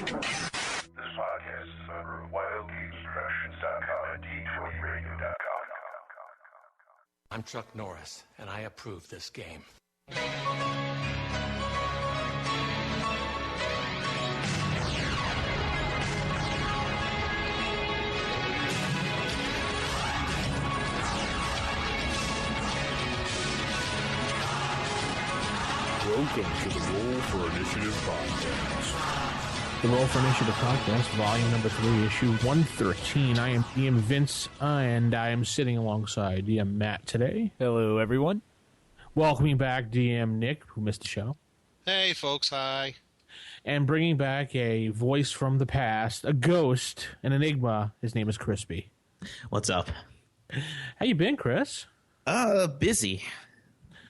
This podcast is a member of WildGamesProductions.com and D20Radio.com. I'm Chuck Norris, and I approve this game. Welcome to the Roll for Initiative podcast. The Roll for Initiative podcast, volume number 3, issue 113. I am DM Vince, and I am sitting alongside DM Matt today. Hello, everyone. Welcoming back DM Nick, who missed the show. Hey, folks, hi. And bringing back a voice from the past, a ghost, an enigma. His name is Crispy. What's up? How you been, Chris? Busy,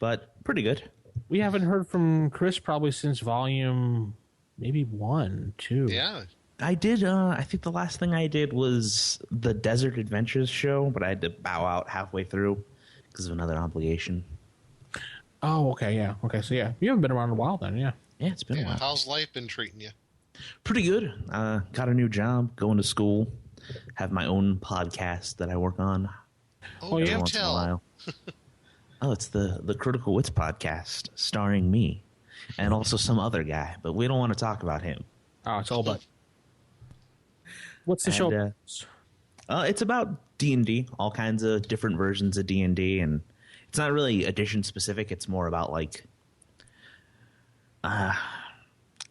but pretty good. We haven't heard from Chris probably since volume maybe 1, 2. Yeah. I did, I think the last thing I did was the Desert Adventures show, but I had to bow out halfway through because of another obligation. Oh, okay, yeah. Okay, so yeah, you haven't been around a while then, yeah. Yeah, it's been a while. How's life been treating you? Pretty good. Got a new job, going to school, have my own podcast that I work on. Oh, yeah. do once in a tell. while. Oh, it's the Critical Wits podcast, starring me and also some other guy, but we don't want to talk about him. Oh, it's all about... What's the show? And, it's about D&D, all kinds of different versions of D&D, and it's not really edition specific. It's more about like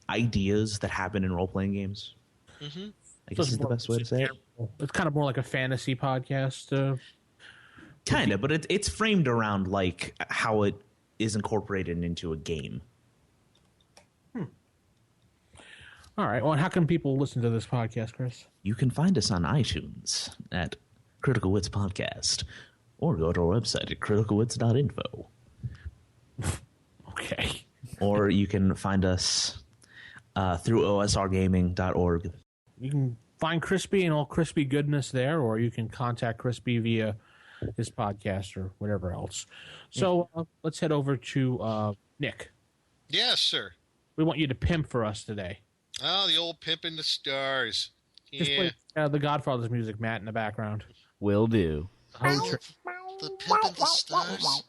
ideas that happen in role playing games. Mm-hmm. I guess is the best way to say it. It's kind of more like a fantasy podcast. Kind of, but it's framed around like how it is incorporated into a game. All right. Well, and how can people listen to this podcast, Chris? You can find us on iTunes at Critical Wits Podcast, or go to our website at criticalwits.info. Okay. Or you can find us through osrgaming.org. You can find Crispy and all Crispy goodness there, or you can contact Crispy via his podcast or whatever else. So let's head over to Nick. Yes, sir. We want you to pimp for us today. Oh, the old pimp in the stars. Just Yeah. play the Godfather's music, Matt, in the background. Will do. The pimp in the stars.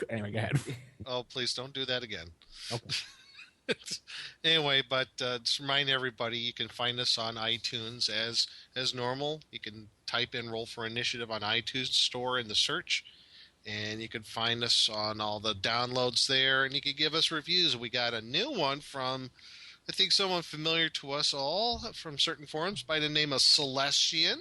Anyway, go ahead. Oh, please don't do that again. Okay. Anyway, but just remind everybody you can find us on iTunes as normal. You can type in Roll for Initiative on iTunes Store in the search, and you can find us on all the downloads there, and you can give us reviews. We got a new one from, I think, someone familiar to us all from certain forums by the name of Celestian.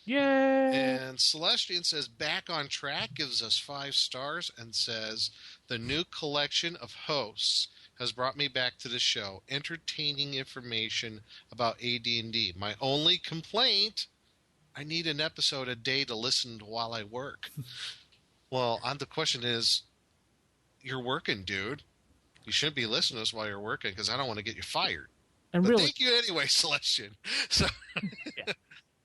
Yay! And Celestian says, back on track, gives us 5 stars, and says, the new collection of hosts has brought me back to the show. Entertaining information about AD&D. My only complaint, I need an episode a day to listen to while I work. Well, the question is, you're working, dude. You shouldn't be listening to us while you're working because I don't want to get you fired. And But really, thank you anyway, Celestian. So,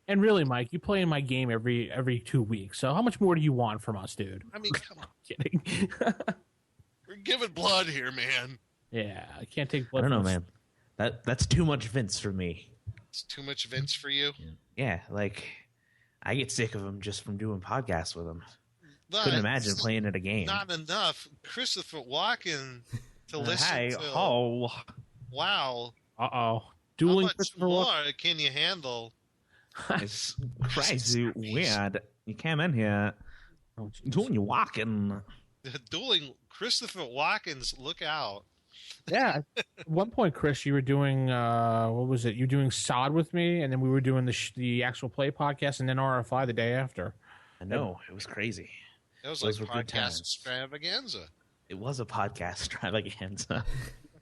and really, Mike, you play in my game every 2 weeks. So how much more do you want from us, dude? I mean, come on. Kidding. We're giving blood here, man. Yeah, I can't take I blood. don't know, from man. That's too much Vince for me. It's too much Vince for you. Yeah, like I get sick of him just from doing podcasts with him. But Couldn't imagine playing at a game. Not enough. Christopher Walken to listen Hey, to. oh, Wow. Uh-oh. How Dueling much Christopher more Walken. can you handle? it's crazy weird. You came in here Oh, jeez. doing your walking. Dueling Christopher Walken's Look Out. Yeah. At one point, Chris, you were doing, what was it? You were doing SOD with me, and then we were doing the actual play podcast, and then RFI the day after. I know, it was crazy. That was Those like were good podcast times. extravaganza. It was a podcast extravaganza.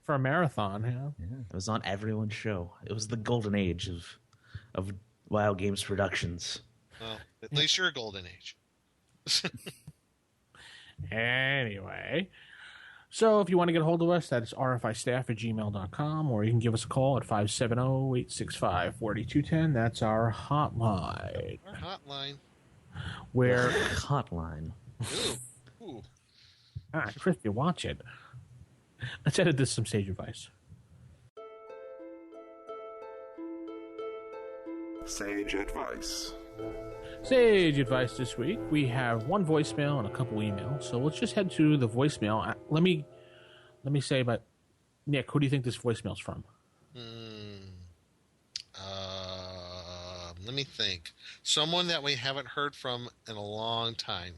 For a marathon, yeah. It was on everyone's show. It was the golden age of Wild Games Productions. Well, at least you're a golden age. Anyway. So if you want to get a hold of us, that's rfistaff@gmail.com, or you can give us a call at 570-865-4210. That's our hotline. Our hotline. Where, Hotline. Ooh. Chris, you watch it. Let's edit this some sage advice. Sage advice. Sage advice this week. We have one voicemail and a couple emails. So let's just head to the voicemail. Let me say about Nick. Who do you think this voicemail's from? Let me think. Someone that we haven't heard from in a long time.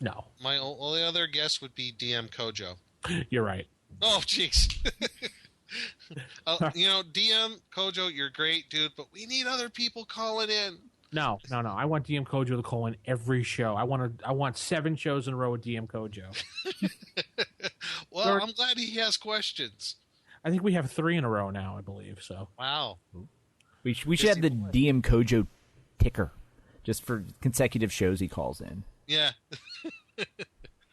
No, My only other guess would be DM Kojo. you're right. Oh, jeez. DM Kojo, you're great, dude, but we need other people calling in. No. I want DM Kojo to call in every show. I want 7 shows in a row with DM Kojo. Well, I'm glad he has questions. I think we have 3 in a row now, I believe. So Wow. We should have the DM Kojo ticker just for consecutive shows he calls in. Yeah.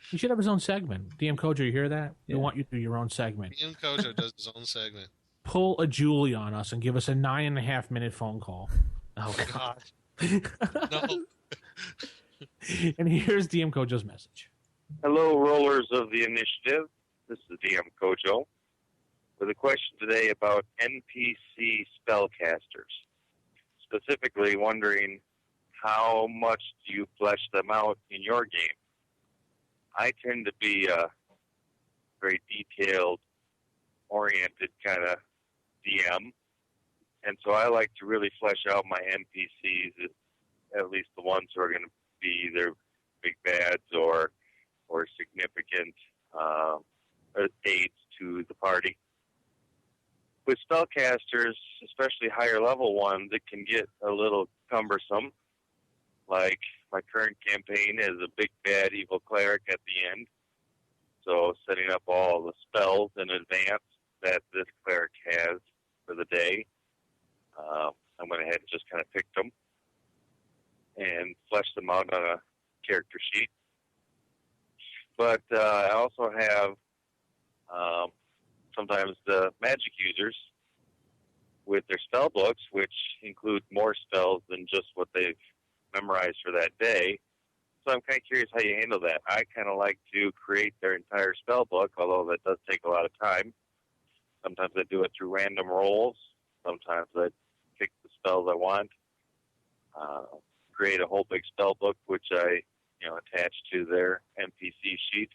he should have his own segment. DM Kojo, you hear that? We Yeah. want you to do your own segment. DM Kojo does his own segment. Pull a Julie on us and give us a 9.5-minute phone call. Oh, God. No. And here's DM Kojo's message. Hello, rollers of the initiative. This is DM Kojo with a question today about NPC spellcasters. Specifically wondering how much do you flesh them out in your game? I tend to be a very detailed-oriented kind of DM, and so I like to really flesh out my NPCs, at least the ones who are going to be either big bads or significant aids to the party. With spellcasters, especially higher level ones, it can get a little cumbersome. Like my current campaign is a big bad evil cleric at the end. So setting up all the spells in advance that this cleric has for the day, I went ahead and just kind of picked them and fleshed them out on a character sheet. But I also have sometimes the magic users with their spell books, which include more spells than just what they've memorized for that day. So I'm kind of curious how you handle that. I kind of like to create their entire spell book, although that does take a lot of time. Sometimes I do it through random rolls. Sometimes I pick the spells I want, create a whole big spell book, which I attach to their NPC sheet.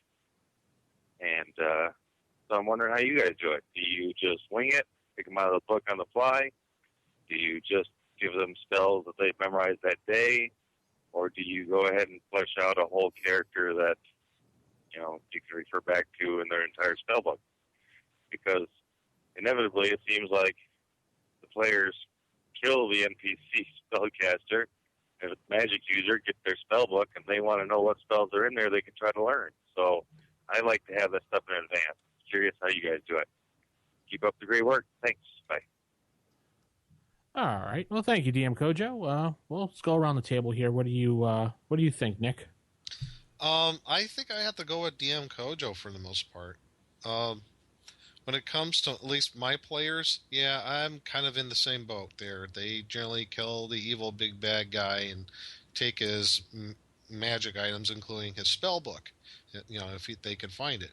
And so I'm wondering how you guys do it. Do you just wing it, pick them out of the book on the fly? Do you just give them spells that they've memorized that day? Or do you go ahead and flesh out a whole character that, you can refer back to in their entire spell book? Because inevitably it seems like the players kill the NPC spellcaster, and if it's magic user, get their spell book, and they want to know what spells are in there they can try to learn. So I like to have that stuff in advance. Curious how you guys do it. Keep up the great work. Thanks. Bye. All right. Well, thank you, DM Kojo. Well, let's go around the table here. What do you think, Nick? I think I have to go with DM Kojo for the most part. When it comes to at least my players, yeah, I'm kind of in the same boat there. They generally kill the evil big bad guy and take his magic items, including his spell book, if they can find it.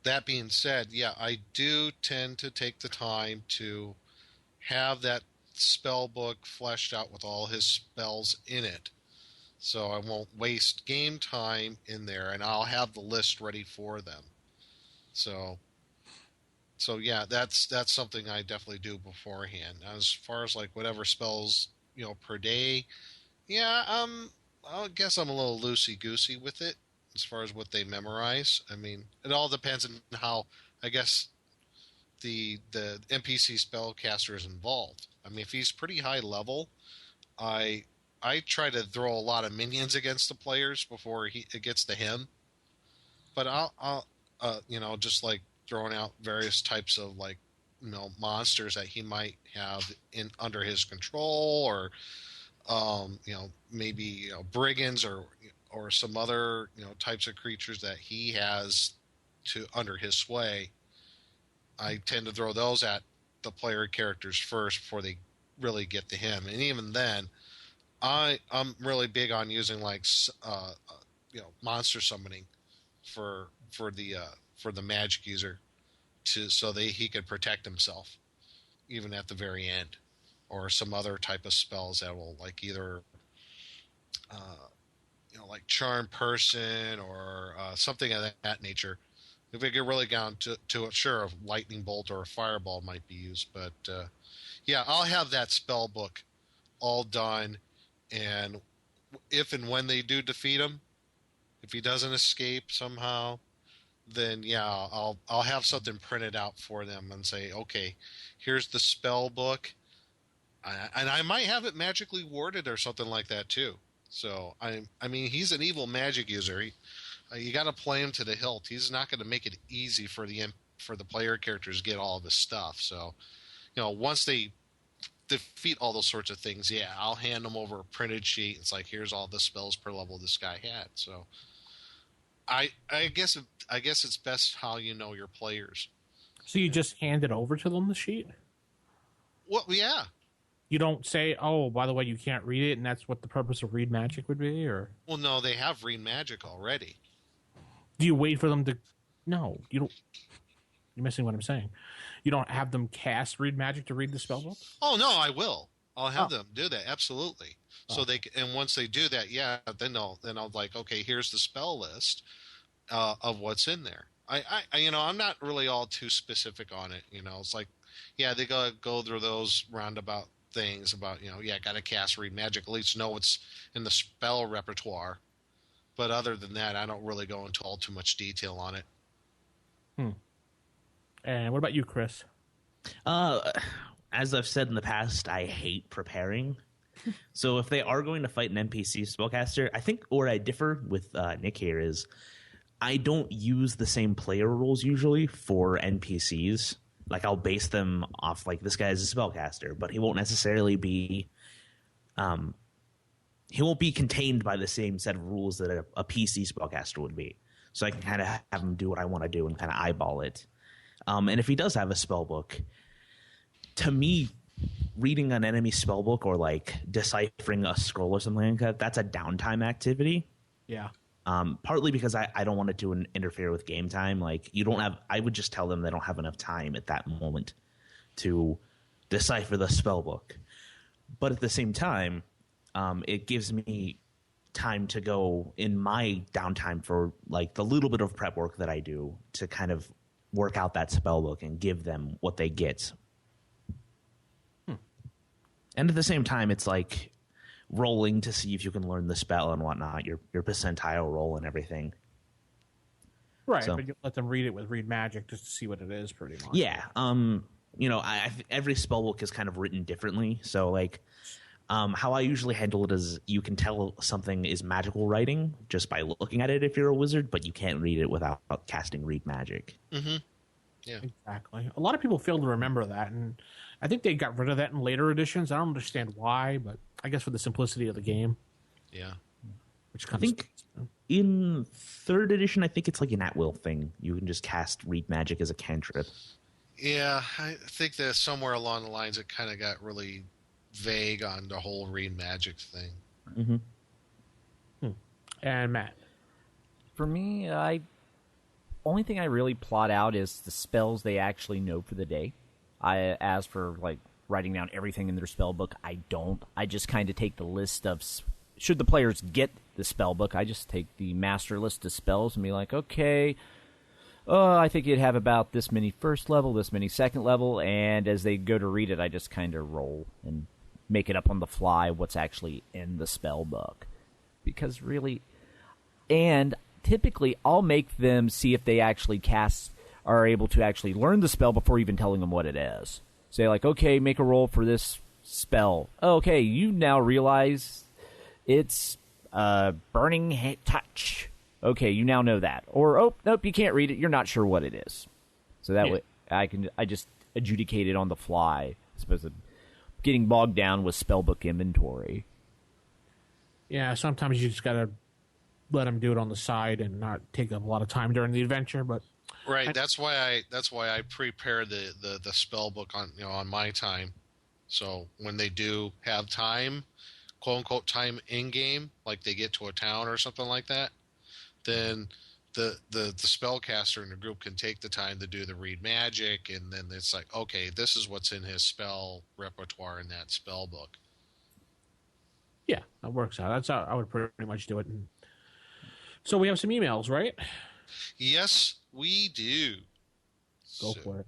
That being said, yeah, I do tend to take the time to have that spell book fleshed out with all his spells in it. So I won't waste game time in there, and I'll have the list ready for them. So yeah, that's something I definitely do beforehand. As far as like whatever spells, per day, yeah, I guess I'm a little loosey-goosey with it as far as what they memorize. I mean, it all depends on how, I guess, the NPC spellcaster is involved. I mean, if he's pretty high level, I try to throw a lot of minions against the players before it gets to him. But I'll just like throwing out various types of like, monsters that he might have under his control, or maybe brigands or some other types of creatures that he has under his sway. I tend to throw those at the player characters first before they really get to him. And even then, I'm really big on using like monster summoning for the magic user so he could protect himself even at the very end. or some other type of spells that will like either like charm person or something of that nature. If we get really down to it, sure, a lightning bolt or a fireball might be used. But yeah, I'll have that spell book all done, and if and when they do defeat him, if he doesn't escape somehow, then yeah, I'll have something printed out for them and say, okay, here's the spell book, and I might have it magically worded or something like that too. So I mean, he's an evil magic user. You got to play him to the hilt. He's not going to make it easy for the player characters to get all of his stuff. So, once they defeat all those sorts of things, yeah, I'll hand them over a printed sheet. It's like, here's all the spells per level this guy had. So, I guess it's best how you know your players. So you just hand it over to them, the sheet? Well, yeah. You don't say, oh, by the way, you can't read it, and that's what the purpose of Read Magic would be? Or Well, no, they have Read Magic already. do you wait for them to... No, you don't... You're missing what I'm saying. You don't have them cast Read Magic to read the spellbook? Oh, no, I will. I'll have them do that, absolutely. So and once they do that, yeah, then I'll like, okay, here's the spell list of what's in there. I'm not really all too specific on it. It's like, yeah, they gotta go through those roundabout things about, gotta cast Read Magic, at least know what's in the spell repertoire. But other than that, I don't really go into all too much detail on it. And what about you, Chris? As I've said in the past, I hate preparing. So if they are going to fight an NPC spellcaster, I think where I differ with Nick here is I don't use the same player rules usually for NPCs. Like, I'll base them off, like, this guy's a spellcaster, but he won't necessarily be he won't be contained by the same set of rules that a PC spellcaster would be. So I can kind of have him do what I want to do and kind of eyeball it. And if he does have a spell book, to me, reading an enemy spell book or like deciphering a scroll or something like that, that's a downtime activity. Yeah. Partly because I don't want it to interfere with game time. Like, I would just tell them they don't have enough time at that moment to decipher the spell book. But at the same time, it gives me time to go in my downtime for like the little bit of prep work that I do to kind of work out that spell book and give them what they get. And at the same time, it's like rolling to see if you can learn the spell and whatnot, your percentile roll and everything. Right, So- but you let them read it with Read Magic just to see what it is, pretty much. Yeah. Every spell book is kind of written differently. So like, how I usually handle it is you can tell something is magical writing just by looking at it if you're a wizard, but you can't read it without casting Read Magic. Mm-hmm. Yeah. Exactly. A lot of people fail to remember that, and I think they got rid of that in later editions. I don't understand why, but I guess for the simplicity of the game. Yeah. Which I comes think in 3rd edition, I think it's like an at-will thing. You can just cast Read Magic as a cantrip. Yeah, I think that somewhere along the lines it kind of got really vague on the whole Read Magic thing. Mm-hmm. And Matt. For me, only thing I really plot out is the spells they actually know for the day. As for like writing down everything in their spell book, I don't. I just kind of take the list of should the players get the spell book. I just take the master list of spells and be like, okay, I think you'd have about this many first level, this many second level, and as they go to read it, I just kind of roll and make it up on the fly what's actually in the spell book. Because really, and typically I'll make them see if they actually are able to actually learn the spell before even telling them what it is. Say like, okay, make a roll for this spell. Okay, you now realize it's Burning Touch. Okay, you now know that. Or, oh, nope, you can't read it. You're not sure what it is. So that way I just adjudicate it on the fly as opposed to getting bogged down with spellbook inventory. Yeah, sometimes you just got to let them do it on the side and not take up a lot of time during the adventure, but Right. That's why I prepare the spell book on my time. So when they do have time, quote unquote time in game, like they get to a town or something like that, then the spellcaster in the group can take the time to do the read magic, and then it's like, okay, this is what's in his spell repertoire in that spell book. Yeah, that works out. That's how I would pretty much do it. So we have some emails, right? Yes, we do. Go for it.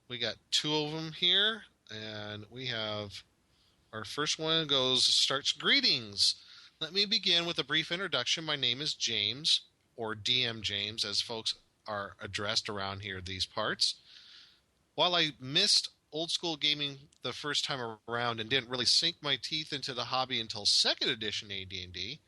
We got 2 of them here, and we have our first one starts, greetings. Let me begin with a brief introduction. My name is James, or DM James, as folks are addressed around here, these parts. While I missed old school gaming the first time around and didn't really sink my teeth into the hobby until 2nd edition AD&D,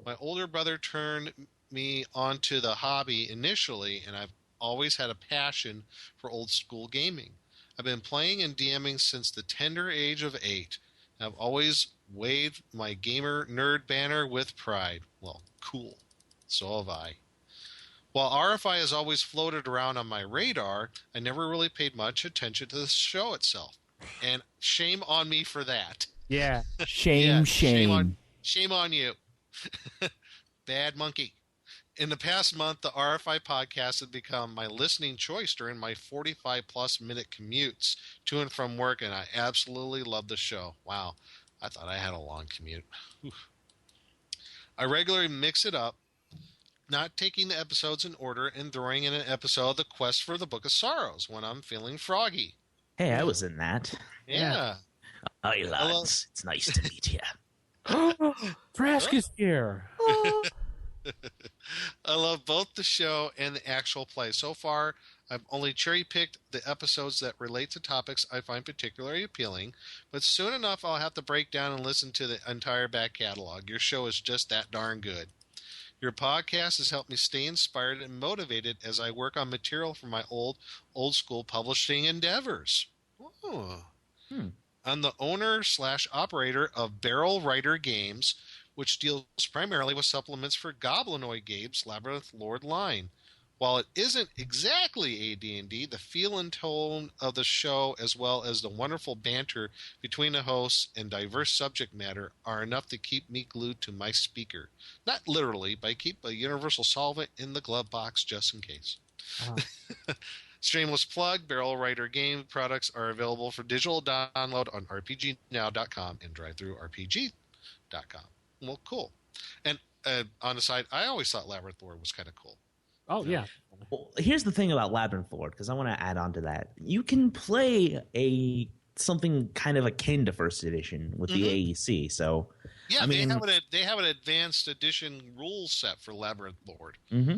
my older brother turned me onto the hobby initially, and I've always had a passion for old school gaming. I've been playing and DMing since the tender age of 8. I've always waved my gamer nerd banner with pride. Well, cool. So have I. While RFI has always floated around on my radar, I never really paid much attention to the show itself. And shame on me for that. Yeah. Shame. Shame on you. Bad monkey. In the past month, the RFI podcast has become my listening choice during my 45-plus minute commutes to and from work, and I absolutely love the show. Wow, I thought I had a long commute. Oof. I regularly mix it up, not taking the episodes in order and throwing in an episode of The Quest for the Book of Sorrows when I'm feeling froggy. Hey, I was in that. Yeah. Hi, lads. It's nice to meet you. Trask is here. I love both the show and the actual play. So far, I've only cherry-picked the episodes that relate to topics I find particularly appealing, but soon enough I'll have to break down and listen to the entire back catalog. Your show is just that darn good. Your podcast has helped me stay inspired and motivated as I work on material for my old school publishing endeavors. Oh. I'm the owner/operator of Barrel Writer Games, which deals primarily with supplements for Goblinoid Games' Labyrinth Lord line. While it isn't exactly AD&D, the feel and tone of the show, as well as the wonderful banter between the hosts and diverse subject matter, are enough to keep me glued to my speaker. Not literally, but I keep a universal solvent in the glove box just in case. Shameless plug, Barrel Writer Game products are available for digital download on RPGnow.com and DriveThruRPG.com. Well, cool. And on the side, I always thought Labyrinth Lord was kind of cool. Oh, yeah. Well, here's the thing about Labyrinth Lord, because I want to add on to that. You can play something kind of akin to First Edition with the AEC. So, yeah, I mean, they have an advanced edition rule set for Labyrinth Lord. Mm-hmm.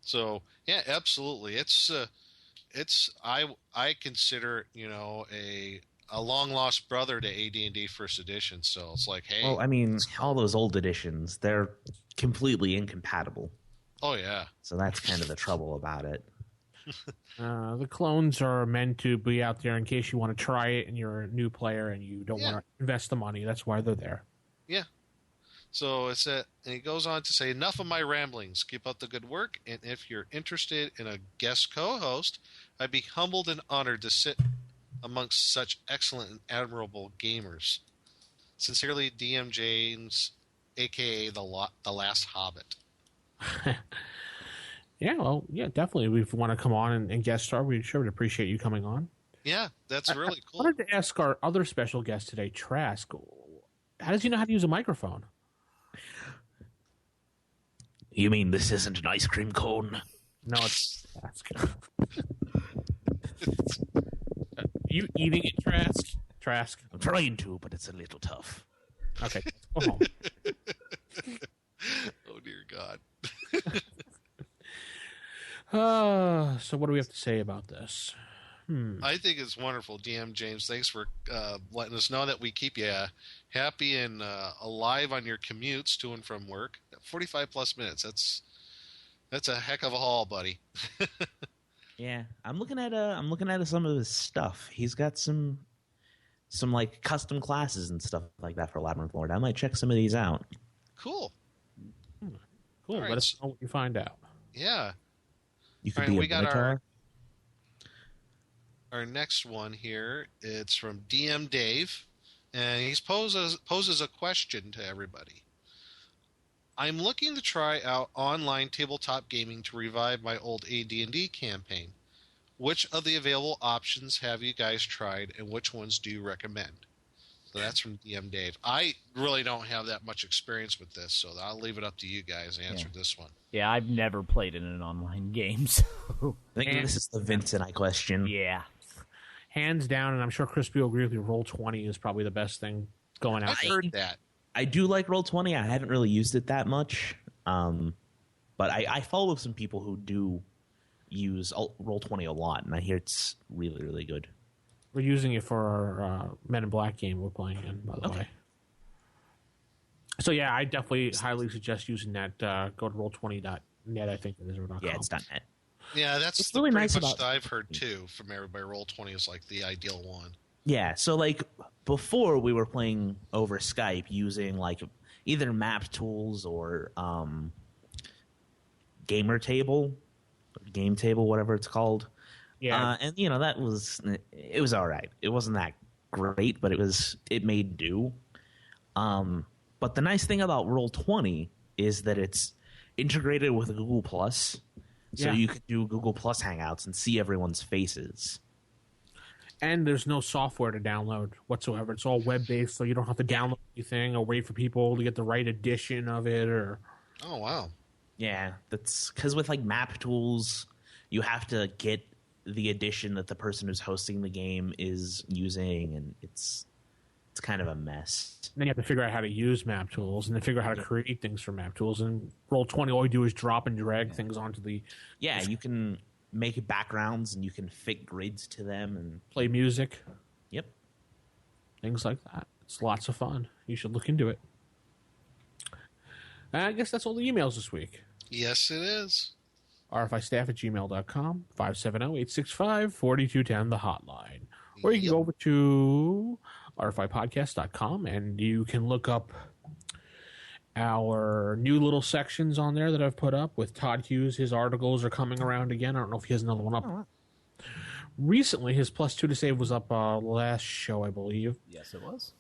So, yeah, absolutely. I consider a long lost brother to AD&D First Edition. So it's like, hey. Well, I mean, all those old editions, they're completely incompatible. Oh, yeah. So that's kind of the trouble about it. The clones are meant to be out there in case you want to try it and you're a new player and you don't want to invest the money. That's why they're there. Yeah. So and he goes on to say, enough of my ramblings. Keep up the good work. And if you're interested in a guest co-host, I'd be humbled and honored to sit amongst such excellent and admirable gamers. Sincerely, DM James, a.k.a. the Last Hobbit. Yeah, well, yeah, definitely. If you want to come on and guest star, we sure would appreciate you coming on. Yeah, that's really cool. I wanted to ask our other special guest today, Trask, how does he know how to use a microphone? You mean this isn't an ice cream cone? No, it's Trask. You eating it, Trask? Trask? I'm trying to, but it's a little tough. Okay, go home. Oh, dear God. So what do we have to say about this? I think it's wonderful, DM James. Thanks for letting us know that we keep you happy and alive on your commutes to and from work. 45-plus minutes. That's a heck of a haul, buddy. Yeah, I'm looking at some of his stuff. He's got some like custom classes and stuff like that for Labyrinth Lord. I might check some of these out. Cool. Cool. Right. Let us know what you find out. Yeah. You could All right, be we a got Minotaur. our next one here. It's from DM Dave, and he poses a question to everybody. I'm looking to try out online tabletop gaming to revive my old AD&D campaign. Which of the available options have you guys tried, and which ones do you recommend? So that's from DM Dave. I really don't have that much experience with this, so I'll leave it up to you guys to answer this one. Yeah, I've never played in an online game, so... I think this is the Vince and I question. Yeah. Hands down, and I'm sure Crispy will agree with you, Roll20 is probably the best thing going out I've there. heard that. I do like Roll20. I haven't really used it that much. But I follow some people who do use Roll20 a lot, and I hear it's really, really good. We're using it for our Men in Black game we're playing in, by the way. So, yeah, I definitely highly suggest using that. Go to roll20.net, I think it is, or .com. Yeah, it's .net. Yeah, that's It's really nice pretty much about- that I've heard, too, from everybody. Roll20 is like the ideal one. Yeah, so like before we were playing over Skype using like either map tools or game table, whatever it's called. Yeah. And that was all right. It wasn't that great, but it made do. But the nice thing about Roll20 is that it's integrated with Google Plus, so you can do Google Plus Hangouts and see everyone's faces. And there's no software to download whatsoever. It's all web-based, so you don't have to download anything or wait for people to get the right edition of it. Or Oh, wow. Yeah, that's because with like map tools, you have to get the edition that the person who's hosting the game is using, and it's kind of a mess. then you have to figure out how to use map tools, and then figure out how to create things for map tools. And Roll20, all you do is drop and drag things onto the... Yeah, you can make backgrounds, and you can fit grids to them, and play music. Yep. Things like that. It's lots of fun. You should look into it. I guess that's all the emails this week. Yes, it is. rfistaff@gmail.com, 570-865-4210, the hotline. Or you can go over to rfipodcast.com, and you can look up our new little sections on there that I've put up with Todd Hughes. His articles are coming around again. I don't know if he has another one up. Recently, his +2 to save was up last show, I believe. Yes, it was.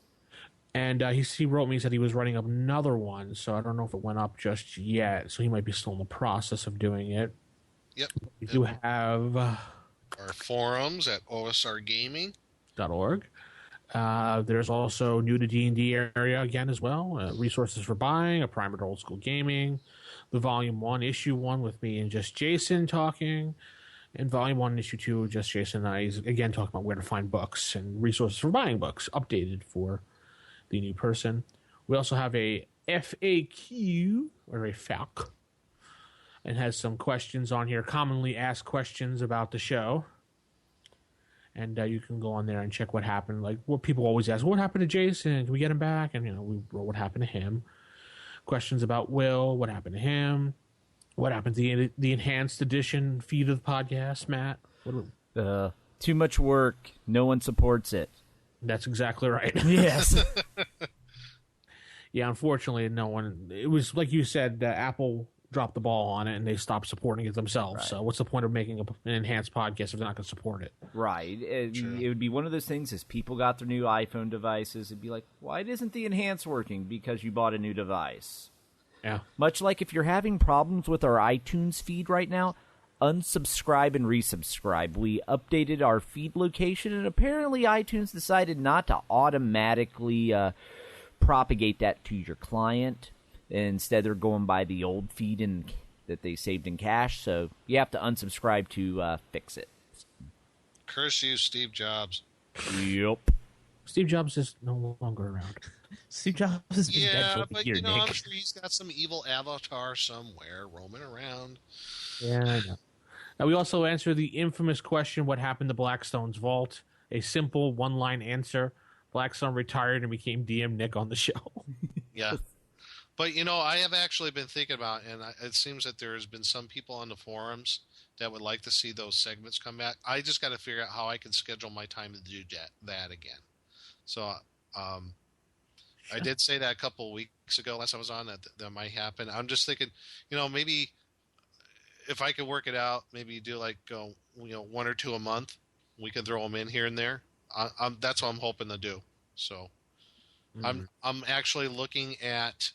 And he wrote me and said he was writing up another one, so I don't know if it went up just yet. So he might be still in the process of doing it. Yep. We do have our forums at osrgaming.org. There's also new to D&D area again as well. Resources for buying, a primer to old school gaming, the Volume 1, Issue 1 with me and just Jason talking, and Volume 1, Issue 2, just Jason and I, again talking about where to find books and resources for buying books, updated for the new person. We also have a FAQ, or a FAQ, and has some questions on here, commonly asked questions about the show. And you can go on there and check what happened. Like, what people always ask, what happened to Jason? Can we get him back? And, we wrote what happened to him. Questions about Will, what happened to him? What happened to the enhanced edition feed of the podcast, Matt? Too much work. No one supports it. That's exactly right. Yes. Yeah, unfortunately, no one. It was like you said, Apple dropped the ball on it, and they stopped supporting it themselves. Right. So, what's the point of making an enhanced podcast if they're not going to support it? Right. It would be one of those things. As people got their new iPhone devices, it'd be like, why isn't the enhance working? Because you bought a new device. Yeah. Much like if you're having problems with our iTunes feed right now, unsubscribe and resubscribe. We updated our feed location, and apparently iTunes decided not to automatically propagate that to your client. Instead, they're going by the old feed that they saved in cache, so you have to unsubscribe to fix it. Curse you, Steve Jobs. Yep. Steve Jobs is no longer around. Steve Jobs is dead for but a year, Nick. Nick. I'm sure he's got some evil avatar somewhere roaming around. Yeah, I know. Now, we also answer the infamous question, what happened to Blackstone's vault? A simple one-line answer. Blackstone retired and became DM Nick on the show. Yeah. But, I have actually been thinking about, and it seems that there has been some people on the forums that would like to see those segments come back. I just got to figure out how I can schedule my time to do that again. So I did say that a couple of weeks ago, last I was on, that might happen. I'm just thinking, maybe if I could work it out, maybe do like, one or two a month. We can throw them in here and there. That's what I'm hoping to do. So I'm actually looking at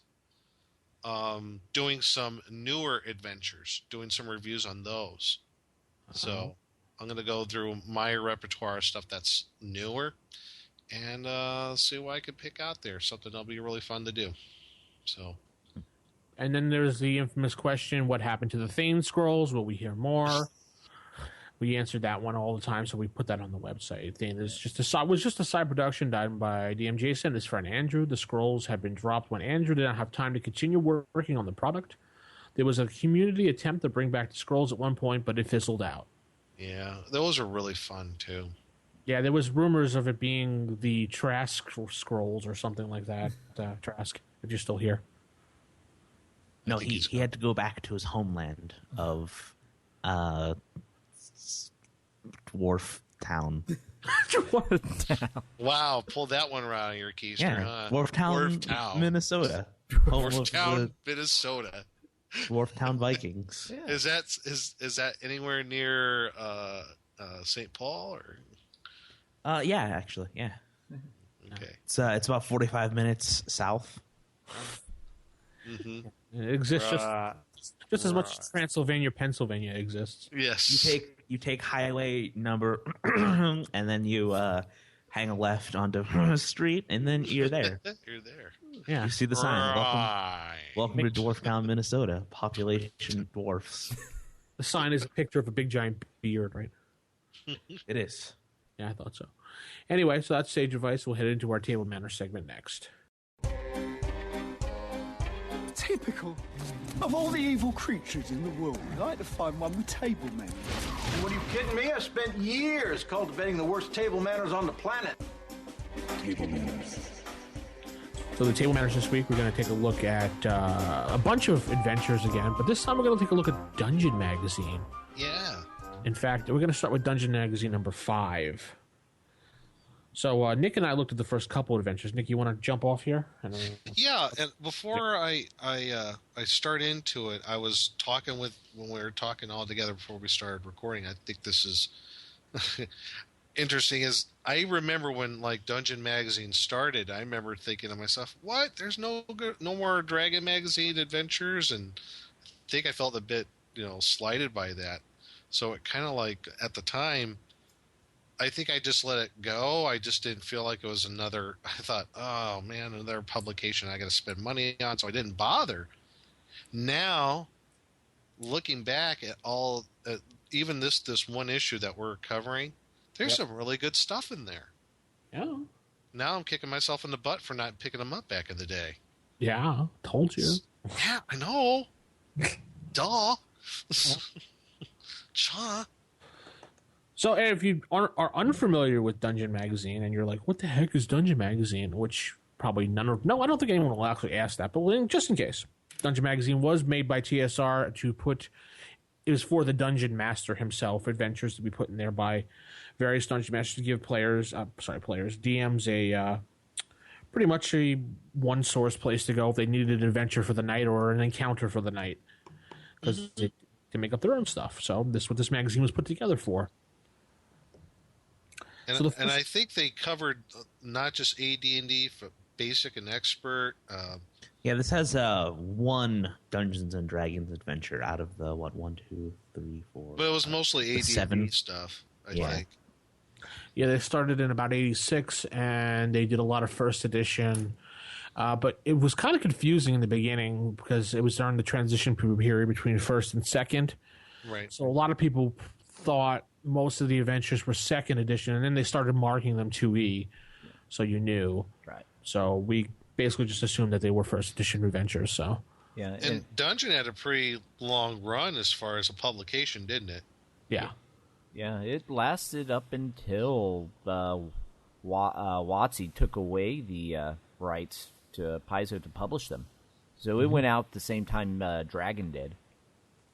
doing some newer adventures, doing some reviews on those. So I'm going to go through my repertoire of stuff that's newer and see what I can pick out there. Something that'll be really fun to do. So. And then there's the infamous question, what happened to the Thane Scrolls? Will we hear more? We answered that one all the time, so we put that on the website. Thane was just a side production done by DM Jason and his friend Andrew. The scrolls had been dropped when Andrew did not have time to continue working on the product. There was a community attempt to bring back the scrolls at one point, but it fizzled out. Yeah, those are really fun, too. Yeah, there was rumors of it being the Trask scrolls or something like that. Trask, if you're still here. No, he had to go back to his homeland of Dwarf Town. Wow, pulled that one right out of your keister, huh? Dwarf Town, Minnesota. Dwarf Town, Minnesota. Dwarf Town Vikings. Yeah. Is that anywhere near St. Paul or? Yeah, actually, yeah. Okay. It's about 45 minutes south. Mm-hmm. It exists just as much as Transylvania, Pennsylvania exists. Yes. You take highway number, and then you hang a left onto a street, and then you're there. You're there. Yeah. You see the sign. Welcome to Dwarftown, Minnesota. Population dwarfs. The sign is a picture of a big giant beard, right? It is. Yeah, I thought so. Anyway, so that's Sage Advice. We'll head into our Table Manners segment next. Typical. Of all the evil creatures in the world, I'd like to find one with table manners. What are you kidding me? I spent years cultivating the worst table manners on the planet. Table manners. So the Table Manners this week, we're going to take a look at a bunch of adventures again, but this time we're going to take a look at Dungeon Magazine. Yeah. In fact, we're going to start with Dungeon Magazine number 5. So Nick and I looked at the first couple adventures. Nick, you want to jump off here? Yeah, and before I start into it, I was talking when we were talking all together before we started recording. I think this is interesting. Is I remember when Dungeon Magazine started, I remember thinking to myself, "What? There's no more Dragon Magazine adventures," and I think I felt a bit slighted by that. So it kind of at the time, I think I just let it go. I just didn't feel like it was another. I thought, oh man, another publication I got to spend money on, so I didn't bother. Now, looking back at even this one issue that we're covering, there's some really good stuff in there. Yeah. Now I'm kicking myself in the butt for not picking them up back in the day. Yeah, told you. Yeah, I know. Duh. Cha. So if you are unfamiliar with Dungeon Magazine and you're like, what the heck is Dungeon Magazine? Which probably I don't think anyone will actually ask that, but just in case. Dungeon Magazine was made by TSR it was for the Dungeon Master himself, adventures to be put in there by various Dungeon Masters to give DMs a pretty much a one source place to go if they needed an adventure for the night or an encounter for the night. Because they can make up their own stuff. So this is what this magazine was put together for. And I think they covered not just AD&D, but basic and expert. Yeah, this has one Dungeons and Dragons adventure out of the 1, 2, 3, 4. But it was mostly AD&D 7 stuff, I think. Yeah, they started in about 86, and they did a lot of first edition. But it was kind of confusing in the beginning because it was during the transition period between first and second. Right. So a lot of people thought most of the adventures were second edition, and then they started marking them 2E, so you knew. Right. So we basically just assumed that they were first edition adventures. So yeah, and Dungeon had a pretty long run as far as a publication, didn't it? Yeah. Yeah, it lasted up until WotC took away the rights to Paizo to publish them. So it went out the same time Dragon did.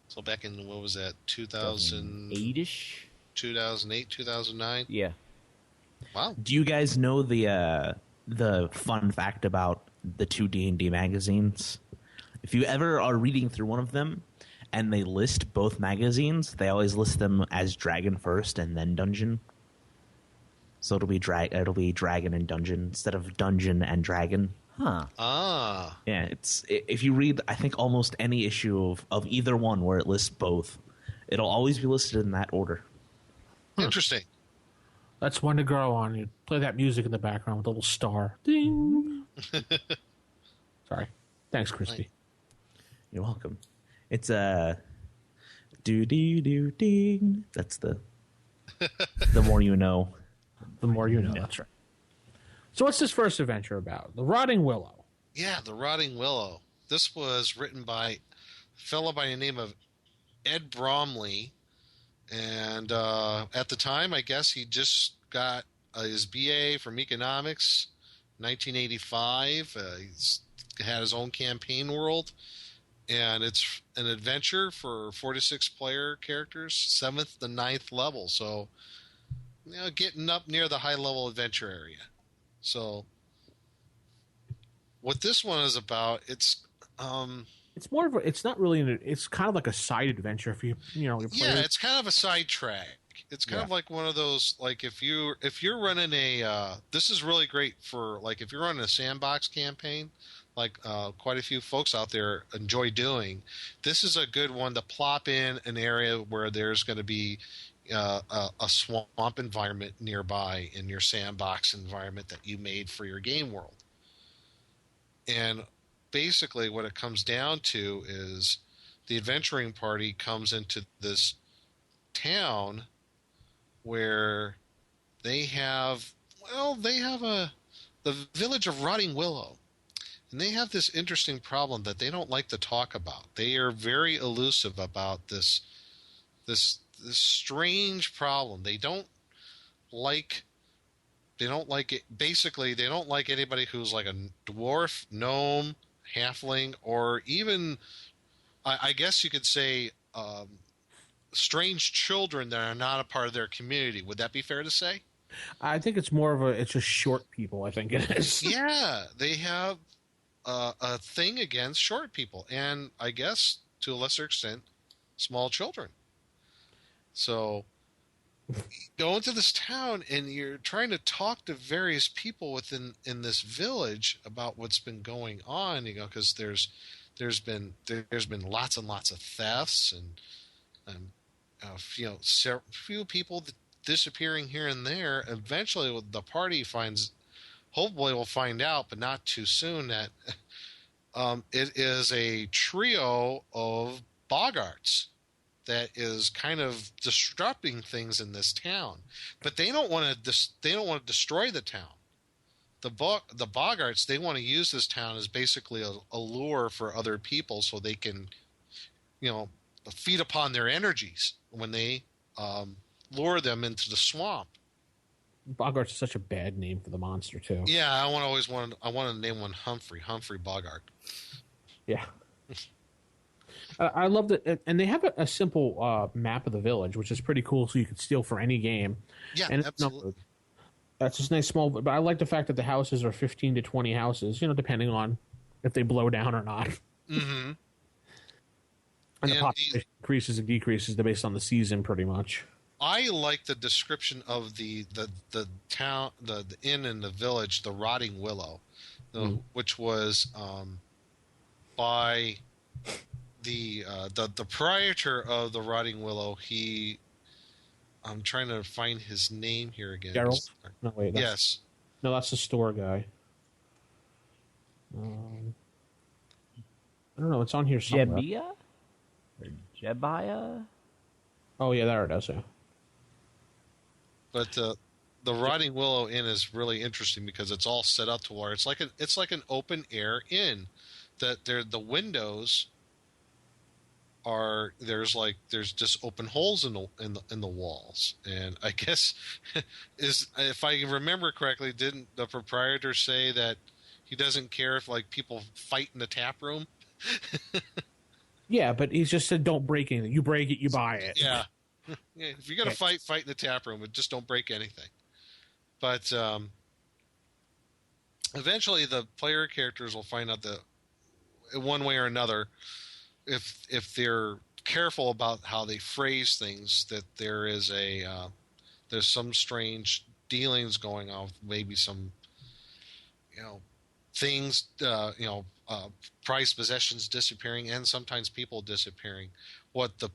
So back in, what was that, 2008-ish? 2008, 2009? Yeah. Wow. Do you guys know the fun fact about the two D&D magazines? If you ever are reading through one of them and they list both magazines, they always list them as Dragon first and then Dungeon. So it'll be dragon and dungeon instead of dungeon and dragon. Huh. Ah. Yeah, if you read, I think, almost any issue of either one where it lists both, it'll always be listed in that order. Interesting. That's one to grow on. You play that music in the background with a little star. Ding. Sorry. Thanks, Christy. You're welcome. It's a do-do-do-ding. That's the more you know. The more you know. That's right. So what's this first adventure about? The Rotting Willow. Yeah, The Rotting Willow. This was written by a fellow by the name of Ed Bromley. And at the time, I guess he just got his BA from economics, 1985. He's had his own campaign world. And it's an adventure for 4 to 6 player characters, 7th to 9th level. So, getting up near the high level adventure area. So, what this one is about, it's more of a, it's not really it's kind of like a side adventure if you play it's kind of a sidetrack. It's kind of like one of those, like if you're running this is really great for, like, if you're running a sandbox campaign, like quite a few folks out there enjoy doing. This is a good one to plop in an area where there's going to be a swamp environment nearby in your sandbox environment that you made for your game world. And basically what it comes down to is the adventuring party comes into this town where they have the village of Rotting Willow. And they have this interesting problem that they don't like to talk about. They are very elusive about this strange problem. They don't like it. Basically, they don't like anybody who's like a dwarf, gnome, halfling, or even, I guess you could say, strange children that are not a part of their community. Would that be fair to say? I think it's more of it's just short people, I think it is. Yeah, they have a thing against short people, and I guess to a lesser extent, small children. So go into this town, and you're trying to talk to various people in this village about what's been going on. Because there's been lots and lots of thefts and few people disappearing here and there. Eventually, the party hopefully we'll find out, but not too soon, that it is a trio of boggarts that is kind of disrupting things in this town. But they don't want to destroy the town. The boggarts, they want to use this town as basically a lure for other people, so they can, feed upon their energies when they lure them into the swamp. Boggart's such a bad name for the monster too. Yeah, I want to name one Humphrey Bogart. Yeah. I love that, and they have a simple map of the village, which is pretty cool, so you can steal for any game. Yeah, and absolutely. That's just nice small, but I like the fact that the houses are 15 to 20 houses, depending on if they blow down or not. Mm-hmm. And the population increases and decreases based on the season, pretty much. I like the description of the town, the inn in the village, the Rotting Willow, which was by the proprietor of the Rotting Willow. I'm trying to find his name here again. Geralt? No, wait. Yes. No, that's the store guy. I don't know. It's on here somewhere. Jebia? Or Jebiah? Oh, yeah, there it is. Yeah. But the Rotting Willow Inn is really interesting because it's all set up to where it's like an open air inn. That the windows are there's just open holes in the walls, and I guess if I remember correctly, didn't the proprietor say that he doesn't care if people fight in the tap room? Yeah, but he just said don't break anything. You break it, you buy it. Yeah. If you're gonna fight in the tap room, but just don't break anything. But eventually, the player characters will find out that one way or another, if they're careful about how they phrase things, that there's some strange dealings going on, with maybe some, things, prized possessions disappearing, and sometimes people disappearing. What the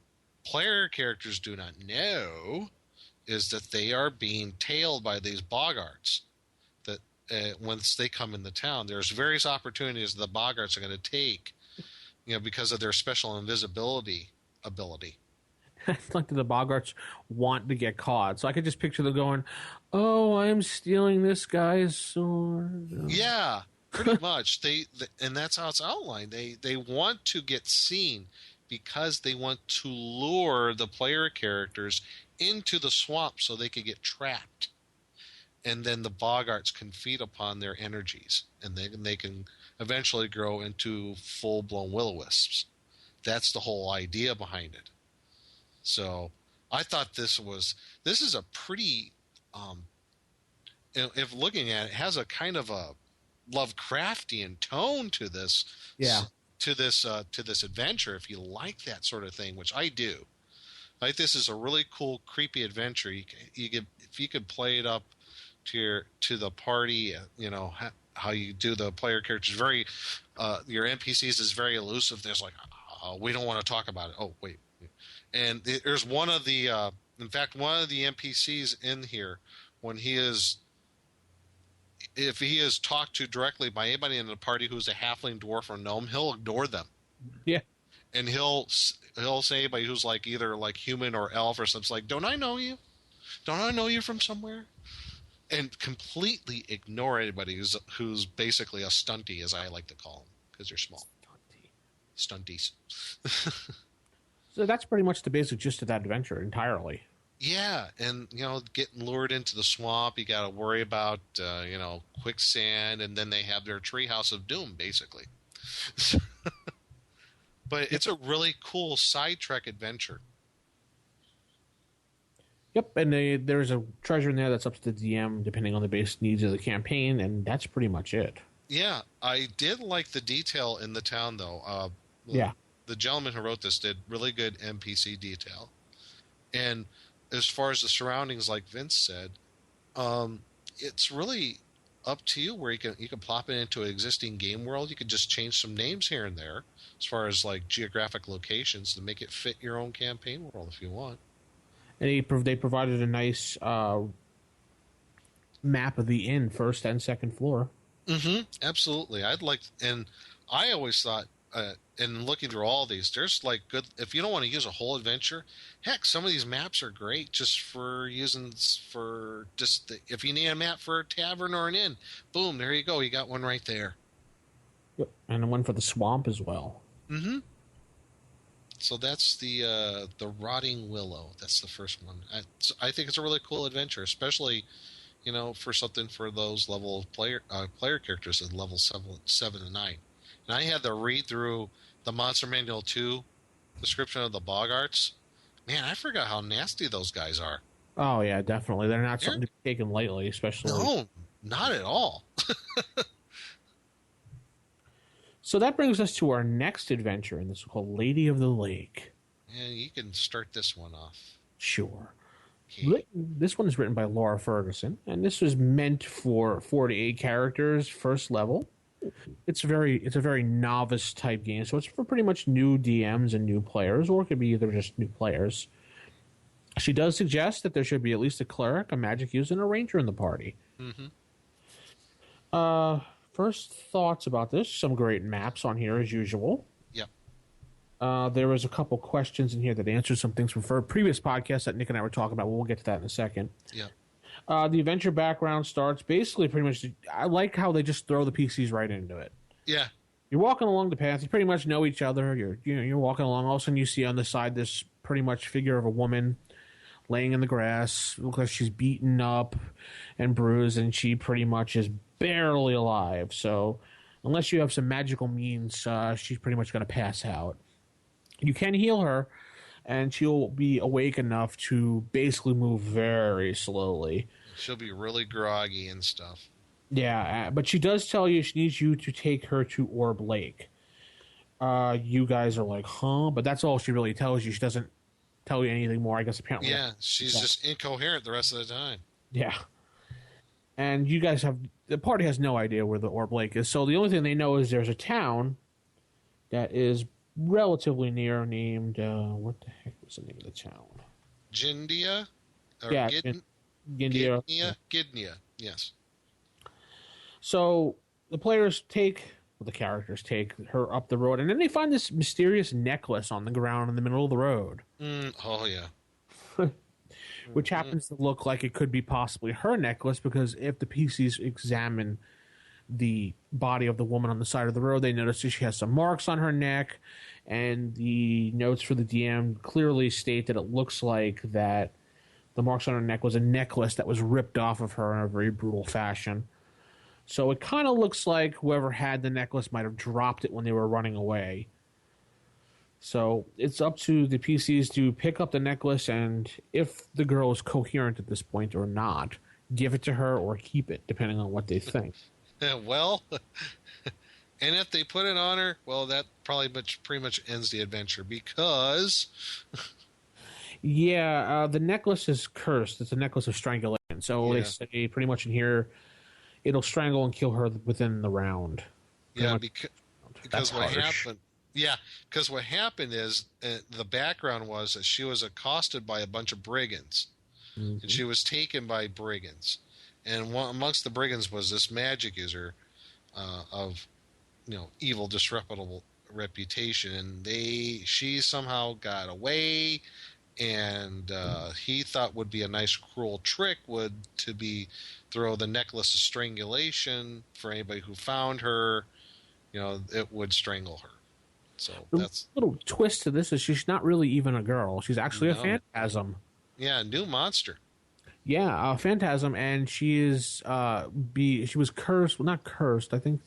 player characters do not know is that they are being tailed by these boggarts. That once they come in the town, there's various opportunities the boggarts are going to take, because of their special invisibility ability. It's like the boggarts want to get caught, so I could just picture them going, "Oh, I'm stealing this guy's sword." Yeah, pretty much. And that's how it's outlined. They want to get seen because they want to lure the player characters into the swamp so they could get trapped. And then the boggarts can feed upon their energies, and they can eventually grow into full-blown will-o-wisps. That's the whole idea behind it. So I thought this is a pretty, if looking at it, has a kind of a Lovecraftian tone to this. Yeah. To this adventure, if you like that sort of thing, which I do. I think this is a really cool, creepy adventure. If you could play it up to the party, how you do the player characters. Very, your NPCs is very elusive. There's like, we don't want to talk about it. Oh, wait. And there's one of the NPCs in here, if he is talked to directly by anybody in the party who's a halfling, dwarf, or gnome, he'll ignore them. Yeah. And he'll say anybody who's like either like human or elf or something, like, "Don't I know you? Don't I know you from somewhere?" And completely ignore anybody who's basically a stunty, as I like to call them, because they're small. Stunties. So that's pretty much the basic gist of that adventure entirely. Yeah, and getting lured into the swamp, you got to worry about quicksand, and then they have their treehouse of doom, basically. But it's a really cool side trek adventure. Yep, and there's a treasure in there that's up to the DM, depending on the base needs of the campaign, and that's pretty much it. Yeah, I did like the detail in the town, though. Yeah. The gentleman who wrote this did really good NPC detail. And as far as the surroundings, like Vince said, it's really up to you where you can plop it into an existing game world. You can just change some names here and there as far as like geographic locations to make it fit your own campaign world if you want. And they provided a nice map of the inn, first and second floor. Mm-hmm. Absolutely. And I always thought, in looking through all these, there's like good, if you don't want to use a whole adventure, heck, some of these maps are great just for using if you need a map for a tavern or an inn, boom, there you go. You got one right there. Yep. And one for the swamp as well. Mm-hmm. So that's the Rotting Willow. That's the first one. I think it's a really cool adventure, especially, for something for those level of player characters at level 7 and 9. And I had to read through the Monster Manual 2 description of the boggarts. Man, I forgot how nasty those guys are. Oh, yeah, definitely. They're not something to be taken lightly, especially. No, not at all. So that brings us to our next adventure, and this is called Lady of the Lake. Yeah, you can start this one off. Sure. Okay. This one is written by Laura Ferguson, and this was meant for 4 to 8 characters, first level. It's a very novice type game, so it's for pretty much new DMs and new players, or it could be either just new players. She does suggest that there should be at least a cleric, a magic user, and a ranger in the party. Mm-hmm. First thoughts about this: some great maps on here as usual. Yep. There was a couple questions in here that answered some things from previous podcasts that Nick and I were talking about. We'll get to that in a second. Yep. The adventure background starts basically pretty much. I like how they just throw the PCs right into it. Yeah. You're walking along the path. You pretty much know each other. You're walking along. All of a sudden, you see on the side this pretty much figure of a woman laying in the grass. Looks like she's beaten up and bruised, and she pretty much is barely alive. So, unless you have some magical means, she's pretty much going to pass out. You can heal her, and she'll be awake enough to basically move very slowly. She'll be really groggy and stuff. Yeah, but she does tell you she needs you to take her to Orb Lake. You guys are like, huh? But that's all she really tells you. She doesn't tell you anything more, I guess, apparently. Yeah, she's just incoherent the rest of the time. Yeah. And you guys the party has no idea where the Orb Lake is. So the only thing they know is there's a town that is relatively near named, what the heck was the name of the town? Gindia? Or Yeah, Gindia. Gidnia, yes. So the characters take her up the road, and then they find this mysterious necklace on the ground in the middle of the road. Oh, yeah. Which happens to look like it could be possibly her necklace, because if the PCs examine the body of the woman on the side of the road, they notice that she has some marks on her neck, and the notes for the DM clearly state that it looks like that the marks on her neck was a necklace that was ripped off of her in a very brutal fashion. So it kind of looks like whoever had the necklace might have dropped it when they were running away. So it's up to the PCs to pick up the necklace, and if the girl is coherent at this point or not, give it to her or keep it, depending on what they think. Well, and if they put it on her, well, that probably pretty much ends the adventure, because... Yeah, the necklace is cursed. It's a necklace of strangulation. So they say pretty much in here, it'll strangle and kill her within the round. Yeah, because what happened... Yeah, because what happened is the background was that she was accosted by a bunch of brigands, and she was taken by brigands, and amongst the brigands was this magic user of, evil, disreputable reputation, and she somehow got away, and he thought would be a nice cruel trick would to be throw the necklace of strangulation for anybody who found her, it would strangle her. So that's a little twist to this is she's not really even a girl. She's actually a phantasm. Yeah, a new monster. Yeah, a phantasm, and she is she was cursed. Well, not cursed. I think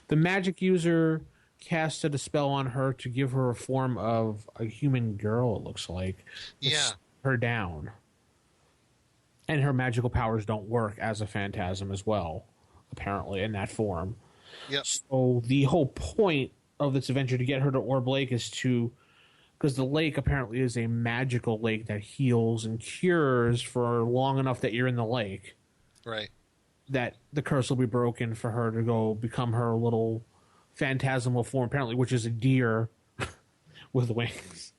the magic user casted a spell on her to give her a form of a human girl. It looks like. Yeah. Her down, and her magical powers don't work as a phantasm as well. Apparently, in that form. Yep. So the whole point of this adventure to get her to Orb Lake is because the lake apparently is a magical lake that heals and cures for long enough that you're in the lake. Right. That the curse will be broken for her to go become her little phantasmal form, apparently, which is a deer with wings.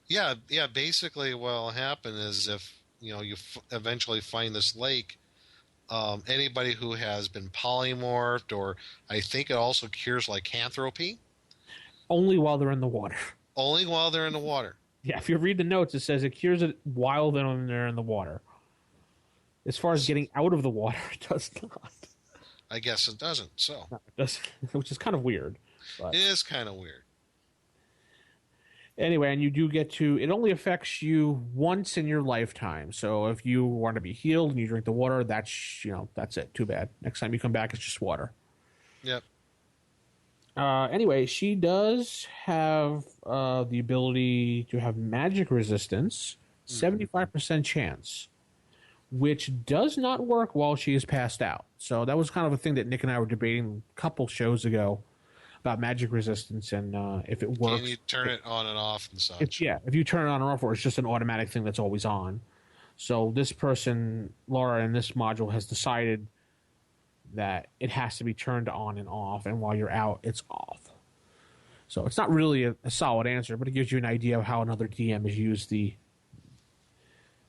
Yeah. Basically, what'll happen is if you eventually find this lake, anybody who has been polymorphed, or I think it also cures lycanthropy. Only while they're in the water. Only while they're in the water. Yeah, if you read the notes, it says it cures it while they're in the water. As far as getting out of the water, it does not. I guess it doesn't, so. No, it doesn't, which is kind of weird. But. It is kind of weird. Anyway, and you do get to... It only affects you once in your lifetime. So if you want to be healed and you drink the water, that's it. Too bad. Next time you come back, it's just water. Yep. Anyway, she does have the ability to have magic resistance, 75% chance, which does not work while she is passed out. So that was kind of a thing that Nick and I were debating a couple shows ago about magic resistance and if it works. Can you turn it on and off and such? If you turn it on or off, or it's just an automatic thing that's always on. So this person, Laura, in this module has decided that it has to be turned on and off, and while you're out, it's off. So it's not really a solid answer, but it gives you an idea of how another DM has used the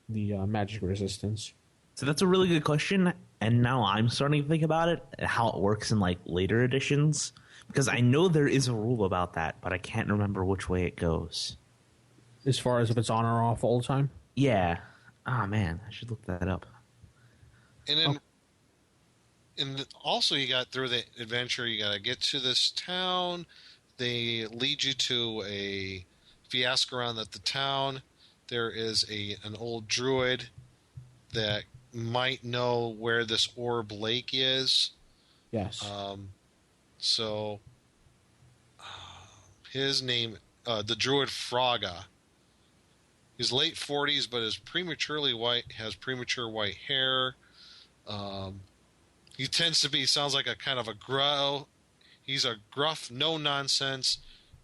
magic resistance. So that's a really good question, and now I'm starting to think about it, and how it works in later editions, because I know there is a rule about that, but I can't remember which way it goes. As far as if it's on or off all the time? Yeah. Oh, man, I should look that up. And then... And also, you got through the adventure, you got to get to this town. They lead you to if you ask around at the town, there is an old druid that might know where this Orb Lake is. Yes. So, his name, the druid Fraga. He's late 40s, but is prematurely white, has premature white hair. He tends to be, sounds like a kind of a he's a gruff, no-nonsense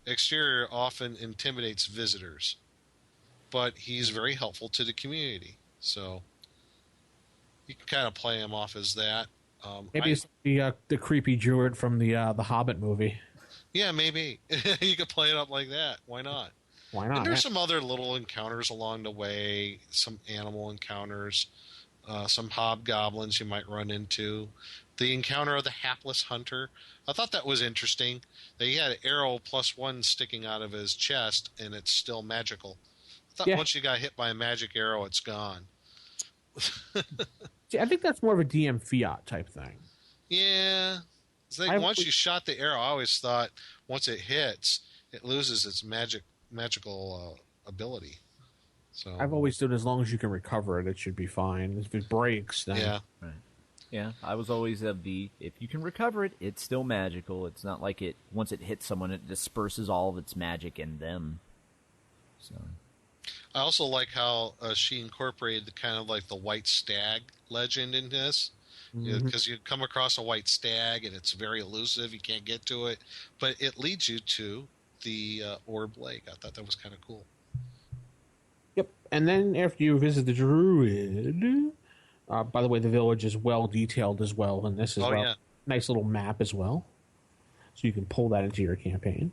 exterior, often intimidates visitors. But he's very helpful to the community. So, You can kind of play him off as that. Maybe it's the creepy druid from the Hobbit movie. Yeah, maybe. You could play it up like that. Why not? Why not? And there's some other little encounters along the way, some animal encounters, some hobgoblins you might run into. The encounter of the hapless hunter. I thought that was interesting. That he had an arrow +1 sticking out of his chest, and it's still magical. I thought once you got hit by a magic arrow, it's gone. See, I think that's more of a DM Fiat type thing. Yeah. It's like once you shot the arrow, I always thought once it hits, it loses its magical ability. So I've always done as long as you can recover it, it should be fine. If it breaks, then yeah, right. Yeah, I was always of the if you can recover it, it's still magical. It's not like it once it hits someone, it disperses all of its magic in them. So I also like how she incorporated the kind of like the white stag legend in this. Because you come across a white stag and it's very elusive, you can't get to it, but it leads you to the Orb Lake. I thought that was kind of cool. Yep, and then after you visit the druid, by the way, the village is well detailed as well, and this is a nice little map as well, so you can pull that into your campaign.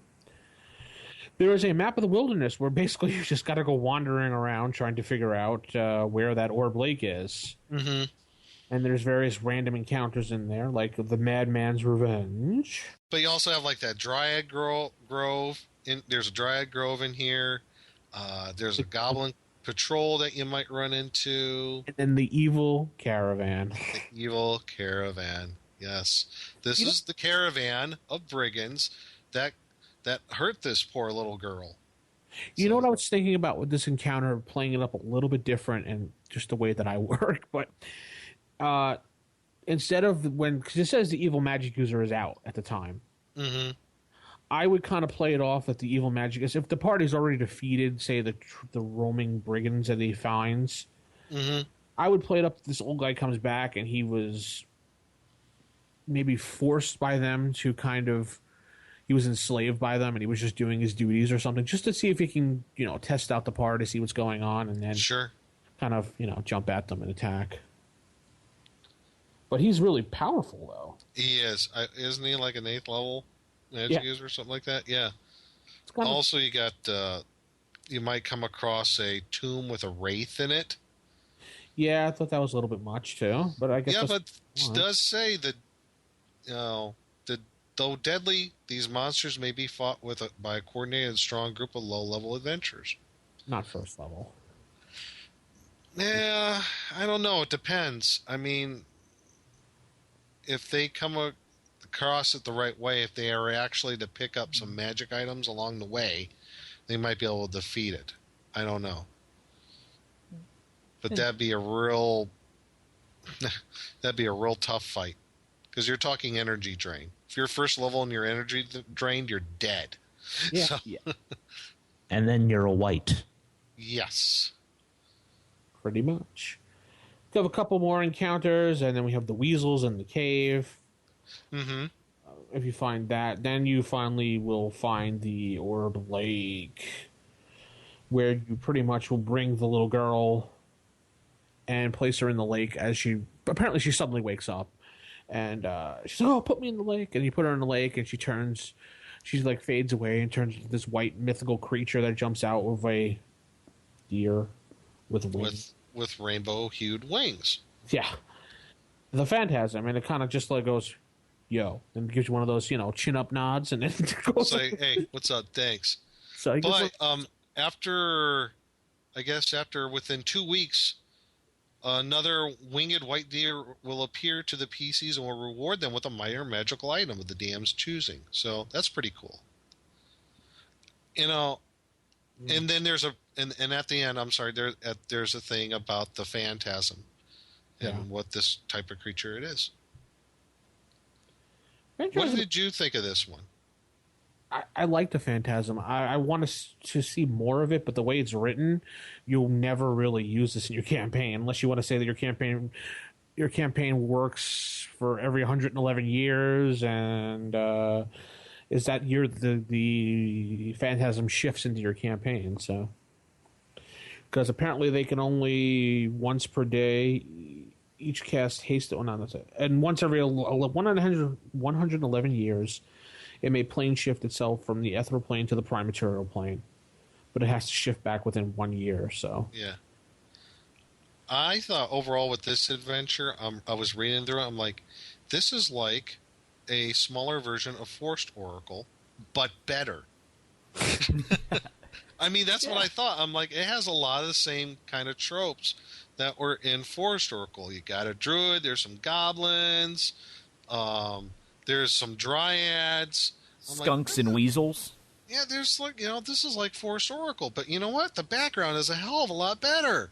There is a map of the wilderness where basically you just got to go wandering around trying to figure out where that Orb Lake is. Mm-hmm. And there's various random encounters in there, like the Madman's Revenge. But you also have like that Dryad Grove. There's a Dryad Grove in here. There's a Goblin Patrol that you might run into. And then the Evil Caravan. The Evil Caravan, yes. This is the caravan of brigands that hurt this poor little girl. You know what I was thinking about with this encounter, playing it up a little bit different and just the way that I work, but... instead of because it says the evil magic user is out at the time, I would kind of play it off that the evil magic is if the party's already defeated, say the roaming brigands that he finds. I would play it up. This old guy comes back and he was maybe forced by them to he was enslaved by them and he was just doing his duties or something, just to see if he can test out the party, see what's going on, and then kind of jump at them and attack. But he's really powerful, though. He is. Isn't he like an 8th level magic user or something like that? Yeah. Also, you got... you might come across a tomb with a wraith in it. Yeah, I thought that was a little bit much, too. But I guess but it does say that, though deadly, these monsters may be fought by a coordinated and strong group of low-level adventurers. Not first level. Yeah, I don't know. It depends. I mean... if they come across it the right way, if they are actually to pick up some magic items along the way, they might be able to defeat it. I don't know. But that'd be a real tough fight. Because you're talking energy drain. If you're first level and you're energy drained, you're dead. Yeah. And then you're a white. Yes. Pretty much. We have a couple more encounters, and then we have the weasels in the cave. If you find that, then you finally will find the Orb Lake, where you pretty much will bring the little girl and place her in the lake as she suddenly wakes up. And she's like, oh, put me in the lake. And you put her in the lake, and she like fades away and turns into this white mythical creature that jumps out of a deer with wings. With rainbow-hued wings. Yeah. The Phantasm, and it kind of just like goes, yo, and gives you one of those, chin-up nods, and then it goes... Say, hey, what's up, thanks. So after within 2 weeks, another winged white deer will appear to the PCs and will reward them with a minor magical item of the DM's choosing. So that's pretty cool. And then there's and at the end, I'm sorry, there's a thing about the Phantasm and what this type of creature it is. What did you think of this one? I like the Phantasm. I want to see more of it, but the way it's written, you'll never really use this in your campaign unless you want to say that your campaign works for every 111 years and is that the Phantasm shifts into your campaign. So because apparently they can only once per day each cast haste. Oh, no, that's it. And once every 111 years, it may plane shift itself from the ethereal plane to the prime material plane, but it has to shift back within 1 year. So yeah. I thought overall with this adventure, I was reading through it. I'm like, this is like a smaller version of Forced Oracle, but better. I mean, that's what I thought. I'm like, it has a lot of the same kind of tropes that were in Forced Oracle. You got a druid, there's some goblins, there's some dryads. Skunks and weasels. Yeah, there's like, this is like Forced Oracle, but you know what? The background is a hell of a lot better.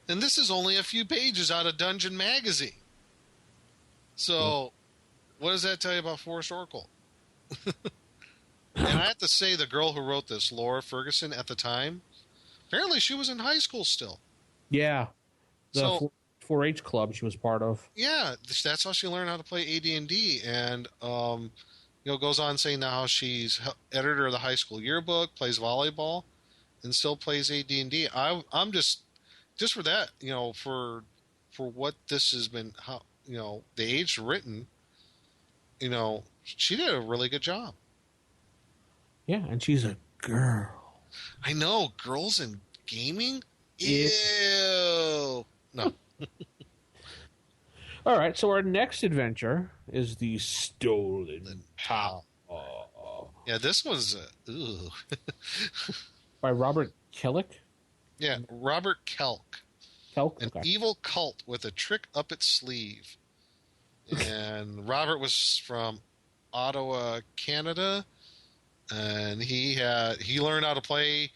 And this is only a few pages out of Dungeon Magazine. So, what does that tell you about Forced Oracle? And I have to say, the girl who wrote this, Laura Ferguson, at the time, apparently she was in high school still. Yeah. The 4-H club she was part of. Yeah, that's how she learned how to play AD&D. And, goes on saying now how she's editor of the high school yearbook, plays volleyball, and still plays AD&D. I'm just for that, for what this has been, how, the age written, she did a really good job. Yeah, and she's a girl. I know, girls in gaming? Ew. No. All right, so our next adventure is the Stolen Power. Yeah, this was by Robert Kellick. Yeah, Robert Kelk. Kelk? An evil cult with a trick up its sleeve. And Robert was from Ottawa, Canada, and he learned how to play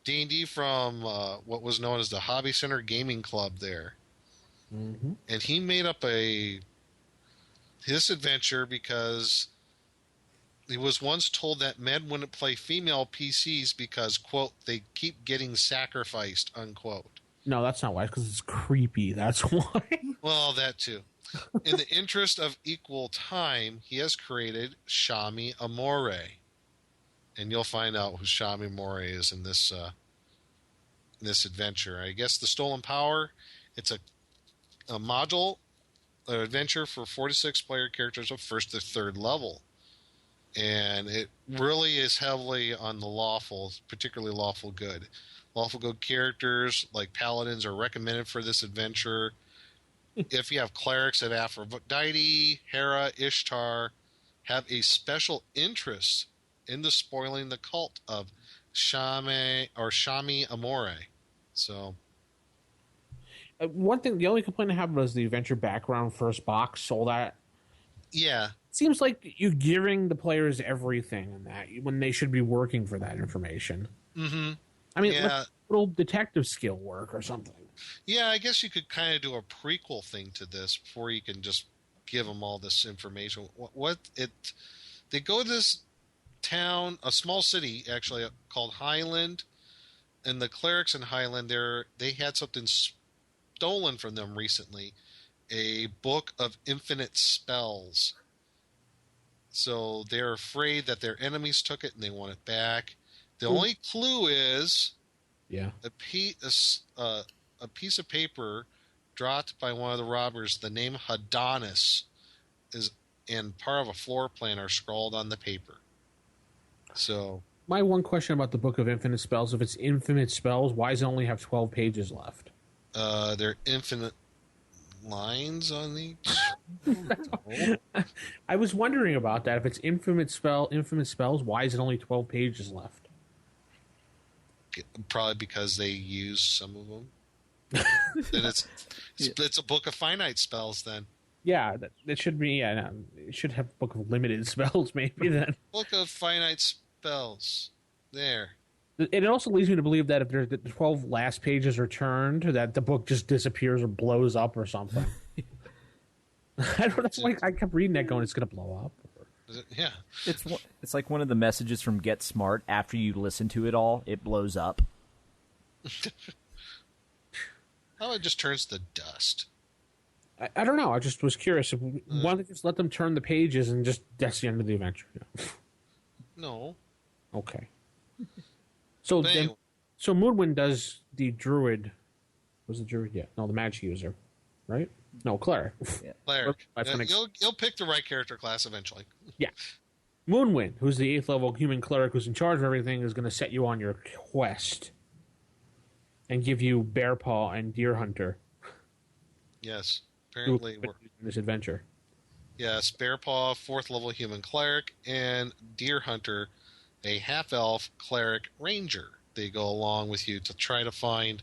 D&D from what was known as the Hobby Center Gaming Club there. Mm-hmm. And he made up this adventure because he was once told that men wouldn't play female PCs because, quote, they keep getting sacrificed, unquote. No, that's not why. Because it's creepy. That's why. Well, that too. In the interest of equal time, he has created Shami Amore. And you'll find out who Shami Amore is in this adventure. I guess the Stolen Power, it's a module, an adventure for 46 player characters of 1st to 3rd level. And it really is heavily on the lawful, particularly lawful good. Lawful good characters like paladins are recommended for this adventure. If you have clerics of Aphrodite, Hera, Ishtar, have a special interest in the spoiling the cult of Shami Amore. So, one thing, the only complaint I have was the adventure background first box. So that, yeah, seems like you're giving the players everything in that when they should be working for that information. Mm-hmm. I mean, little detective skill work or something. Yeah, I guess you could kind of do a prequel thing to this before you can just give them all this information. They go to this town, a small city actually called Highland, and the clerics in Highland, they had something stolen from them recently, a book of infinite spells. So they're afraid that their enemies took it and they want it back. The only clue is a piece of paper dropped by one of the robbers. The name Adonis is and part of a floor plan are scrawled on the paper. So my one question about the Book of Infinite Spells: if it's infinite spells, why does it only have 12 pages left? There are infinite lines on each. I was wondering about that. If it's infinite spells, why is it only 12 pages left? Probably because they use some of them. Then it's a book of finite spells. Then it should be. Yeah, it should have a book of limited spells. Maybe then book of finite spells. There. It also leads me to believe that if the 12 last pages are turned, that the book just disappears or blows up or something. I don't know. I kept reading that, going, "It's going to blow up." Yeah, it's like one of the messages from Get Smart. After you listen to it all, it blows up. How it just turns to dust. I don't know. I just was curious. Why don't they just let them turn the pages and just that's the end of the adventure? No. Okay. So Moonwind does the druid. Was the druid? Yeah. No, the magic user. right? No, cleric. Cleric. By Phoenix. You'll pick the right character class eventually. Yeah. Moonwind, who's the 8th level human cleric who's in charge of everything, is going to set you on your quest and give you Bear Paw and Deer Hunter. Yes. Apparently, in this adventure. Yes, Bear Paw, 4th level human cleric, and Deer Hunter, a half-elf cleric ranger. They go along with you to try to find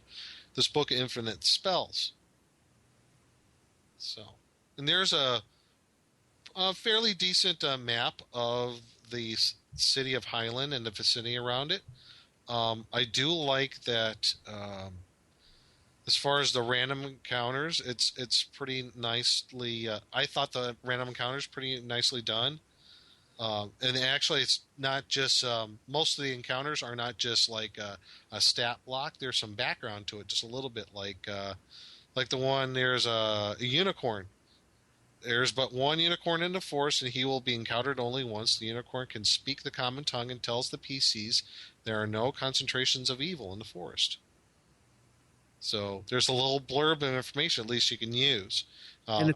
this book of infinite spells. So, and there's a fairly decent map of the city of Highland and the vicinity around it. I do like that. As far as the random encounters, it's pretty nicely. I thought the random encounters pretty nicely done. And actually, it's not just most of the encounters are not just like a stat block. There's some background to it, just a little bit, like the one. There's a unicorn. There's but one unicorn in the forest, and he will be encountered only once. The unicorn can speak the common tongue and tells the PCs there are no concentrations of evil in the forest. So there's a little blurb of information at least you can use. What's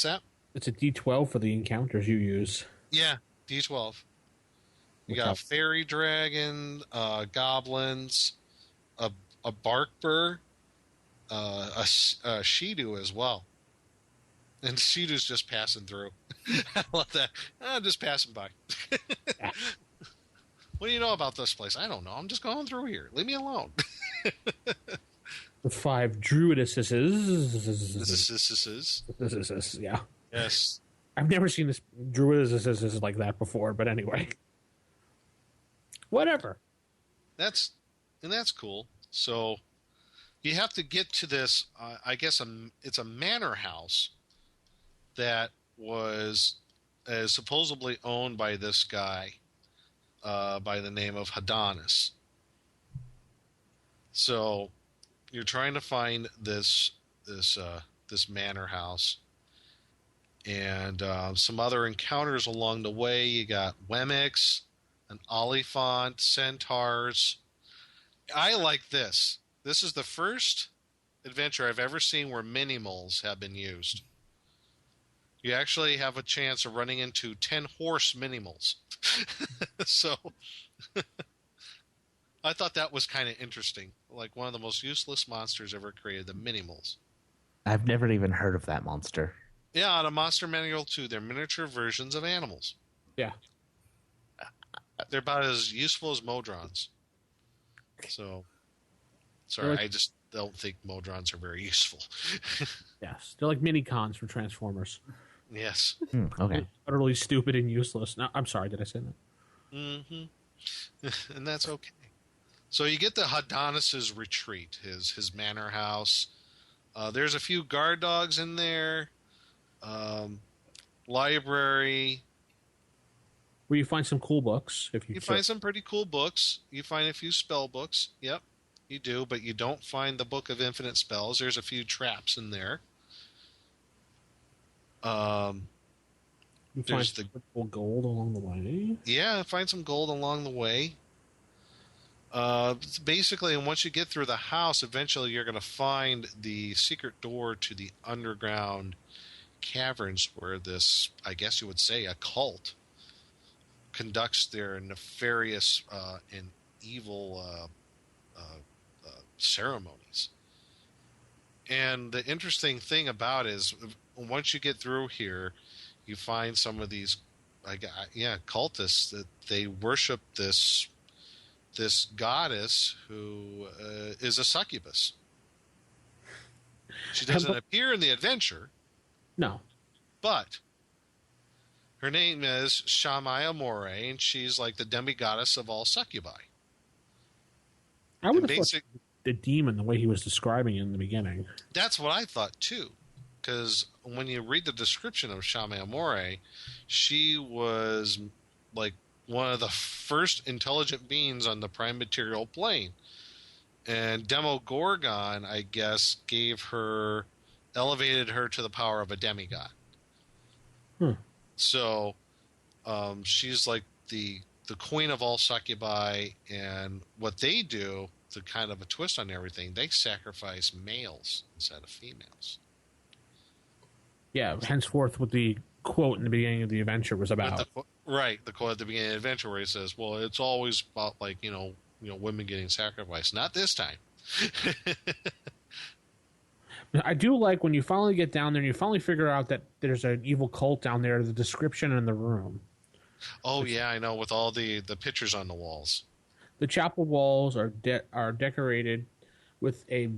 that? It's a D12 for the encounters you use. Yeah, D12. You got a fairy dragon, goblins, a barkbur, a Shidu as well. And Shidu's just passing through. I love that. I'm just passing by. What do you know about this place? I don't know. I'm just going through here. Leave me alone. The 5 druidesses. Yeah. Yes. I've never seen this druidesses like that before, but anyway. Whatever. That's cool. So you have to get to this, I guess it's a manor house that was supposedly owned by this guy by the name of Hadonis. So you're trying to find this manor house, and some other encounters along the way. You got Wemmix, an Oliphant, centaurs. I like this. This is the first adventure I've ever seen where mini-moles have been used. You actually have a chance of running into 10 horse mini-moles. So I thought that was kind of interesting. Like one of the most useless monsters ever created, the mini-moles. I've never even heard of that monster. Yeah, on a Monster Manual 2, they're miniature versions of animals. Yeah. They're about as useful as Modrons. So, sorry, I just don't think Modrons are very useful. Yes, they're like mini cons for Transformers. Yes. Okay. Utterly stupid and useless. No, I'm sorry, did I say that? Mm-hmm. And that's okay. So you get the Hadonis' retreat, his manor house. There's a few guard dogs in there. Library. Where you find some cool books. You find some pretty cool books. You find a few spell books. Yep, you do, but you don't find the Book of Infinite Spells. There's a few traps in there. You find some gold along the way. Yeah, find some gold along the way. Basically, and once you get through the house, eventually you're going to find the secret door to the underground caverns where this, I guess you would say, a cult conducts their nefarious and evil ceremonies. And the interesting thing about it is once you get through here, you find some of these cultists that they worship this goddess who is a succubus. She doesn't appear in the adventure. No. But her name is Shamaya Moray, and she's like the demigoddess of all succubi. I would have thought the demon, the way he was describing it in the beginning. That's what I thought, too. Because when you read the description of Shamaya Moray, she was like one of the first intelligent beings on the prime material plane. And Demogorgon, I guess, elevated her to the power of a demigod. So she's like the queen of all succubi, and what they do, the kind of a twist on everything, they sacrifice males instead of females. Yeah, henceforth, what the quote in the beginning of the adventure was about. The quote at the beginning of the adventure where he says, "Well, it's always about women getting sacrificed. Not this time." I do like when you finally get down there and you finally figure out that there's an evil cult down there. The description in the room. Oh yeah, I know. With all the pictures on the walls. The chapel walls are decorated with a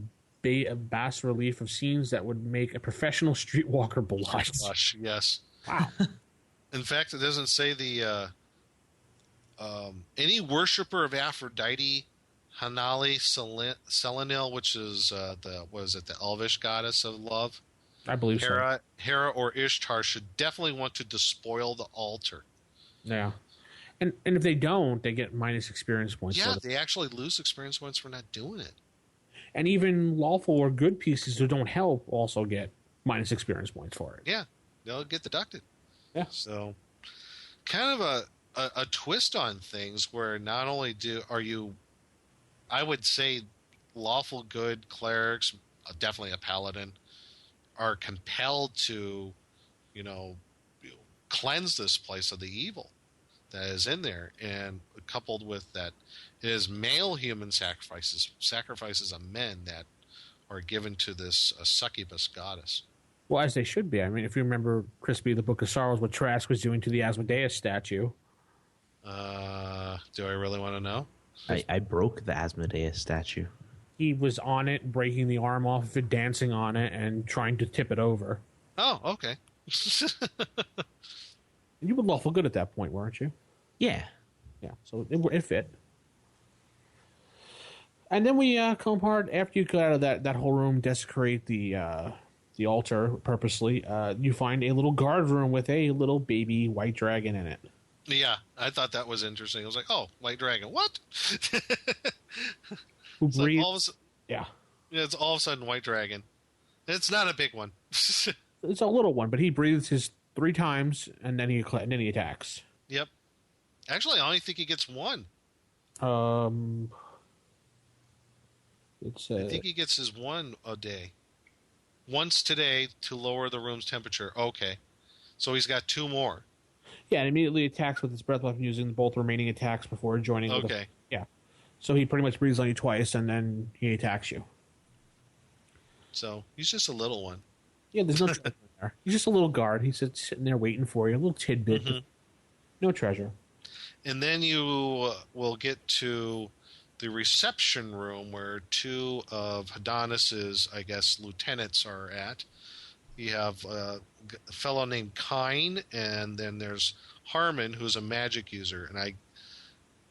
bas relief of scenes that would make a professional streetwalker blush. Yes. Wow. In fact, it doesn't say the any worshiper of Aphrodite, Hanali Selenil, which is the Elvish goddess of love. I believe so. Hera or Ishtar should definitely want to despoil the altar. Yeah. And if they don't, they get minus experience points. Yeah, they actually lose experience points for not doing it. And even lawful or good pieces who don't help also get minus experience points for it. Yeah, they'll get deducted. Yeah. So, kind of a twist on things where not only are you, I would say, lawful good clerics, definitely a paladin, are compelled to, cleanse this place of the evil that is in there, and coupled with that, it is male human sacrifices of men that are given to this succubus goddess. Well, as they should be. I mean, if you remember Crispy, the Book of Sorrows, what Trask was doing to the Asmodeus statue. Do I really want to know? I broke the Asmodeus statue. He was on it, breaking the arm off of it, dancing on it, and trying to tip it over. Oh, okay. You were lawful good at that point, weren't you? Yeah. Yeah, so it fit. And then we come apart after you get out of that whole room, desecrate the altar purposely. You find a little guard room with a little baby white dragon in it. Yeah, I thought that was interesting. I was like, "Oh, white dragon, what?" Who it's breathes? Like yeah, it's all of a sudden white dragon. It's not a big one. It's a little one, but he breathes his 3 times and then he attacks. Yep. Actually, I only think he gets one. I think he gets his one a day. Once today to lower the room's temperature. Okay. So he's got 2 more. Yeah, and immediately attacks with his breath weapon using both remaining attacks before joining. Okay. Yeah. So he pretty much breathes on you twice and then he attacks you. So he's just a little one. Yeah, there's no treasure in there. He's just a little guard. He's sitting there waiting for you. A little tidbit. Mm-hmm. No treasure. And then you will get to the reception room where 2 of Adonis's, I guess, lieutenants are at. You have a fellow named Kine, and then there's Harmon, who's a magic user.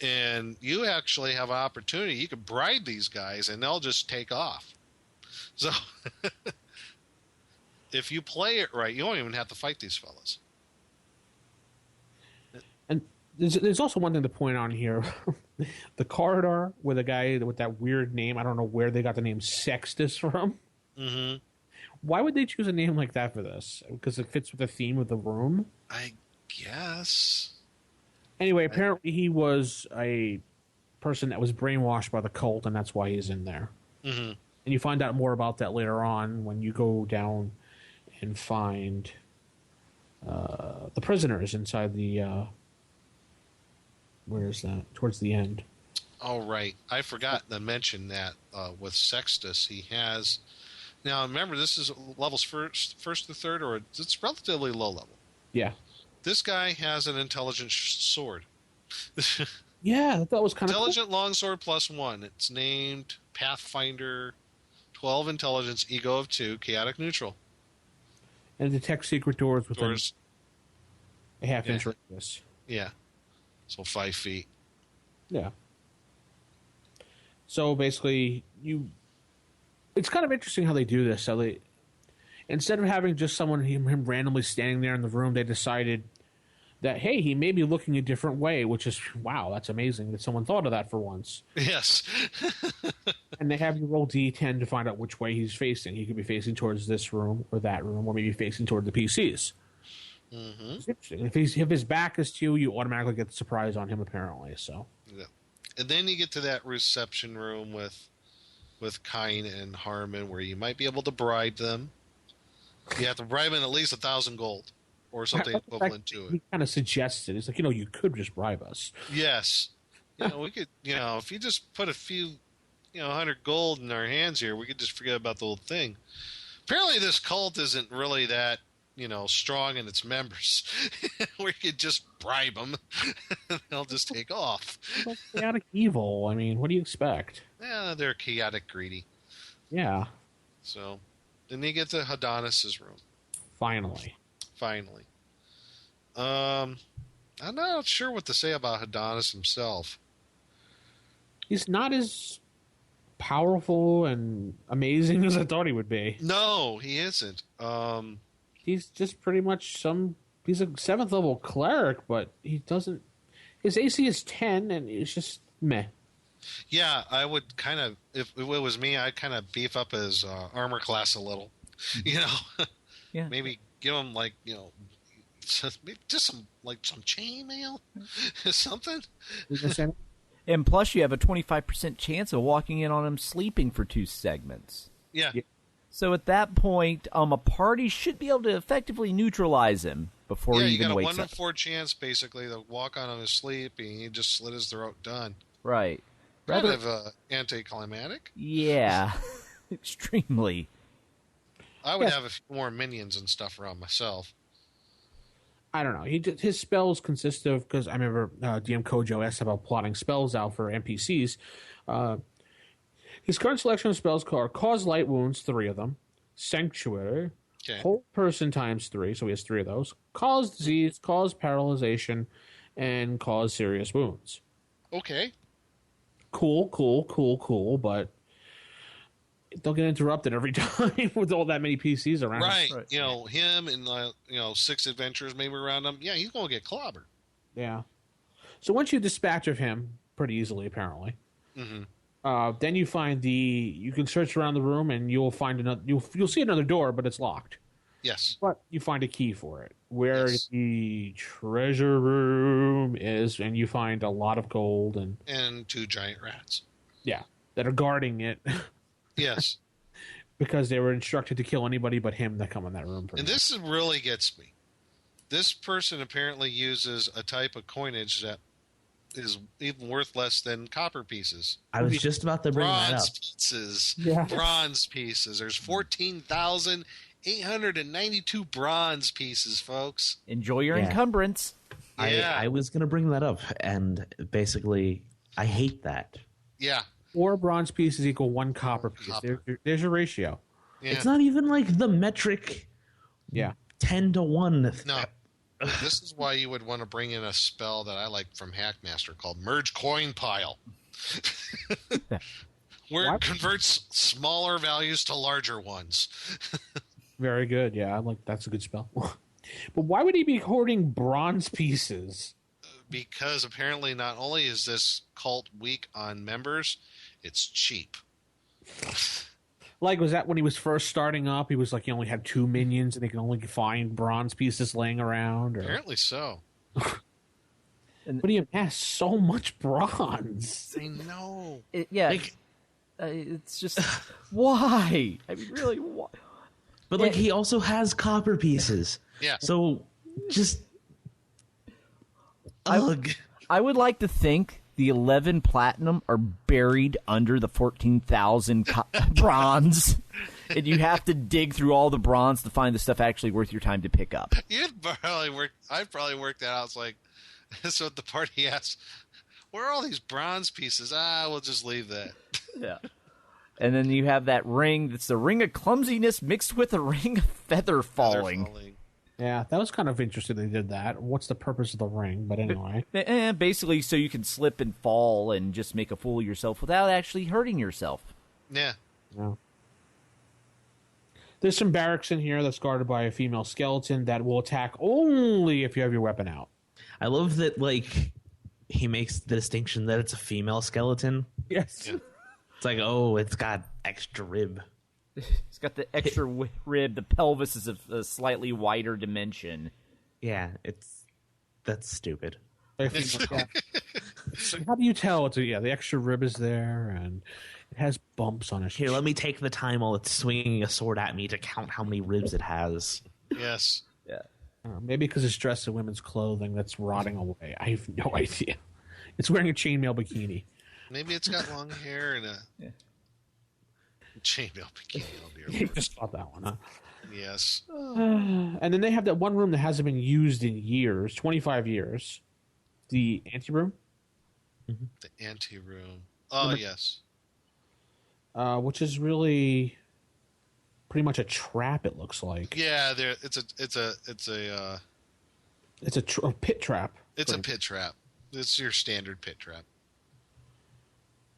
And you actually have an opportunity. You could bribe these guys, and they'll just take off. So if you play it right, you don't even have to fight these fellas. And there's also one thing to point on here. The corridor with a guy with that weird name, I don't know where they got the name Sextus from. Mm-hmm. Why would they choose a name like that for this? Because it fits with the theme of the room? I guess. Anyway, apparently he was a person that was brainwashed by the cult, and that's why he's in there. Mm-hmm. And you find out more about that later on when you go down and find the prisoners inside the... where is that? Towards the end. Oh, right. I forgot to mention that with Sextus, he has... Now, remember, this is levels first to third, or it's relatively low level. Yeah. This guy has an intelligent sword. Yeah, that was kind of Intelligent longsword +1. It's named Pathfinder, 12 intelligence, ego of 2, chaotic neutral. And it detects secret doors within a half-inch radius. Yeah. So 5 feet. Yeah. So basically, it's kind of interesting how they do this. So they, instead of having just him randomly standing there in the room, they decided that, hey, he may be looking a different way, which is, wow, that's amazing that someone thought of that for once. Yes. And they have you roll D10 to find out which way he's facing. He could be facing towards this room or that room, or maybe facing toward the PCs. Mm-hmm. It's interesting. If his back is to you, you automatically get the surprise on him, apparently. So. Yeah. And then you get to that reception room with with Kine and Harmon where you might be able to bribe them. You have to bribe them at least 1,000 gold or something equivalent to it. He kind of suggested, it's like, you could just bribe us. Yes. We could, if you just put a few, 100 gold in our hands here, we could just forget about the whole thing. Apparently this cult isn't really that, strong in its members. We could just bribe them. They'll just take off. Well, chaotic evil. I mean, what do you expect? Yeah, they're chaotic greedy. Yeah. So, then you get to Adonis's room. Finally. I'm not sure what to say about Adonis himself. He's not as powerful and amazing as I thought he would be. No, he isn't. He's just pretty much he's a 7th level cleric, but he doesn't, his AC is 10 and it's just meh. Yeah, I would kind of, if it was me, I'd kind of beef up his armor class a little. Yeah. Maybe give him just some chainmail, something. And plus, you have a 25% chance of walking in on him sleeping for 2 segments. Yeah. So at that point, a party should be able to effectively neutralize him before he even wakes up. Yeah, you got a 1 in 4 chance, basically, to walk on him his sleep, and he just slit his throat, done. Right. Kind of anticlimactic. Yeah, extremely. I would have a few more minions and stuff around myself. I don't know. His spells consist of, because I remember DM Kojo asked about plotting spells out for NPCs. His current selection of spells are Cause Light Wounds, 3 of them, Sanctuary, Hold Person × 3, so he has 3 of those, Cause Disease, Cause Paralyzation, and Cause Serious Wounds. Okay. Cool, but they'll get interrupted every time with all that many PCs around. Right. Him and 6 adventurers maybe around him. Yeah, he's going to get clobbered. Yeah. So once you dispatch of him pretty easily, apparently, then you find you can search around the room and you'll find another. You'll see another door, but it's locked. Yes. But you find a key for it, where the treasure room is, and you find a lot of gold and 2 giant rats. Yeah, that are guarding it. Yes. Because they were instructed to kill anybody but him that come in that room. And this really gets me. This person apparently uses a type of coinage that is even worth less than copper pieces. I was just about to bring that up. Bronze pieces. Yeah. Bronze pieces. There's 14,892 bronze pieces, folks. Enjoy your encumbrance. Yeah. I was going to bring that up, and basically, I hate that. Yeah. 4 bronze pieces equal 1 copper piece. There's your ratio. Yeah. It's not even like the metric 10 to 1. No. This is why you would want to bring in a spell that I like from Hackmaster called Merge Coin Pile. Where it converts smaller values to larger ones. Very good. Yeah, that's a good spell. But why would he be hoarding bronze pieces? Because apparently not only is this cult weak on members, it's cheap. Was that when he was first starting up? He was he only had 2 minions and they could only find bronze pieces laying around? Or... Apparently so. But he amassed so much bronze. I know. It's just, why? I mean, really, why? But, he also has copper pieces. Yeah. So, just... Ugh. I would like to think the 11 platinum are buried under the 14,000 bronze, and you have to dig through all the bronze to find the stuff actually worth your time to pick up. I'd probably work that out. It's like, so the party asks, where are all these bronze pieces? We'll just leave that. Yeah. And then you have that ring that's the ring of clumsiness mixed with a ring of feather falling. Yeah, that was kind of interesting they did that. What's the purpose of the ring? But anyway. Basically, so you can slip and fall and just make a fool of yourself without actually hurting yourself. Yeah. There's some barracks in here that's guarded by a female skeleton that will attack only if you have your weapon out. I love that, he makes the distinction that it's a female skeleton. Yes. Yeah. It's like, it's got extra rib. It's got the extra rib. The pelvis is a slightly wider dimension. Yeah, that's stupid. So how do you tell? The extra rib is there, and it has bumps on it. Here, let me take the time while it's swinging a sword at me to count how many ribs it has. Yes. Yeah. Maybe because it's dressed in women's clothing that's rotting away. I have no idea. It's wearing a chainmail bikini. Maybe it's got long hair and a chainmail bikini. You just got that one, huh? Yes. And then they have that one room that hasn't been used in years, 25 years. The anteroom. The anteroom. Oh, yes. Which is really pretty much a trap. It looks like. Yeah, it's a pit trap. It's a pit trap. It's your standard pit trap.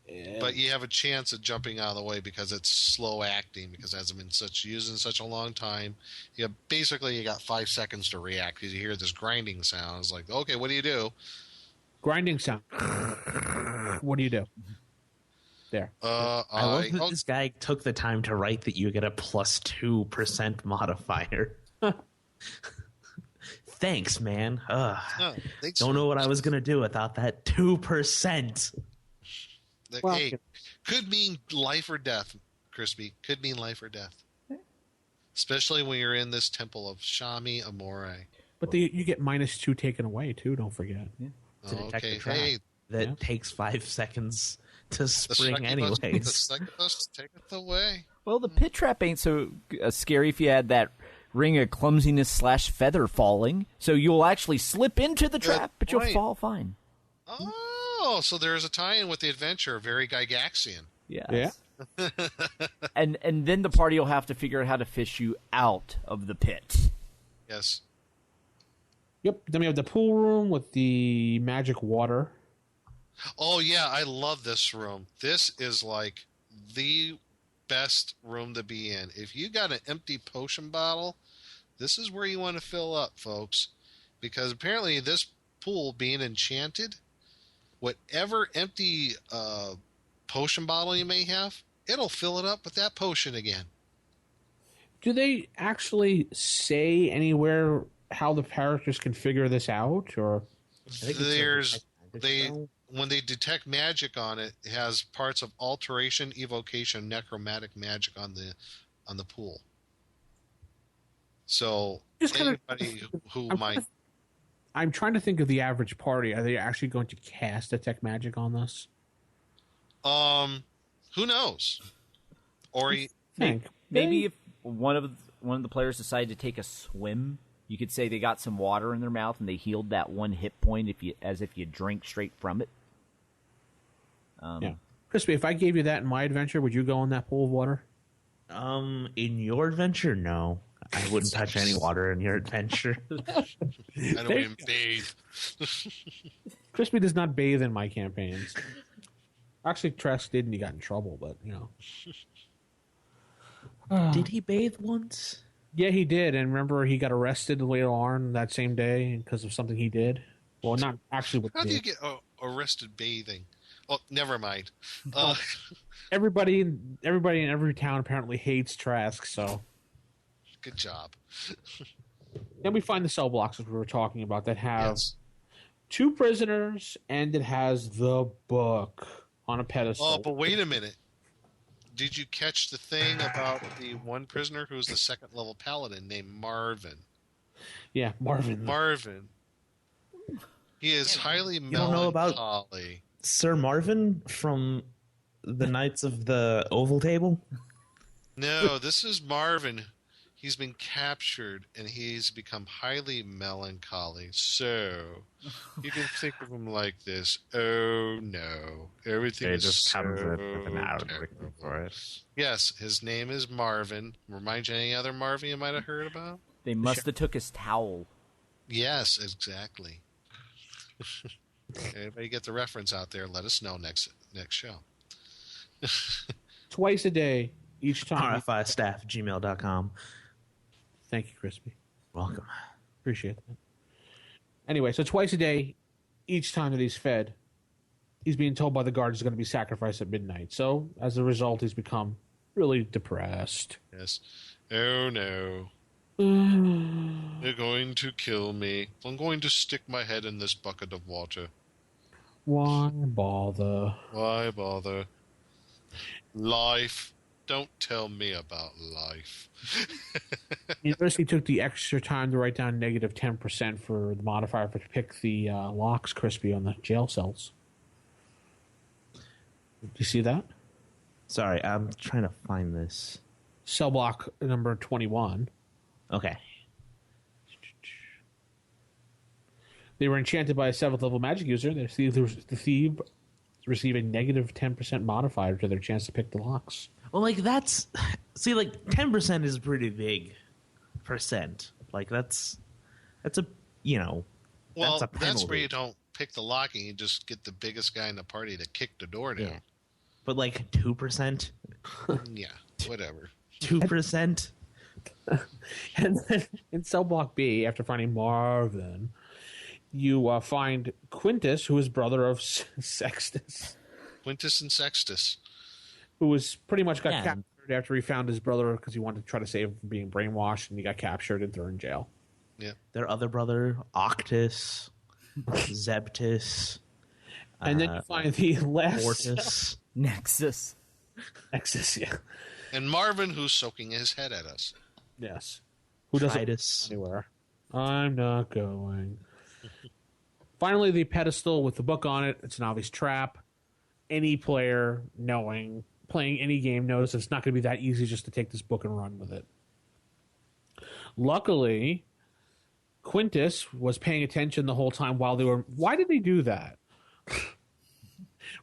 Yeah. But you have a chance of jumping out of the way because it's slow acting, because it hasn't been used in such a long time. You got 5 seconds to react because you hear this grinding sound. It's like, okay, what do you do? Grinding sound. What do you do? There. I love that this guy took the time to write that you get a +2% modifier. Thanks, man. Don't know what I was going to do without that 2%. Hey, could mean life or death, Crispy. Could mean life or death. Especially when you're in this temple of Shami Amore. But you get -2 taken away, too, don't forget. Yeah. To detect a trap that takes 5 seconds to spring anyways. Take it away. Well, the pit trap ain't so scary if you had that ring of clumsiness / feather falling. So you'll actually slip into the trap, but you'll fall fine. Oh, so there's a tie-in with the adventure. Very Gygaxian. Yes. Yeah. and then the party will have to figure out how to fish you out of the pit. Yes. Yep. Then we have the pool room with the magic water. Oh, yeah. I love this room. This is like the best room to be in. If you got an empty potion bottle, this is where you want to fill up, folks. Because apparently this pool being enchanted, whatever empty potion bottle you may have, it'll fill it up with that potion again. Do they actually say anywhere how the characters can figure this out, or when they detect magic on it, it has parts of alteration, evocation, necromantic magic on the pool. So anybody who might. I'm trying to think of the average party. Are they actually going to cast detect magic on this? Who knows? Or maybe if one of the players decided to take a swim, you could say they got some water in their mouth and they healed that 1 hit point as if you drank straight from it. Yeah, Crispy, if I gave you that in my adventure, would you go in that pool of water? In your adventure, no. I wouldn't touch any water in your adventure. I don't even bathe. Crispy does not bathe in my campaigns. Actually, Trask did and he got in trouble, but, Did he bathe once? Yeah, he did. And remember, he got arrested later on that same day because of something he did? Well, not actually. How do you get arrested bathing? Oh, never mind. Everybody in every town apparently hates Trask, so... Good job. Then we find the cell blocks that we were talking about that have 2 prisoners, and it has the book on a pedestal. Oh, but wait a minute. Did you catch the thing about the one prisoner who was the 2nd level paladin named Marvin? Yeah, Marvin. Marvin. He is highly melancholy. You don't know about Sir Marvin from the Knights of the Oval Table? No, this is Marvin. He's been captured, and he's become highly melancholy. So, you can think of him like this. Oh, no. Everything is just comes with an outbreak for us. Yes, his name is Marvin. Remind you of any other Marvin you might have heard about? They must have took his towel. Yes, exactly. Anybody get the reference out there, let us know next show. Twice a day, each time. RFIstaff@gmail.com. Thank you, Crispy. Welcome. Appreciate that. Anyway, so twice a day, each time that he's fed, he's being told by the guards he's going to be sacrificed at midnight. So, as a result, he's become really depressed. Yes. Oh, no. They're going to kill me. I'm going to stick my head in this bucket of water. Why bother? Why bother? Life. Don't tell me about life. You notice he took the extra time to write down negative 10% for the modifier to pick the locks, Crispy, on the jail cells. Did you see that? Sorry, I'm trying to find this. Cell block number 21. Okay. They were enchanted by a 7th level magic user. The thief receive a negative 10% modifier to their chance to pick the locks. Well, like, that's... See, like, 10% is a pretty big percent. Like, that's a, you know... Well, that's a penalty. that's where you don't pick the lock and you just get the biggest guy in the party to kick the door down. Yeah. But, like, 2%? Yeah, whatever. 2%? And then in cell block B, after finding Marvin, you find Quintus, who is brother of Sextus. Quintus and Sextus. Who was pretty much got captured after he found his brother because he wanted to try to save him from being brainwashed, and he got captured and thrown in jail. Yeah. Their other brother, Octus, Zeptus. And then you find the last... Mortis. Nexus. Nexus, yeah. And Marvin, who's soaking his head at us. Yes. Who doesn't Tritus. go anywhere. I'm not going. Finally, the pedestal with the book on it. It's an obvious trap. Any player playing any game knows it's not going to be that easy just to take this book and run with it. Luckily, Quintus was paying attention the whole time while they were... Why did they do that?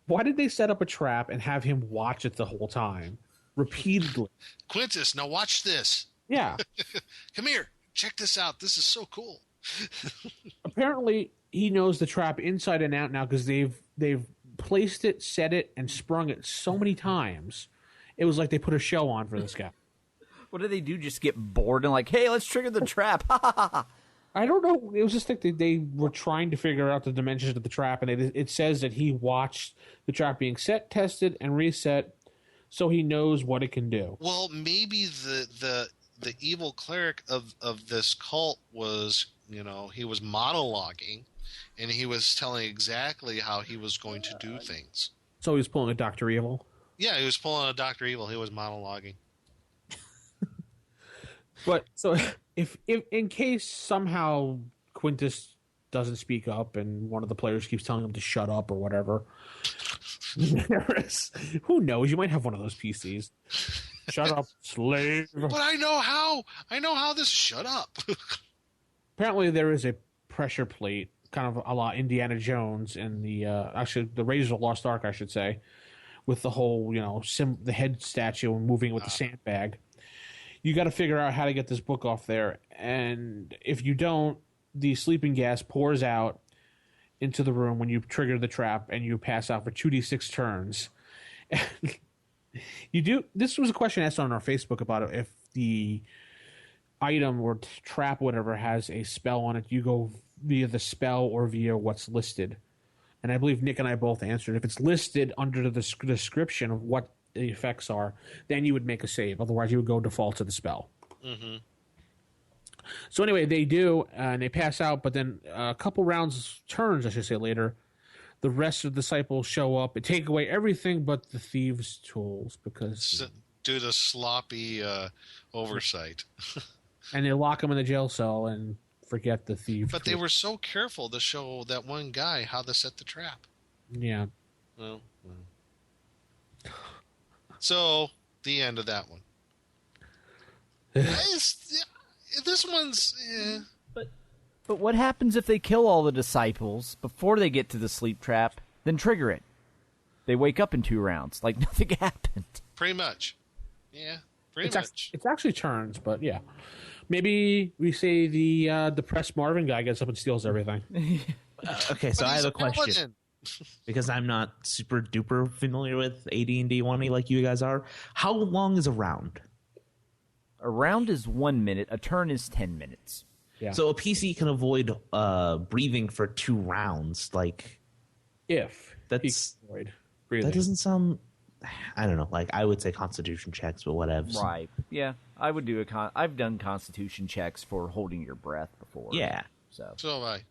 Why did they set up a trap and have him watch it the whole time? Repeatedly. Quintus, now watch this. Yeah. Come here. Check this out. This is so cool. Apparently, he knows the trap inside and out now because they've placed it, set it, and sprung it so many times. It was like they put a show on for this guy. What did they do? Just get bored and like, hey, let's trigger the trap. I don't know. It was just like they were trying to figure out the dimensions of the trap, and it says that he watched the trap being set, tested, and reset, so he knows what it can do. Well, maybe the evil cleric of this cult was, he was monologuing, and he was telling exactly how he was going to do things. So he was pulling a Dr. Evil? Yeah, he was pulling a Dr. Evil. He was monologuing. But so if in case somehow Quintus doesn't speak up and one of the players keeps telling him to shut up or whatever, who knows? You might have one of those PCs. Shut up, slave. But I know how this. Shut up. Apparently, there is a pressure plate, kind of a la Indiana Jones in the the Raiders of the Lost Ark, I should say, with the whole the head statue and moving with the sandbag. You got to figure out how to get this book off there, and if you don't, the sleeping gas pours out into the room when you trigger the trap, and you pass out for 2d6 turns. You do. This was a question asked on our Facebook about it. If the item or trap, whatever, has a spell on it, you go via the spell or via what's listed. And I believe Nick and I both answered. If it's listed under the description of what the effects are, then you would make a save. Otherwise, you would go default to the spell. Mm-hmm. So anyway, they do, and they pass out. But then a couple turns, I should say, later, the rest of the disciples show up and take away everything but the thieves' tools because due to sloppy oversight. And they lock them in the jail cell and forget the thieves. But they were so careful to show that one guy how to set the trap. Yeah. Well. So, the end of that one. This one's... But what happens if they kill all the disciples before they get to the sleep trap, then trigger it? They wake up in 2 rounds, like nothing happened. Pretty much. Yeah, pretty much. It's actually turns, but yeah. Maybe we say the depressed Marvin guy gets up and steals everything. Okay, so I have a question. Because I'm not super duper familiar with AD&D 1E like you guys are. How long is a round? A round is 1 minute. A turn is 10 minutes. Yeah. So a PC can avoid breathing for 2 rounds. Like, if that's avoid breathing. That doesn't sound. I don't know. Like, I would say Constitution checks, but whatever. Right. Yeah, I would do I've done Constitution checks for holding your breath before. Yeah. So have I.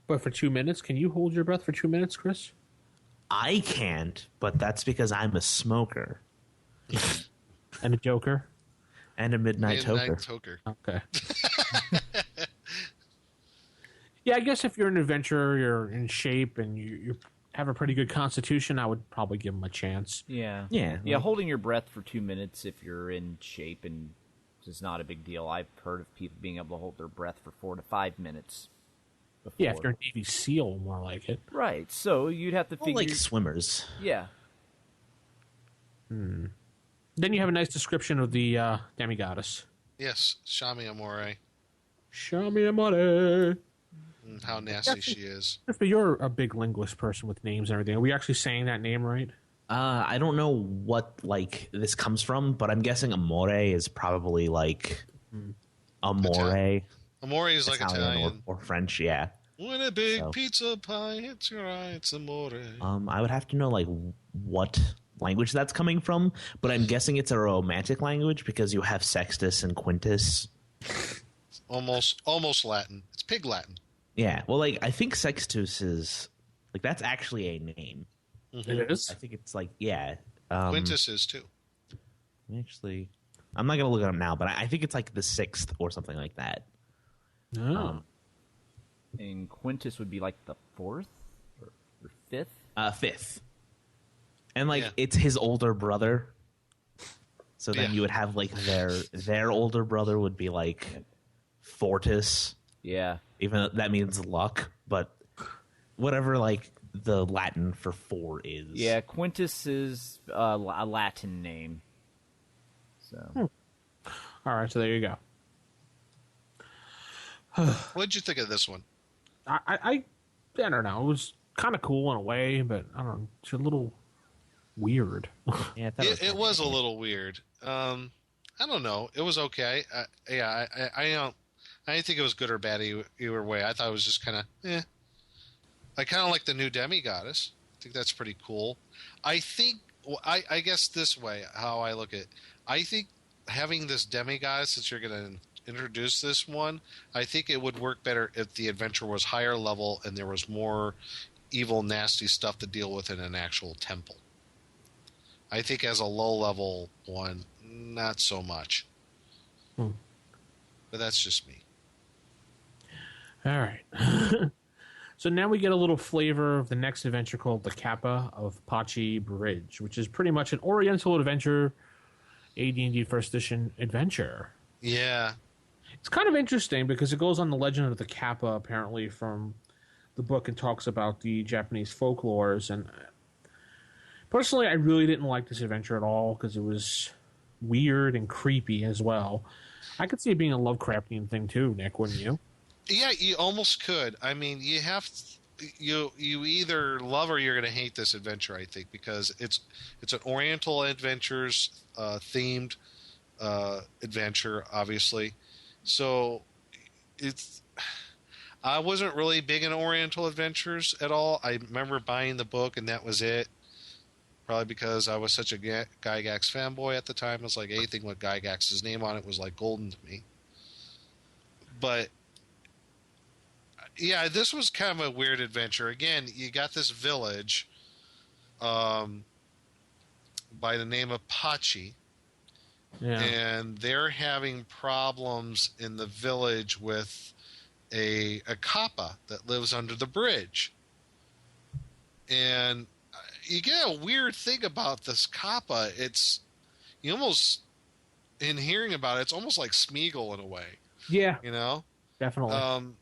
But for 2 minutes, can you hold your breath for 2 minutes, Chris? I can't, but that's because I'm a smoker. And a joker? And a midnight toker. Okay. Yeah, I guess if you're an adventurer, you're in shape, and you have a pretty good constitution, I would probably give them a chance. Yeah. Yeah. Holding your breath for 2 minutes if you're in shape and is not a big deal. I've heard of people being able to hold their breath for 4 to 5 minutes. Before. Yeah, if you're a Navy SEAL, more like it. Right. So you'd have to figure. Like swimmers. Yeah. Then you have a nice description of the demigoddess. Yes, Shami Amore. Shami Amore. How nasty she is. But you're a big linguist person with names and everything. Are we actually saying that name right? I don't know what this comes from, but I'm guessing amore is probably like amore. Amore is like Italian. Or French, yeah. When a big pizza pie hits your eye, it's amore. I would have to know like what language that's coming from, but I'm guessing it's a romantic language because you have Sextus and Quintus. Almost Latin. It's pig Latin. Yeah, well, like I think Sextus is like that's actually a name. It is. I think it's like Quintus is too. Actually, I'm not gonna look it up now, but I think it's like the 6th or something like that. Oh. And Quintus would be like the 4th or 5th? 5th. And like it's his older brother. So then you would have like their older brother would be like Fortis. Yeah. Even though that means luck, but whatever like the Latin for 4 is. Yeah, Quintus is a Latin name. So. All right, so there you go. What'd you think of this one? I don't know. It was kind of cool in a way, but I don't know. It's a little weird. Yeah, it was a little weird. I don't know. It was okay. I didn't think it was good or bad either way. I thought it was just kind of I kind of like the new demigoddess. I think that's pretty cool. I think I guess this way how I look at it. I think having this demigoddess, since you're going to introduce this one, I think it would work better if the adventure was higher level and there was more evil, nasty stuff to deal with in an actual temple. I think as a low level one, not so much. But that's just me. All right. So now we get a little flavor of the next adventure called the Kappa of Pachi Bridge, which is pretty much an Oriental adventure, AD&D First Edition adventure. Yeah. It's kind of interesting because it goes on the legend of the Kappa, apparently, from the book and talks about the Japanese folklores. And personally, I really didn't like this adventure at all because it was weird and creepy as well. I could see it being a Lovecraftian thing too, Nick, wouldn't you? Yeah, you almost could. I mean, you either love or you're going to hate this adventure, I think, because it's an Oriental adventures themed adventure, obviously. So I wasn't really big in Oriental adventures at all. I remember buying the book and that was it. Probably because I was such a Gygax fanboy at the time. It was like anything with Gygax's name on it was like golden to me. But yeah, this was kind of a weird adventure. Again, you got this village by the name of Pachi. Yeah. And they're having problems in the village with a kappa that lives under the bridge. And you get a weird thing about this kappa. It's you almost in hearing about it, it's almost like Smeagol in a way. Yeah. You know? Definitely.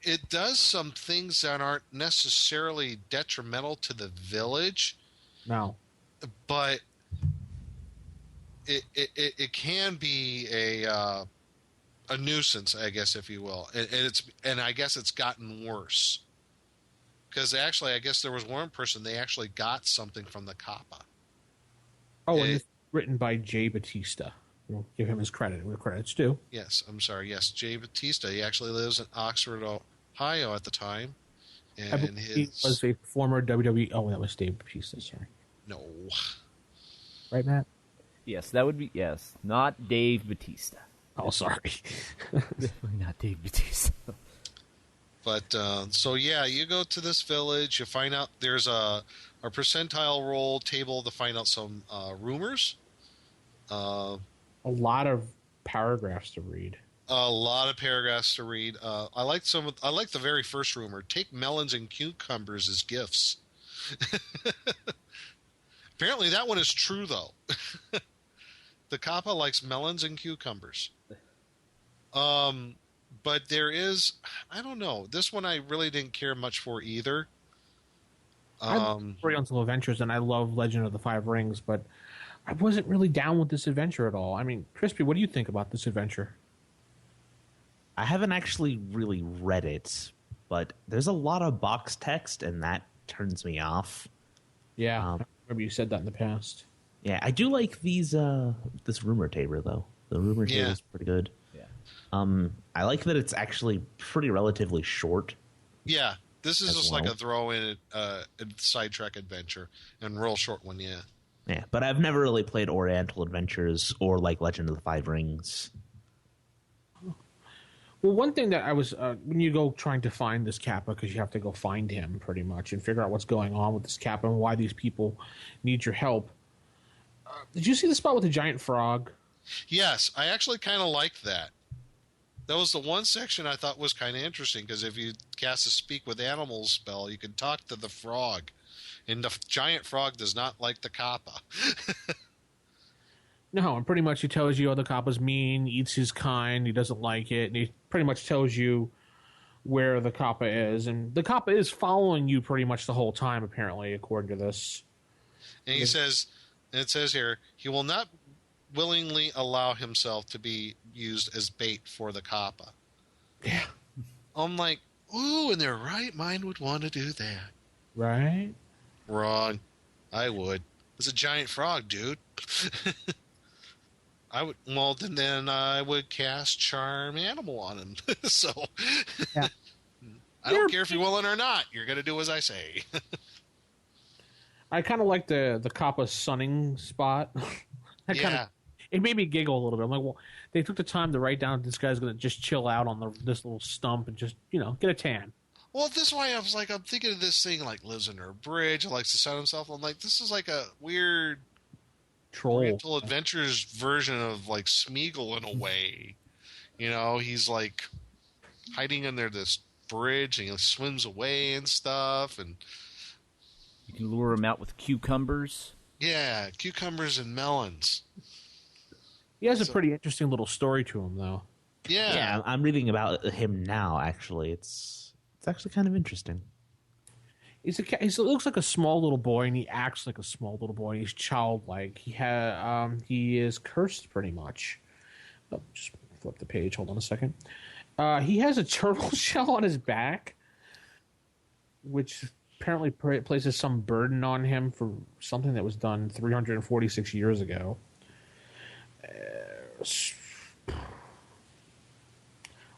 It does some things that aren't necessarily detrimental to the village. No. But it can be a nuisance, I guess, if you will, and I guess it's gotten worse because actually, I guess there was one person they actually got something from the kappa. Oh, and it's written by Jay Batista. We'll give him his credit where credit's due. Yes, I'm sorry. Yes, Jay Batista. He actually lives in Oxford, Ohio at the time, and he was a former WWE. Oh, that was Dave Batista. Sorry. No. Right, Matt? Yes, that would be not Dave Batista. Oh, sorry. Definitely not Dave Batista. But so yeah, you go to this village. You find out there's a percentile roll table to find out some rumors. A lot of paragraphs to read. A lot of paragraphs to read. I like the very first rumor. Take melons and cucumbers as gifts. Apparently, that one is true though. The Kappa likes melons and cucumbers. But there is, I don't know. This one I really didn't care much for either. I love Oriental Adventures, and I love Legend of the Five Rings, but I wasn't really down with this adventure at all. I mean, Crispy, what do you think about this adventure? I haven't actually really read it, but there's a lot of box text, and that turns me off. Yeah, I remember you said that in the past. Yeah, I do like this rumor table, though. The rumor table is pretty good. I like that it's actually pretty relatively short. Yeah, this is just like a throw-in sidetrack adventure, and real short one, yeah. Yeah, but I've never really played Oriental Adventures or like Legend of the Five Rings. Well, one thing that I was when you go trying to find this Kappa, because you have to go find him pretty much and figure out what's going on with this Kappa and why these people need your help. Did you see the spot with the giant frog? Yes, I actually kind of liked that. That was the one section I thought was kind of interesting, because if you cast a Speak with Animals spell, you can talk to the frog. And the giant frog does not like the Kappa. No, and pretty much he tells you, the Kappa's mean, eats his kind, he doesn't like it, and he pretty much tells you where the Kappa is. And the Kappa is following you pretty much the whole time, apparently, according to this. And he says, and it says here, he will not willingly allow himself to be used as bait for the Kappa. Yeah. I'm like, ooh, in their right mind would want to do that. Right? Wrong. I would. It's a giant frog, dude. I would. Well, then I would cast Charm Animal on him. So, yeah. I don't care if you're willing or not. You're going to do as I say. I kind of like the Kappa sunning spot. It made me giggle a little bit. I'm like, well, they took the time to write down this guy's going to just chill out on this little stump and just, get a tan. Well, this is why I was like, I'm thinking of this thing like lives under a bridge, likes to sun himself. I'm like, this is like a weird troll Oriental Adventures version of like Smeagol in a way. He's like hiding under this bridge and he swims away and stuff. And you can lure him out with cucumbers. Yeah, cucumbers and melons. He has a pretty interesting little story to him, though. Yeah, I'm reading about him now. Actually, it's actually kind of interesting. He looks like a small little boy, and he acts like a small little boy. He's childlike. He is cursed pretty much. Oh, just flip the page. Hold on a second. He has a turtle shell on his back, which apparently places some burden on him for something that was done 346 years ago.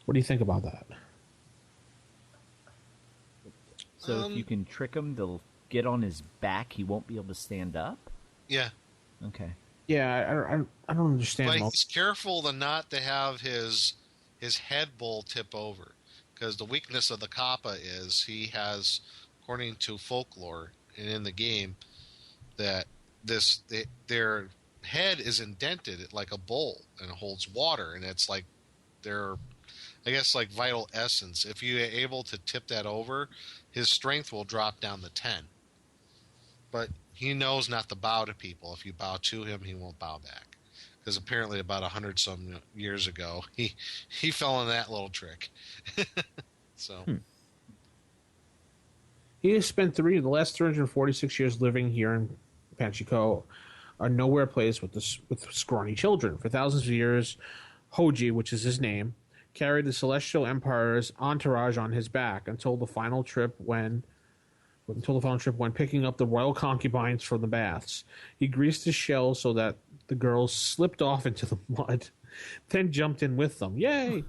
What do you think about that? So if you can trick him to get on his back, he won't be able to stand up? Yeah. Okay. Yeah, I don't understand. Like, he's careful not to have his head bowl tip over, because the weakness of the Kappa is he has, according to folklore and in the game, that their head is indented like a bowl and it holds water, and it's like their, I guess, like vital essence. If you're able to tip that over, his strength will drop down to 10. But he knows not to bow to people. If you bow to him, he won't bow back. Because apparently about 100-some years ago, he fell in that little trick. So he has spent the last 346 years living here in Panchiko, a nowhere place with scrawny children. For thousands of years, Hoji, which is his name, carried the Celestial Empire's entourage on his back until the final trip when picking up the royal concubines from the baths. He greased his shell so that the girls slipped off into the mud, then jumped in with them. Yay!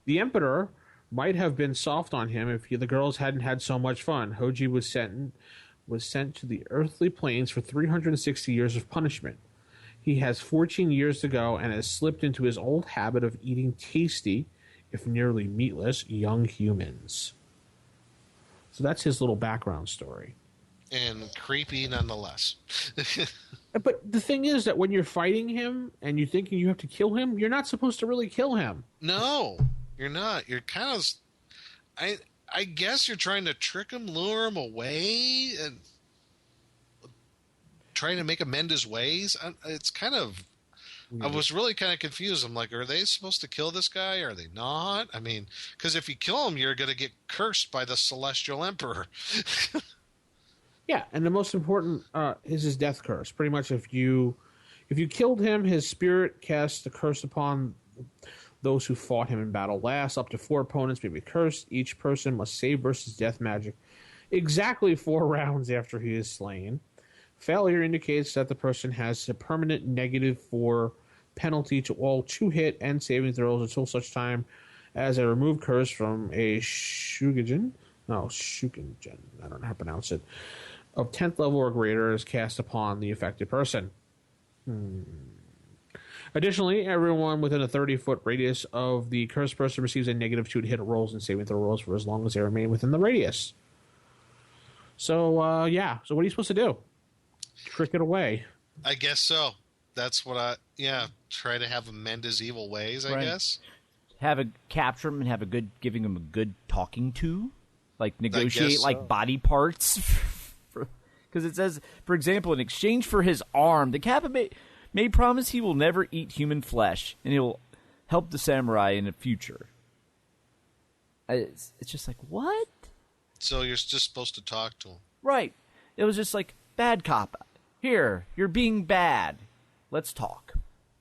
The Emperor might have been soft on him if the girls hadn't had so much fun. Hoji was sent to the earthly planes for 360 years of punishment. He has 14 years to go and has slipped into his old habit of eating tasty, if nearly meatless, young humans. So that's his little background story. And creepy nonetheless. But the thing is that when you're fighting him and you're thinking you have to kill him, you're not supposed to really kill him. No, you're not. You're kind of... I guess you're trying to trick him, lure him away, and trying to make him mend his ways. It's kind of... I was really kind of confused. I'm like, are they supposed to kill this guy? Are they not? I mean, because if you kill him, you're going to get cursed by the Celestial Emperor. Yeah, and the most important is his death curse. Pretty much, if you killed him, his spirit casts a curse upon those who fought him in battle. Last, up to 4 opponents may be cursed. Each person must save versus death magic exactly 4 rounds after he is slain. Failure indicates that the person has a permanent -4 penalty to all 2-hit and saving throws until such time as a removed curse from a Shugenjen, I don't know how to pronounce it, of 10th level or greater is cast upon the affected person. Additionally, everyone within a 30-foot radius of the cursed person receives a -2 to hit rolls and saving throw rolls for as long as they remain within the radius. So, So what are you supposed to do? Trick it away. I guess so. That's what try to have him mend his evil ways, I guess. Capture him and giving him a good talking to, like negotiate like body parts. Because it says, for example, in exchange for his arm, the Kappa may promise he will never eat human flesh, and he will help the samurai in the future. It's just like, what? So you're just supposed to talk to him. Right. It was just like, bad Kappa. Here, you're being bad. Let's talk.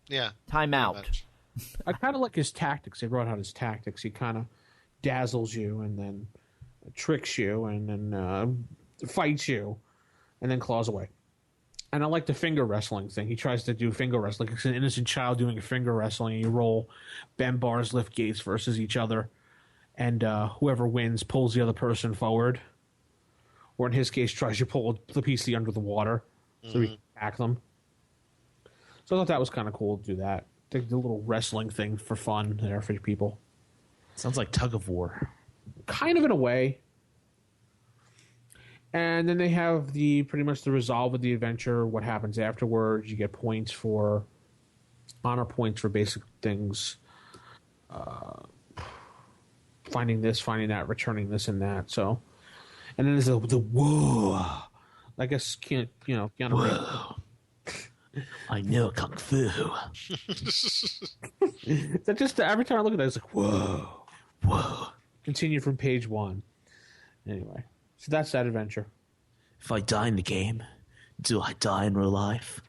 Yeah. Time out. I kind of like his tactics. They brought out his tactics. He kind of dazzles you and then tricks you and then fights you and then claws away. And I like the finger wrestling thing. He tries to do finger wrestling. It's an innocent child doing a finger wrestling. And you roll bend bars, lift gates versus each other. And whoever wins pulls the other person forward. Or in his case, tries to pull the piece under the water so he can attack them. So I thought that was kind of cool to do that. The little wrestling thing for fun there for people. Sounds like tug of war. Kind of in a way. And then they have pretty much the resolve of the adventure, what happens afterwards. You get points for honor points for basic things. Finding this, finding that, returning this and that. So, and then there's the whoa. I guess Keanu Reeves. I know kung fu. That just every time I look at that, it's like whoa. Continue from page 1. Anyway, so that's that adventure. If I die in the game, do I die in real life?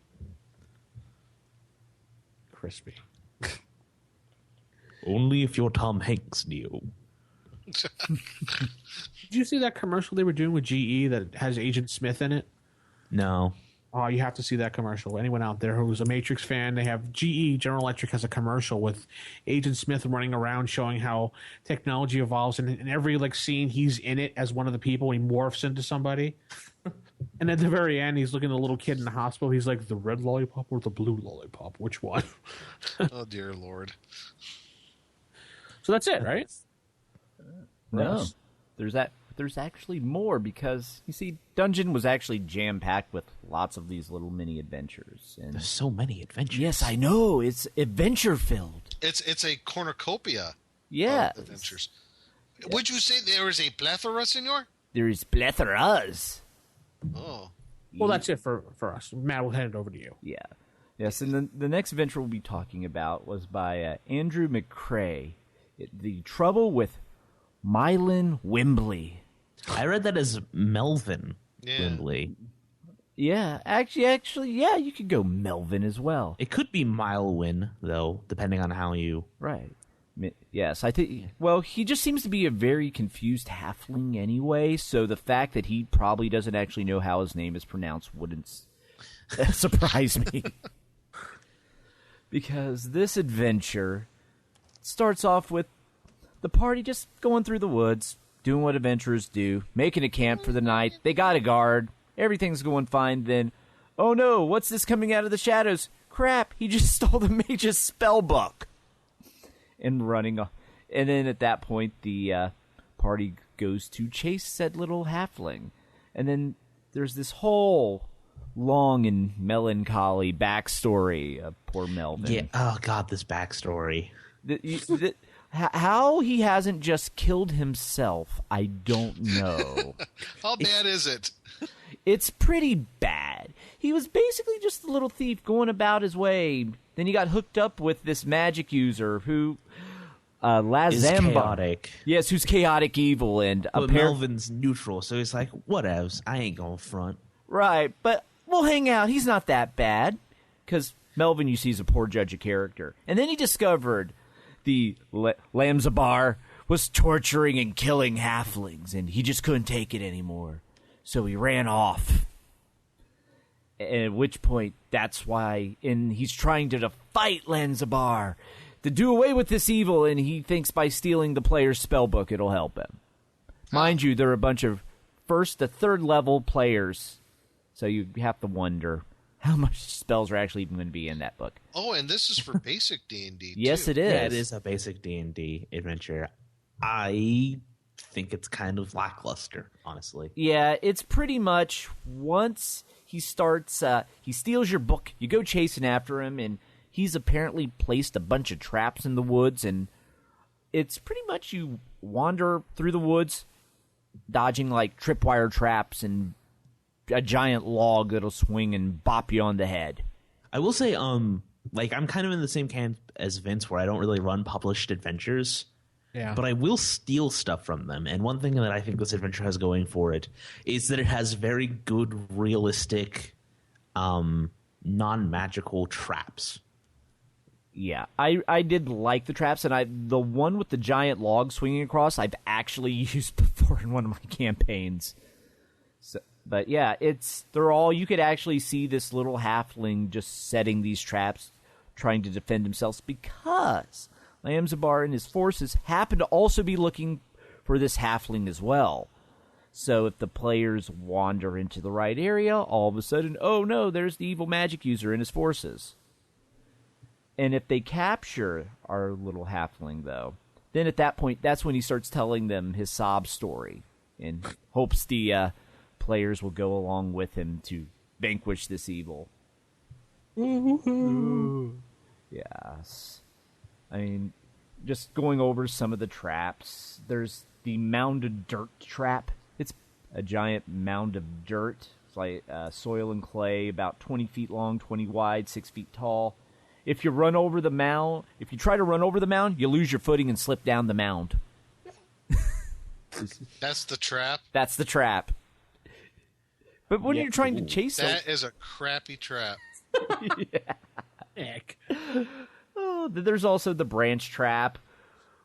Crispy. Only if you're Tom Hanks, Neo. Did you see that commercial they were doing with GE that has Agent Smith in it? No. Oh, you have to see that commercial. Anyone out there who's a Matrix fan, they have GE, General Electric, has a commercial with Agent Smith running around showing how technology evolves. And in every scene, he's in it as one of the people. He morphs into somebody. And at the very end, he's looking at the little kid in the hospital. He's like, the red lollipop or the blue lollipop? Which one? Oh, dear Lord. So that's it, right? No. There's actually more because, you see, Dungeon was actually jam-packed with lots of these little mini adventures. And there's so many adventures. Yes, I know. It's adventure-filled. It's a cornucopia of adventures. Would you say there is a plethora, senor? There is plethoras. Oh. Well, that's it for us. Matt, we'll hand it over to you. Yeah. Yes, and the next adventure we'll be talking about was by Andrew McCrae. The Trouble with Mylin Wimbley. I read that as Melvin Wimbley. Yeah, actually, yeah, you could go Melvin as well. It could be Mylwin, though, depending on how you... Right. Yes, I think... Well, he just seems to be a very confused halfling anyway, so the fact that he probably doesn't actually know how his name is pronounced wouldn't surprise me. Because this adventure starts off with the party just going through the woods, doing what adventurers do, making a camp for the night. They got a guard. Everything's going fine. Then, oh no, what's this coming out of the shadows? Crap, he just stole the mage's spell book. And running off. And then at that point, the party goes to chase said little halfling. And then there's this whole long and melancholy backstory of poor Melvin. Yeah. Oh God, this backstory. How he hasn't just killed himself, I don't know. How bad is it? It's pretty bad. He was basically just a little thief going about his way. Then he got hooked up with this magic user who, Lazamba. Is chaotic. Yes, who's chaotic evil. But Melvin's neutral, so he's like, whatevs, I ain't going front. Right, but we'll hang out. He's not that bad. Because Melvin, you see, is a poor judge of character. And then he discovered the Lamzabar was torturing and killing halflings, and he just couldn't take it anymore. So he ran off. At which point, that's why he's trying to fight Lamzabar to do away with this evil, and he thinks by stealing the player's spellbook it'll help him. Mind you, there are a bunch of first to third level players, so you have to wonder how much spells are actually even going to be in that book. Oh, and this is for basic D&D, Yes, too. it is. Yeah, it is a basic D&D adventure. I think it's kind of lackluster, honestly. Yeah, it's pretty much once he starts, he steals your book, you go chasing after him, and he's apparently placed a bunch of traps in the woods, and it's pretty much you wander through the woods, dodging like tripwire traps and a giant log that'll swing and bop you on the head. I will say, like, I'm kind of in the same camp as Vince, where I don't really run published adventures. Yeah. But I will steal stuff from them. And one thing that I think this adventure has going for it is that it has very good, realistic, non-magical traps. Yeah, I did like the traps, and the one with the giant log swinging across, I've actually used before in one of my campaigns. So, but yeah, they're all, you could actually see this little halfling just setting these traps, trying to defend himself, because Lamzabar and his forces happen to also be looking for this halfling as well. So if the players wander into the right area, all of a sudden, oh no, there's the evil magic user and his forces. And if they capture our little halfling, though, then at that point, that's when he starts telling them his sob story and hopes the players will go along with him to vanquish this evil. Yes. I mean, just going over some of the traps, there's the mound of dirt trap. It's a giant mound of dirt. It's like soil and clay, about 20 feet long, 20 wide, 6 feet tall. If you run over the mound, if you try to run over the mound, you lose your footing and slip down the mound. That's the trap? That's the trap. But when you're trying to chase that is a crappy trap. Heck. Oh, there's also the branch trap,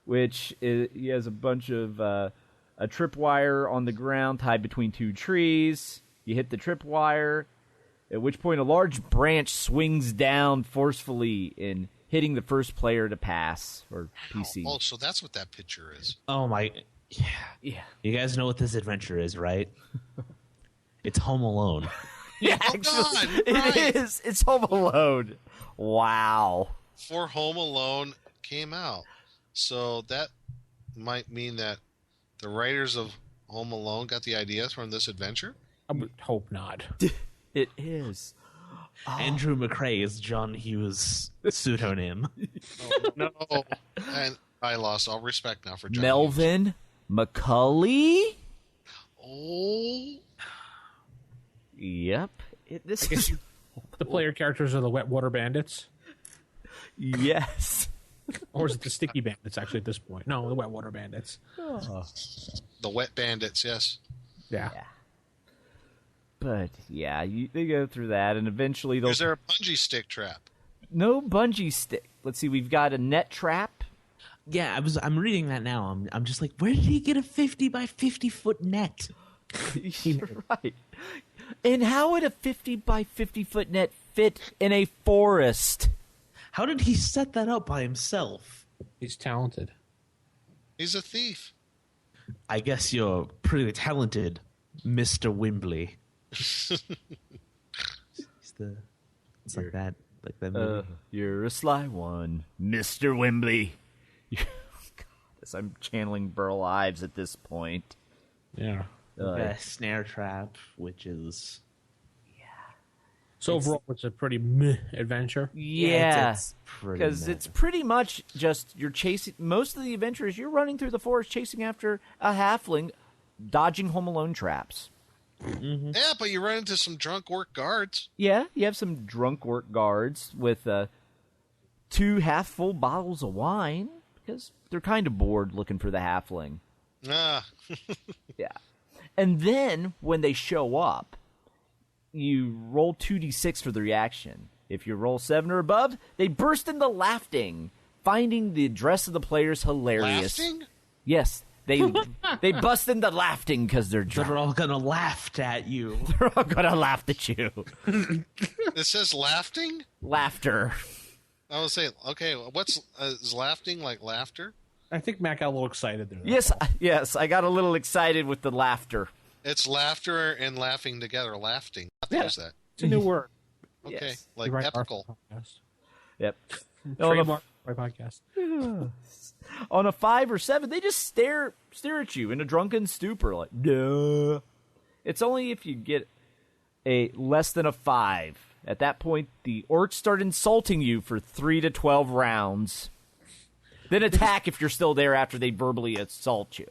which he has a bunch of a tripwire on the ground tied between two trees. You hit the tripwire, at which point a large branch swings down forcefully in hitting the first player to pass, or PC. Oh, so that's what that picture is. Oh my... Yeah. You guys know what this adventure is, right? It's Home Alone. Yeah, Oh, actually, God, right. it is. It's Home Alone. Wow. Before Home Alone came out. So that might mean that the writers of Home Alone got the ideas from this adventure? I would hope not. It is. Andrew McRae is John Hughes' pseudonym. Oh, no. And I lost all respect now for John Melvin McCulley? Hughes. Oh. Yep. This I guess is... the player characters are the Wet Water Bandits. Yes. Or is it the Sticky Bandits, actually, at this point? No, the Wet Water Bandits. The Wet Bandits, yes. Yeah. But, yeah, they go through that, and eventually they'll... Is there a bungee stick trap? No bungee stick. Let's see, we've got a net trap. Yeah, I'm reading that now. I'm just like, where did he get a 50 by 50 foot net? Right. And how would a 50 by 50 foot net fit in a forest? How did he set that up by himself? He's talented. He's a thief. I guess you're pretty talented, Mr. Wimbley. It's like that movie. You're a sly one, Mr. Wimbley. God, I'm channeling Burl Ives at this point. Yeah. A snare trap, which is So overall, it's a pretty meh adventure. Yeah, it's pretty because it's pretty much just you're chasing. Most of the adventures, you're running through the forest chasing after a halfling, dodging Home Alone traps. Mm-hmm. Yeah, but you run into some drunk orc guards. Yeah, you have some drunk orc guards with 2 half-full bottles of wine because they're kind of bored looking for the halfling. Ah. Yeah. And then when they show up, you roll 2d6 for the reaction. If you roll 7 or above, they burst into laughing, finding the address of the players hilarious. Laughing? Yes. They bust into laughing because they're drunk. They're all gonna laugh at you. They're all gonna laugh at you. It says laughing? Laughter. I was saying, okay, what's is laughing like laughter? I think Matt got a little excited there. Yes, I got a little excited with the laughter. It's laughter and laughing together. Laughing. Yeah. What is that? It's a new word. Okay, Yes. like Right, epical. Yep. Trademark my podcast. On a 5 or 7, they just stare at you in a drunken stupor, like, duh. It's only if you get a less than a 5. At that point, the orcs start insulting you for 3 to 12 rounds. Then attack if you're still there after they verbally assault you.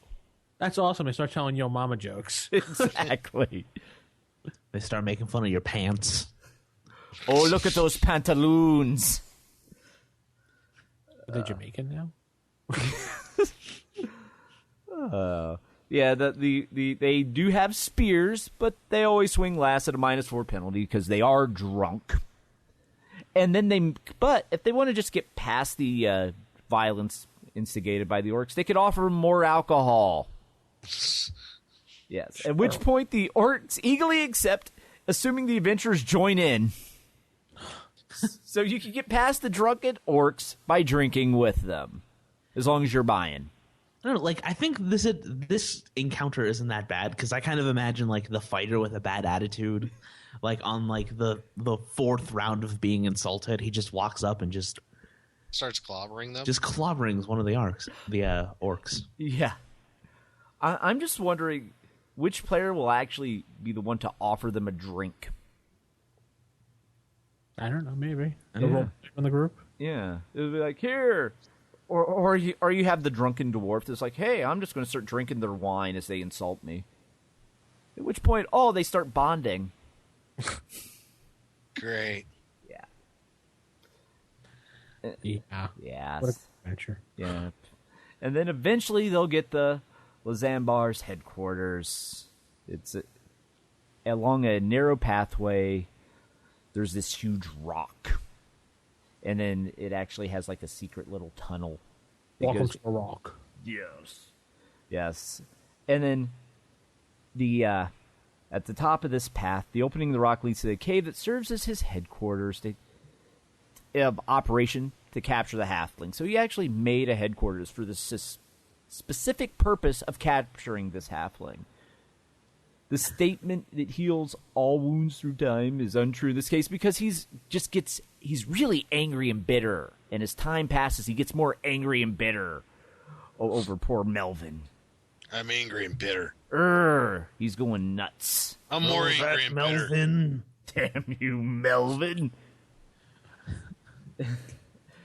That's awesome. They start telling yo mama jokes. Exactly. They start making fun of your pants. Oh, look at those pantaloons. Are they Jamaican now? Yeah, they do have spears, but they always swing last at a -4 penalty because they are drunk. And then but if they want to just get past the violence instigated by the orcs, they could offer more alcohol. Yes. At which point the orcs eagerly accept, assuming the adventurers join in. So you can get past the drunken orcs by drinking with them, as long as you're buying. I don't know, like, I think this encounter isn't that bad because I kind of imagine like the fighter with a bad attitude, like on like the 4th round of being insulted, he just walks up and just Starts clobbering them. just clobberings one of the orcs. Yeah. I'm just wondering which player will actually be the one to offer them a drink. I don't know. Maybe. The role in the group. Yeah. It'll be like, here. Or you have the drunken dwarf that's like, hey, I'm just going to start drinking their wine as they insult me. At which point, they start bonding. Great. Yeah. Yeah. Yes. What a adventure. Yeah. And then eventually they'll get the Lazambar's headquarters. It's along a narrow pathway. There's this huge rock. And then it actually has like a secret little tunnel. Welcome to the rock. Yes. Yes. And then at the top of this path, the opening of the rock leads to the cave that serves as his headquarters of operation to capture the halfling. So he actually made a headquarters for this specific purpose of capturing this halfling. The statement that heals all wounds through time is untrue in this case because he's really angry and bitter. And as time passes, he gets more angry and bitter over poor Melvin. I'm angry and bitter. He's going nuts. I'm more angry and bitter. Melvin. Damn you, Melvin.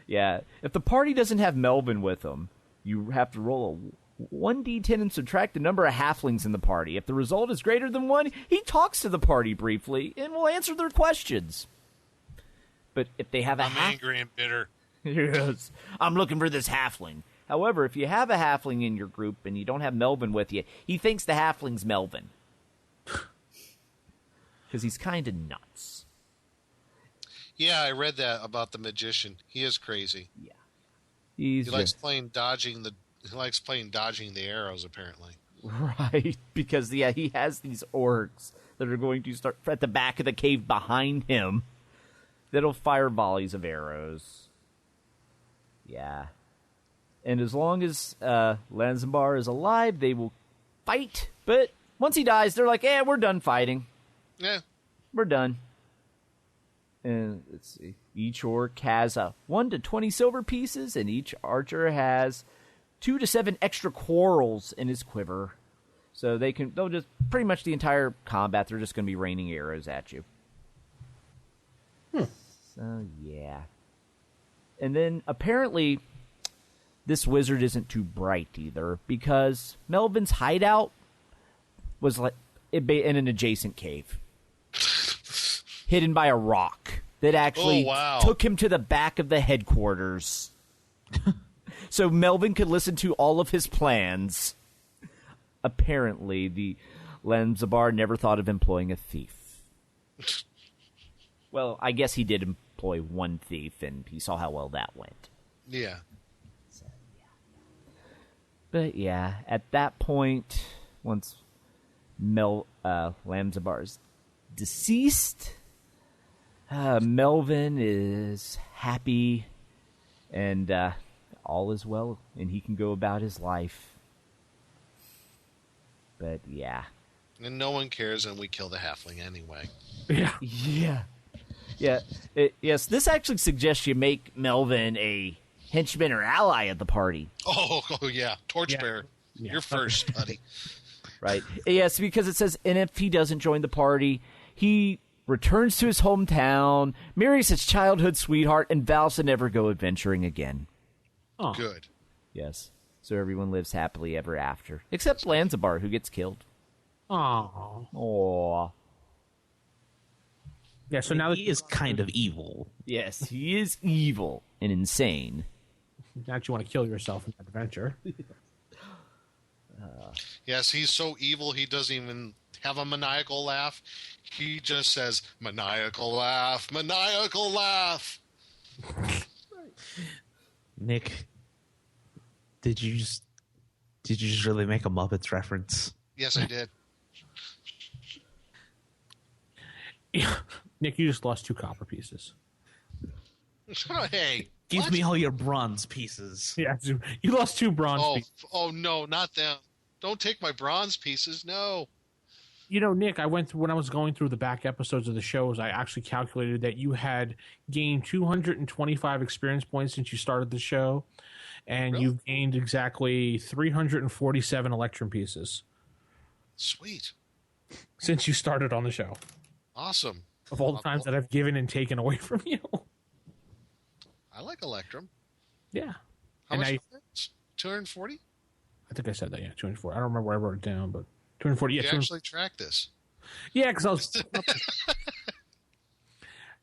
Yeah, if the party doesn't have Melvin with them, you have to roll a 1d10 and subtract the number of halflings in the party. If the result is greater than 1, he talks to the party briefly and will answer their questions. But if they have I'm angry and bitter. Yes, I'm looking for this halfling. However, if you have a halfling in your group and you don't have Melvin with you, he thinks the halfling's Melvin. Because he's kind of nuts. Yeah, I read that about the magician. He is crazy. Yeah. He likes playing dodging the arrows, apparently. Right, because he has these orcs that are going to start at the back of the cave behind him that'll fire volleys of arrows. Yeah. And as long as Lanzambar is alive, they will fight. But once he dies, they're like, we're done fighting. Yeah. We're done. And let's see. Each orc has 1 to 20 silver pieces, and each archer has 2 to 7 extra quarrels in his quiver. So they'll just pretty much the entire combat. They're just going to be raining arrows at you. So yeah. And then apparently, this wizard isn't too bright either, because Melvin's hideout was like in an adjacent cave, hidden by a rock that actually took him to the back of the headquarters, so Melvin could listen to all of his plans. Apparently, the Lanzabar never thought of employing a thief. Well, I guess he did employ one thief, and he saw how well that went. Yeah. But yeah, at that point, once Lanzabar's deceased, Melvin is happy, and all is well, and he can go about his life. But yeah. And no one cares, and we kill the halfling anyway. Yeah. Yeah. Yeah. Yes, this actually suggests you make Melvin a henchman or ally of the party. Oh yeah. Torchbearer. Yeah. You're first, buddy. Right. Yes, because it says, and if he doesn't join the party, he returns to his hometown, marries his childhood sweetheart, and vows to never go adventuring again. Oh. Good. Yes. So everyone lives happily ever after. Except Lanzabar, who gets killed. Oh. Aww. Yeah, so now he is kind of evil. Yes, he is evil and insane. Now you want to kill yourself in that adventure. Yes, he's so evil he doesn't even have a maniacal laugh. He just says, maniacal laugh, maniacal laugh. Nick, did you just really make a Muppets reference? Yes, I did. Nick, you just lost 2 copper pieces. Hey. Give me all your bronze pieces. Yeah, you lost 2 bronze pieces. Oh, no, not them. Don't take my bronze pieces, no. You know, Nick, when I was going through the back episodes of the shows, I actually calculated that you had gained 225 experience points since you started the show, and Really? you've gained exactly 347 Electrum pieces. Sweet. Since you started on the show. Awesome. Of all the times that I've given and taken away from you. I like Electrum. Yeah. How much? 240? I think I said that, yeah, 240. I don't remember where I wrote it down, but 240. Yeah, you actually track this. Yeah, because I was...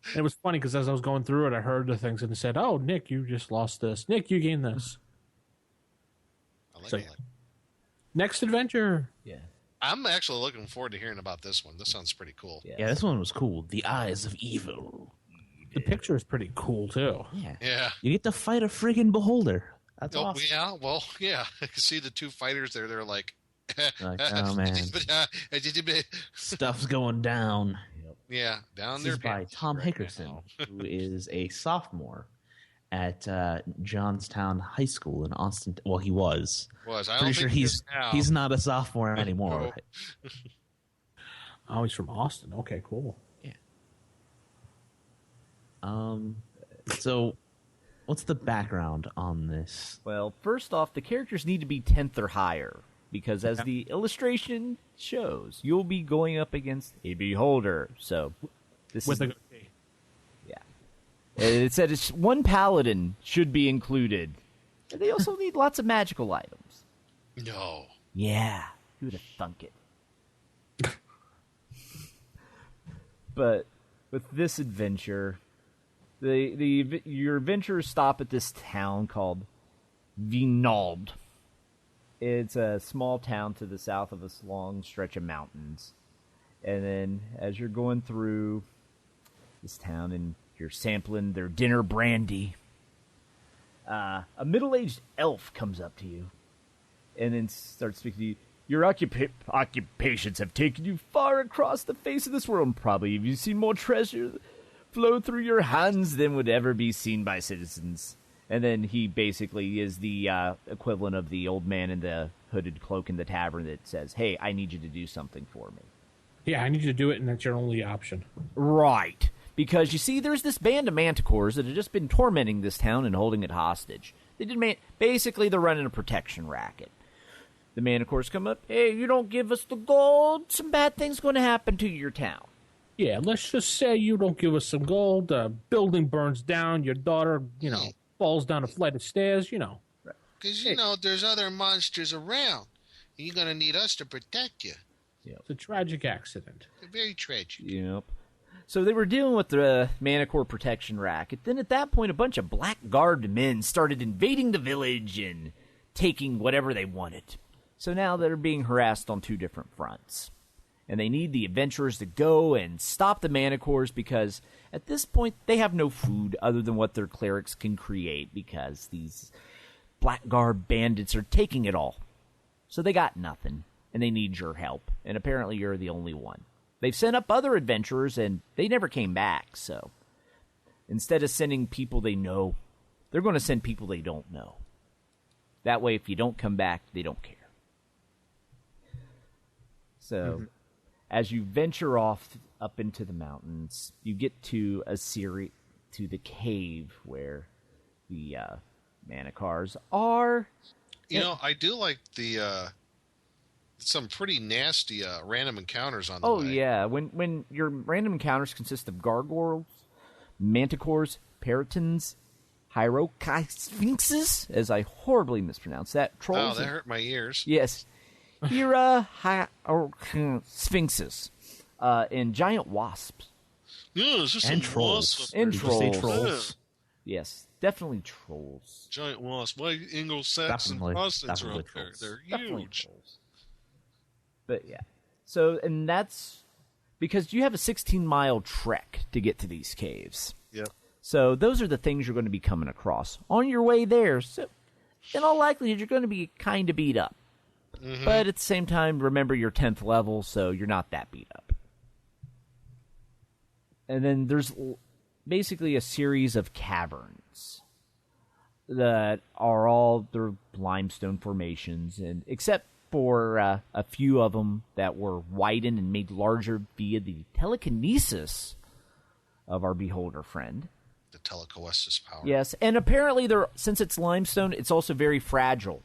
And it was funny because as I was going through it, I heard the things and it said, oh, Nick, you just lost this. Nick, you gained this. I like so, Electrum. Next adventure. Yeah. I'm actually looking forward to hearing about this one. This sounds pretty cool. Yeah, this one was cool. The Eyes of Evil. The picture is pretty cool, too. Yeah. You get to fight a friggin' beholder. That's awesome. Yeah, well, yeah. I can see the 2 fighters there. They're like, oh, man. Stuff's going down. Yeah, down this there. Is by Tom Hickerson, who is a sophomore at Johnstown High School in Austin. Well, he was. I Pretty don't sure think he's not a sophomore anymore. No. Oh, he's from Austin. Okay, cool. Yeah. So, what's the background on this? Well, first off, the characters need to be 10th or higher, because as the illustration shows, you'll be going up against a beholder. So, this with is... a goatee. Yeah. It said it's 1 paladin should be included. And they also need lots of magical items. No. Yeah. Who would have thunk it? But with this adventure, your adventurers stop at this town called Vinald. It's a small town to the south of this long stretch of mountains. And then as you're going through this town and you're sampling their dinner brandy, a middle-aged elf comes up to you and then starts speaking to you. Your occupations have taken you far across the face of this world. Probably have you seen more treasure flow through your hands than would ever be seen by citizens. And then he basically is the equivalent of the old man in the hooded cloak in the tavern that says, hey, I need you to do something for me. Yeah, I need you to do it, and that's your only option. Right. Because, you see, there's this band of manticores that have just been tormenting this town and holding it hostage. Basically, they're running a protection racket. the Manticores come up. Hey, you don't give us the gold, some bad thing's going to happen to your town. Yeah, let's just say you don't give us some gold, building burns down, your daughter, falls down a flight of stairs, Because, there's other monsters around. And you're going to need us to protect you. It's a tragic accident. Very tragic. Yep. So they were dealing with the Manticore protection racket. Then at that point, a bunch of black-garbed men started invading the village and taking whatever they wanted. So now they're being harassed on two different fronts. And they need the adventurers to go and stop the Manticores because at this point they have no food other than what their clerics can create because these blackguard bandits are taking it all. So they got nothing, and they need your help. And apparently you're the only one. They've sent up other adventurers, and they never came back. So instead of sending people they know, they're going to send people they don't know. That way, if you don't come back, they don't care. So as you venture off up into the mountains, you get to to the cave where the Manticores are. I do like the some pretty nasty random encounters on the way. Yeah. When your random encounters consist of gargoyles, Manticores, Peritons, Hierocyssphinxes, as I horribly mispronounced that. Trolls. Oh, that hurt my ears. Yes. Hierocyssphinxes, and giant wasps. Yeah, it's just And some trolls. wasps. And Did you say trolls. trolls? Yes, definitely trolls. Giant wasps. My Anglo-Saxon Protestants are Definitely up there. trolls. They're Definitely huge. trolls. But yeah. So, and that's because you have a 16-mile trek to get to these caves. Yep. So those are the things you're going to be coming across on your way there. So in all likelihood, you're going to be kind of beat up. But at the same time, remember you're 10th level, so you're not that beat up. And then there's basically a series of caverns that are all they're limestone formations, and except for a few of them that were widened and made larger via the telekinesis of our beholder friend. The telekinesis power. Yes, and apparently since it's limestone, it's also very fragile.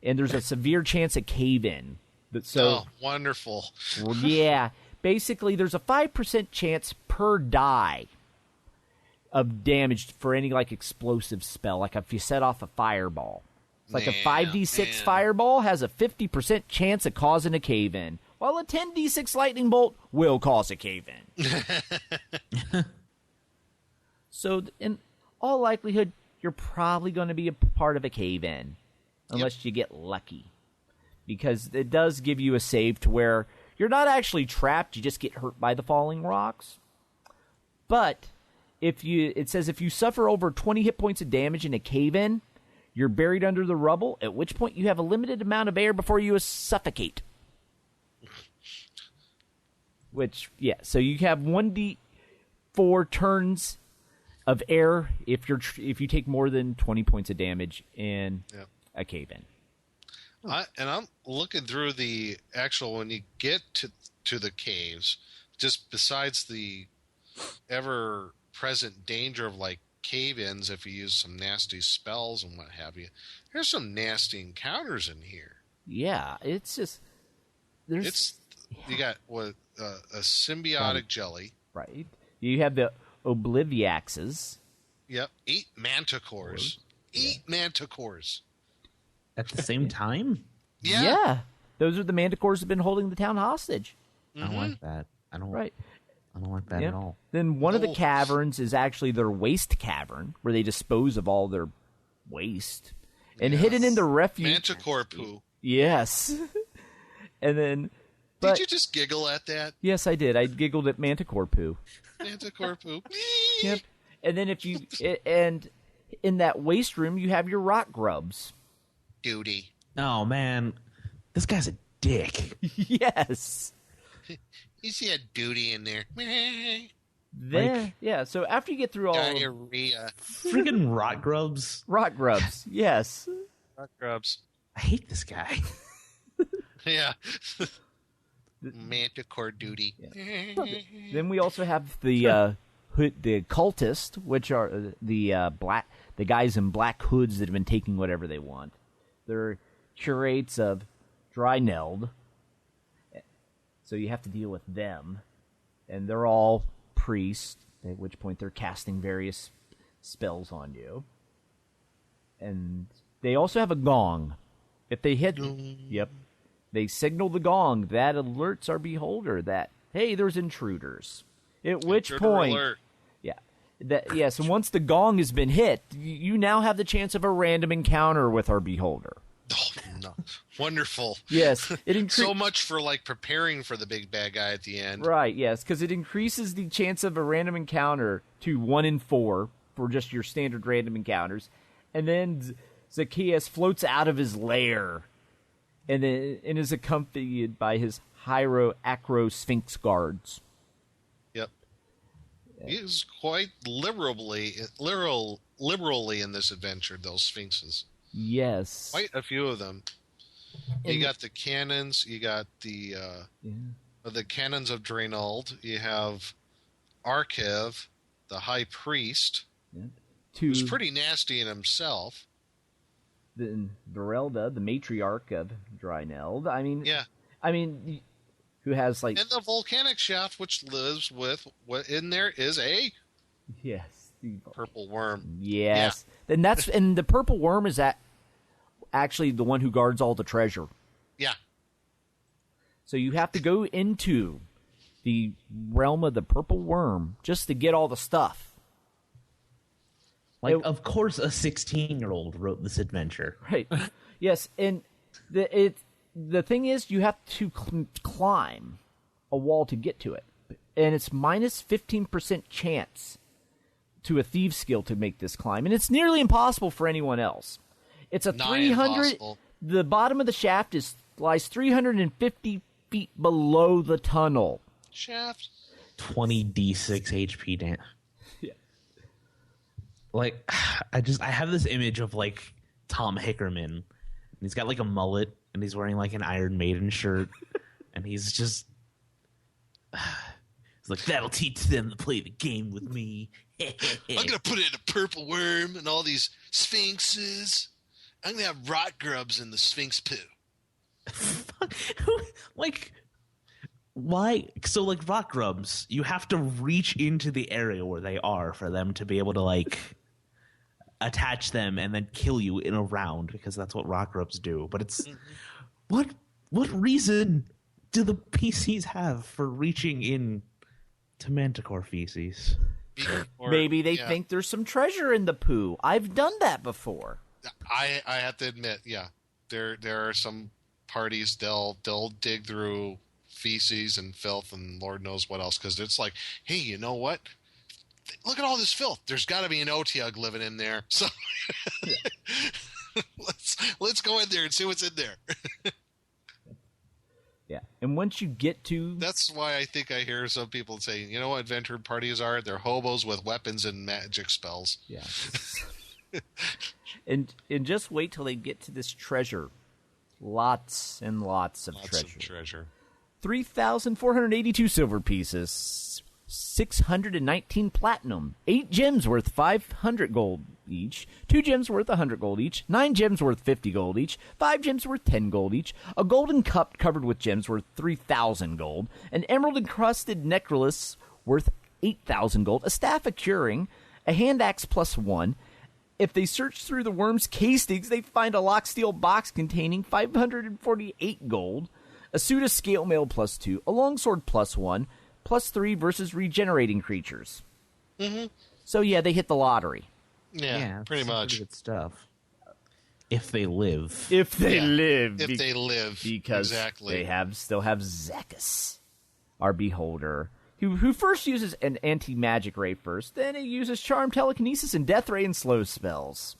And there's a severe chance of cave-in. Oh, wonderful. Yeah. Basically, there's a 5% chance per die of damage for any, explosive spell. Like if you set off a fireball. It's like a 5d6 fireball has a 50% chance of causing a cave-in, while a 10d6 lightning bolt will cause a cave-in. So, in all likelihood, you're probably going to be a part of a cave-in. Unless you get lucky. Because it does give you a save to where you're not actually trapped, you just get hurt by the falling rocks. But it says if you suffer over 20 hit points of damage in a cave-in, you're buried under the rubble, at which point you have a limited amount of air before you suffocate. Which, yeah, so you have 1d4 turns of air if you take more than 20 points of damage in a cave-in. And I'm looking through the actual, when you get to the caves, just besides the ever-present danger of, cave-ins if you use some nasty spells and what have you, there's some nasty encounters in here. Yeah, it's just... You got a symbiotic jelly. Right. You have the Obliviaxes. Yep, 8 manticores. 8 manticores. At the same time? Yeah. Those are the Manticores that have been holding the town hostage. I don't like that. I don't like that at all. Then one of the caverns is actually their waste cavern, where they dispose of all their waste. And hidden in the refuge... Manticore poo. Yes. And then... Did you just giggle at that? Yes, I did. I giggled at Manticore poo. Manticore poo. Yep. And then if you... And in that waste room, you have your rock grubs. Duty. Oh, man. This guy's a dick. Yes. You see a duty in there. Then, so after you get through all... Diarrhea. Freaking rot grubs. Rock grubs, yes. Rock grubs. I hate this guy. Yeah. Manticore duty. Yeah. Then we also have the cultist, which are the guys in black hoods that have been taking whatever they want. They're curates of Dryneld. So you have to deal with them. And they're all priests, at which point they're casting various spells on you. And they also have a gong. If they hit... Yep. They signal the gong. That alerts our beholder that, hey, there's intruders. At which point... Alert. Yes, and once the gong has been hit, you now have the chance of a random encounter with our beholder. Oh, no. Wonderful. Yes. So much for, like, preparing for the big bad guy at the end. Right, yes, because it increases the chance of a random encounter to 1 in 4 for just your standard random encounters. And then Zacchaeus floats out of his lair and is accompanied by his Acro Sphinx guards. Yep. He is quite liberally in this adventure, those Sphinxes. Yes. Quite a few of them. You got the cannons. You got the cannons of Draenald. You have Arkev, the high priest, who's pretty nasty in himself. Then Verelda, the matriarch of Draeneld. Who has like... And the volcanic shaft, which lives with... What in there is a... Yes. The purple worm. Yes. Yeah. And the purple worm is actually the one who guards all the treasure. Yeah. So you have to go into the realm of the purple worm just to get all the stuff. Like, of course a 16-year-old wrote this adventure. Right. Yes, and the thing is, you have to climb a wall to get to it. And it's minus 15% chance to a thieves skill to make this climb. And it's nearly impossible for anyone else. It's a 300... Impossible. The bottom of the shaft lies 350 feet below the tunnel. Shaft? 20 D6 HP damage. Yeah. Like, I have this image of, like, Tom Hickerman. And he's got, like, a mullet, and he's wearing, like, an Iron Maiden shirt. And he's just... He's like, that'll teach them to play the game with me. I'm going to put in a purple worm and all these sphinxes. I'm going to have rot grubs in the sphinx poo. Like, why? So, like, rot grubs, you have to reach into the area where they are for them to be able to, like, attach them and then kill you in a round, because that's what rot grubs do. But it's... What reason do the PCs have for reaching in to Manticore feces? Maybe they think there's some treasure in the poo. I've done that before. I have to admit, yeah, there are some parties they'll dig through feces and filth and Lord knows what else, because it's like, hey, you know what? Look at all this filth. There's got to be an Otyugh living in there. So let's go in there and see what's in there. Yeah, and once you get to... That's why I think I hear some people saying, you know what adventure parties are? They're hobos with weapons and magic spells. Yeah. And just wait till they get to this treasure. Lots and lots of treasure. 3,482 silver pieces, 619 platinum, 8 gems worth 500 gold each, 2 gems worth 100 gold each, 9 gems worth 50 gold each, 5 gems worth 10 gold each, a golden cup covered with gems worth 3,000 gold, an emerald encrusted necklace worth 8,000 gold, a staff of curing, a hand axe +1. If they search through the worm's casings, they find a lock steel box containing 548 gold, a suit of scale mail +2, a longsword +1, +3 versus regenerating creatures. Mm-hmm. So yeah, they hit the lottery. Yeah, pretty much. Pretty good stuff. If they live. If they live. If they live. Because exactly. they still have Zacchaeus, our beholder, who first uses an anti-magic ray first, then he uses charm, telekinesis, and death ray and slow spells.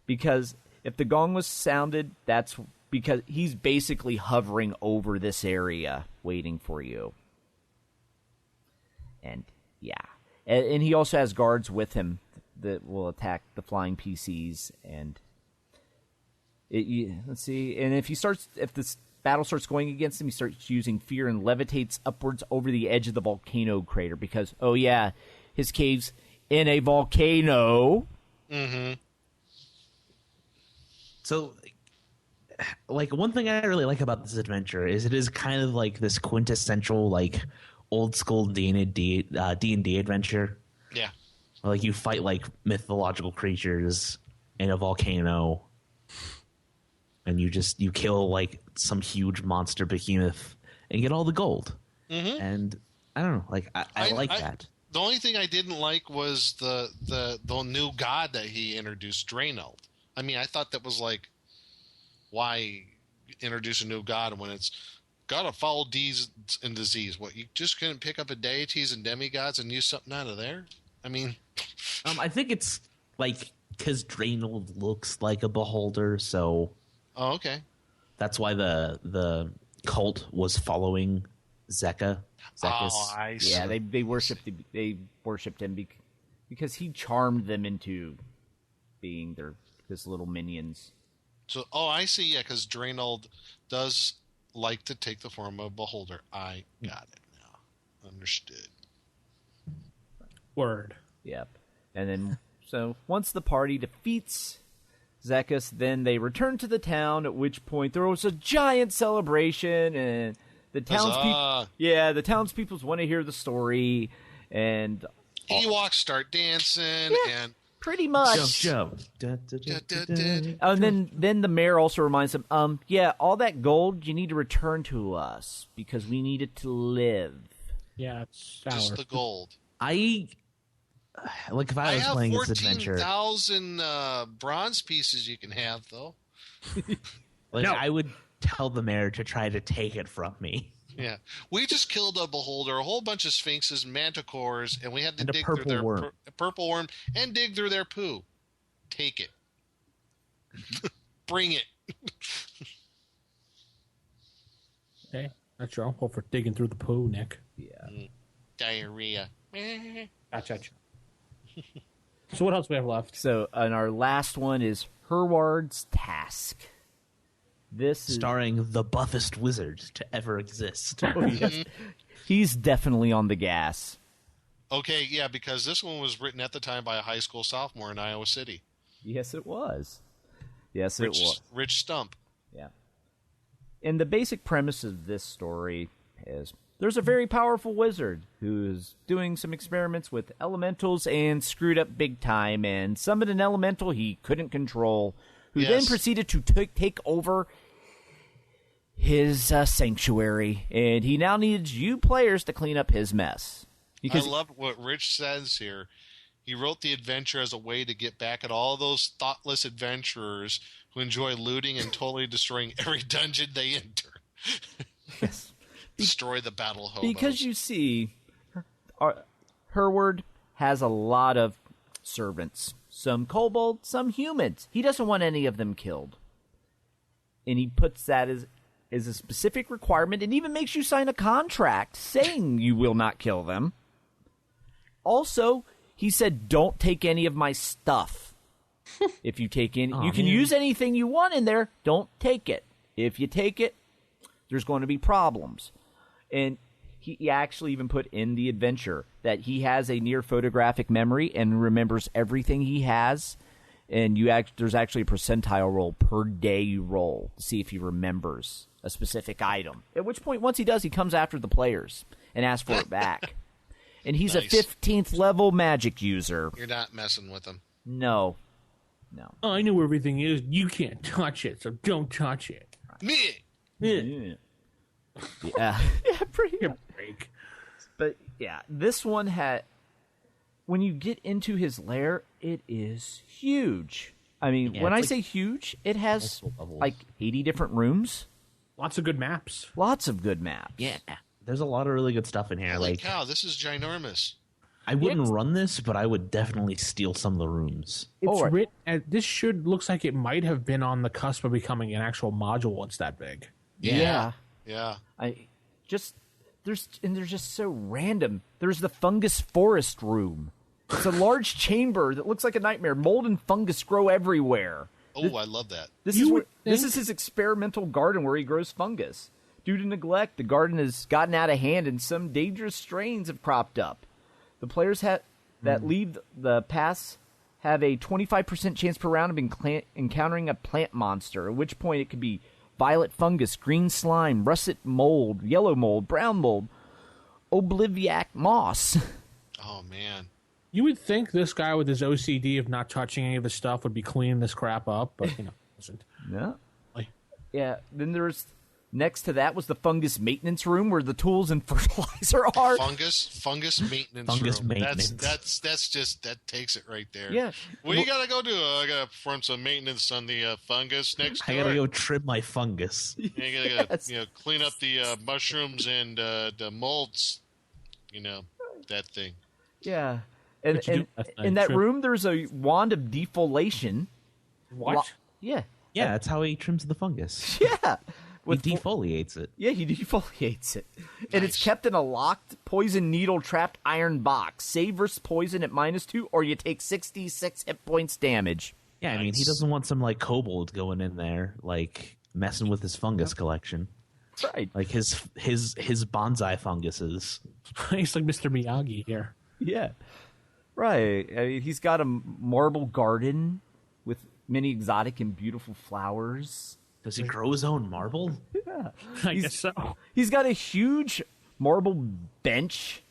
Because if the gong was sounded, that's because he's basically hovering over this area waiting for you. And yeah. And he also has guards with him that will attack the flying PCs. And let's see. And if this battle starts going against him, he starts using fear and levitates upwards over the edge of the volcano crater because, oh yeah, his cave's in a volcano. Mm-hmm. So, like one thing I really like about this adventure is it is kind of like this quintessential like old school D&D adventure. Yeah. Where, like you fight like mythological creatures in a volcano, and you kill like some huge monster behemoth and get all the gold. Mm-hmm. And I don't know, like I like that. The only thing I didn't like was the new god that he introduced, Draeneld. I mean, I thought that was like, why introduce a new god when it's gotta follow D's and disease? What, you just couldn't pick up a deities and demigods and use something out of there? I mean, I think it's like because Draeneld looks like a beholder, so oh, okay, that's why the cult was following Zekka. Oh, I see. Yeah, they worshipped him because he charmed them into being his little minions. So, oh, I see. Yeah, because Draeneld does like to take the form of a beholder. I got it now. Understood. Word. Yep. And then, so once the party defeats Zekkus, then they return to the town, at which point there was a giant celebration, and the townspeople want to hear the story, and Ewoks start dancing, and pretty much. Jump. And then the mayor also reminds them, all that gold you need to return to us because we need it to live. Yeah, it's just sour. the gold. Like if I was playing this adventure, 14,000 bronze pieces you can have though. Like I would tell the mayor to try to take it from me. Yeah, we just killed a beholder, a whole bunch of sphinxes, manticores, and we had to And a dig through purple their worm. purple worm and dig through their poo. Take it. Bring it. Okay, that's your uncle for digging through the poo, Nick. Yeah. Diarrhea. Gotcha. So what else do we have left? So, and our last one is Herward's Task. This is Starring the buffest wizard to ever exist. Oh, yes. He's definitely on the gas. Okay, yeah, because this one was written at the time by a high school sophomore in Iowa City. Yes, it was. Yes, it was. Rich Stump. Yeah. And the basic premise of this story is there's a very powerful wizard who's doing some experiments with elementals and screwed up big time and summoned an elemental he couldn't control, who then proceeded to take over his sanctuary, and he now needs you players to clean up his mess. I love what Rich says here. He wrote the adventure as a way to get back at all those thoughtless adventurers who enjoy looting and totally destroying every dungeon they enter. Yes. Destroy the battle hobos. Because you see, Herward has a lot of servants. Some kobold, some humans. He doesn't want any of them killed. And he puts that as a specific requirement and even makes you sign a contract saying you will not kill them. Also, he said, don't take any of my stuff. If you take any, you can use anything you want in there. Don't take it. If you take it, there's going to be problems. And he actually even put in the adventure that he has a near photographic memory and remembers everything he has. And there's actually a percentile roll per day you roll to see if he remembers a specific item. At which point, once he does, he comes after the players and asks for it back. And he's Nice. a 15th level magic user. You're not messing with him. No. Oh, I know where everything is. You can't touch it, so don't touch it. Me. Yeah. Yeah, pretty much. Break. But yeah, this one when you get into his lair, it is huge. I mean, Yeah, when I it's say huge, it has levels. like 80 different rooms. Lots of good maps. Lots of good maps. Yeah, there's a lot of really good stuff in here. Holy Like cow, this is ginormous. I wouldn't run this, but I would definitely steal some of the rooms. It's right. written. This looks like it might have been on the cusp of becoming an actual module. It's that big. Yeah. Yeah. They're just so random. There's the fungus forest room. It's a large chamber that looks like a nightmare. Mold and fungus grow everywhere. Oh, I love that. This is his experimental garden where he grows fungus. Due to neglect, the garden has gotten out of hand and some dangerous strains have cropped up. The players that leave the pass have a 25% chance per round of encountering a plant monster, at which point it could be violet fungus, green slime, russet mold, yellow mold, brown mold, obliviac moss. Oh, man. You would think this guy with his OCD of not touching any of the stuff would be cleaning this crap up, but, doesn't. Yeah. Like, Yeah, then there's... Next to that was the fungus maintenance room where the tools and fertilizer are. Fungus maintenance Fungus room. maintenance. That's just, that takes it right there. Yeah. What do you gotta go do? I gotta perform some maintenance on the fungus next I door. gotta go trim my fungus. You gotta clean up the mushrooms and the molds. That thing. Yeah. And What you do last in night, that trim- room, there's a wand of defoliation. what? Yeah. Yeah, that's how he trims the fungus. Yeah. He defoliates it. Yeah, he defoliates it. And it's kept in a locked poison needle trapped iron box. Save versus poison at -2, or you take 66 hit points damage. Yeah, I mean, he doesn't want some, kobold going in there, messing with his fungus collection. Right. Like his bonsai funguses. He's like Mr. Miyagi here. Yeah. Right. I mean, he's got a marble garden with many exotic and beautiful flowers. Does he grow his own marble? Yeah. I guess so. He's got a huge marble bench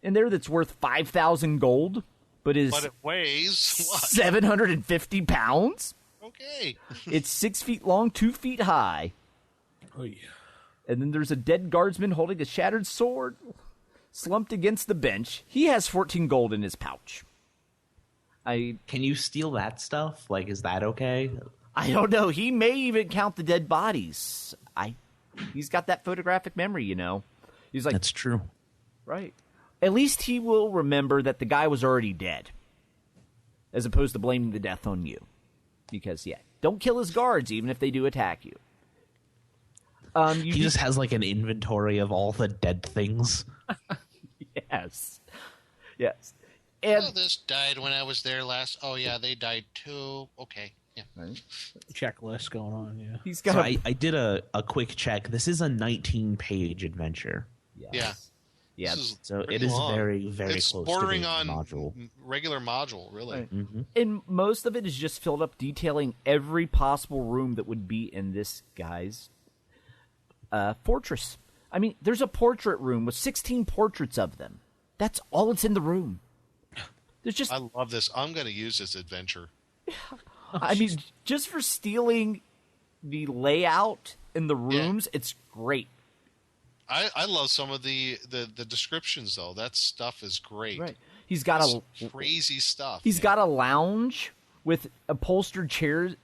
in there that's worth 5,000 gold, but is But it weighs what? 750 pounds. Okay. It's 6 feet long, 2 feet high. Oy. And then there's a dead guardsman holding a shattered sword slumped against the bench. He has 14 gold in his pouch. Can you steal that stuff? Is that okay? I don't know. He may even count the dead bodies. He's got that photographic memory, He's like, That's true. right. At least he will remember that the guy was already dead, as opposed to blaming the death on you. Because, don't kill his guards, even if they do attack you. He just has an inventory of all the dead things. Yes. Yes. And This died when I was there last. Oh, yeah, they died too. Okay. Yeah. Checklist going on, yeah. he's got So I did a quick check. This is a 19-page adventure. Yeah. Yeah. This is So pretty it is long. very, very It's close bordering to on the module. regular module, really. Right. And most of it is just filled up detailing every possible room that would be in this guy's fortress. I mean, there's a portrait room with 16 portraits of them. That's all that's in the room. There's just, I love this. I'm going to use this adventure. I mean, just for stealing the layout in the rooms, it's great. I love some of the descriptions, though. That stuff is great. Right. He's got It's crazy stuff. He's got a lounge with upholstered chairs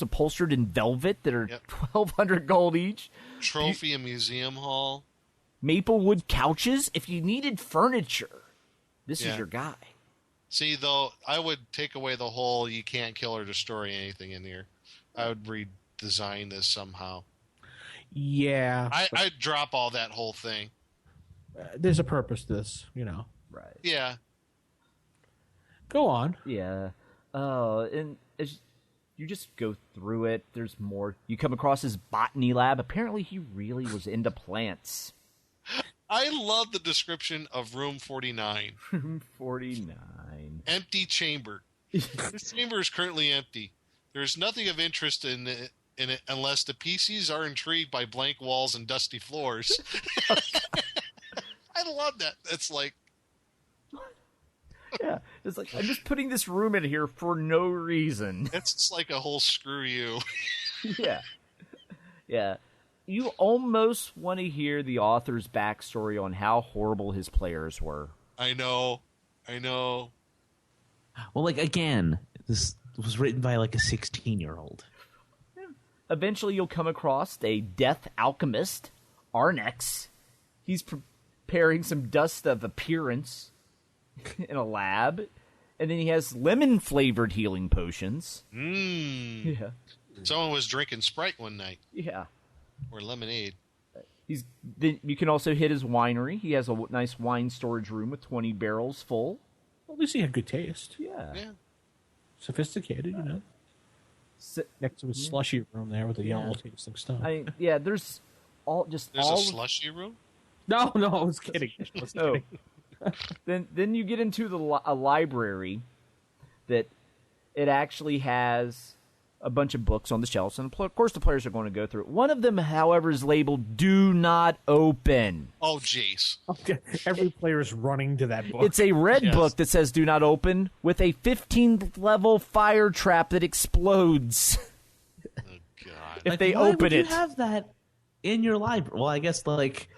upholstered in velvet that are 1,200 gold each. Trophy and museum hall. Maplewood couches. If you needed furniture, this is your guy. See, though, I would take away the whole you can't kill or destroy anything in here. I would redesign this somehow. Yeah. I'd drop all that whole thing. There's a purpose to this, Right. Yeah. Go on. Yeah. And as you just go through it, there's more. You come across his botany lab. Apparently, he really was into plants. I love the description of room 49. Room 49. Empty chamber. This chamber is currently empty. There is nothing of interest in it unless the PCs are intrigued by blank walls and dusty floors. I love that. It's like... Yeah, it's like, I'm just putting this room in here for no reason. It's just like a whole screw you. Yeah. Yeah. You almost want to hear the author's backstory on how horrible his players were. I know. Well, again, this was written by a 16-year-old. Eventually, you'll come across a death alchemist, Arnex. He's preparing some dust of appearance in a lab. And then he has lemon-flavored healing potions. Yeah. Someone was drinking Sprite one night. Yeah. Or lemonade. You can also hit his winery. He has a nice wine storage room with 20 barrels full. Well, at least he had good taste. Yeah. Sophisticated, Next to his slushy room there with the yellow tasting stuff. There's There's a slushy room? No, I was kidding. Then you get into a library that it actually has a bunch of books on the shelves, and of course the players are going to go through it. One of them, however, is labeled "Do Not Open." Oh, jeez. Okay. Every player is running to that book. It's a red book that says "Do Not Open" with a 15th level fire trap that explodes. Oh, God. If Like, they why open would it. you have that in your library? Well, I guess like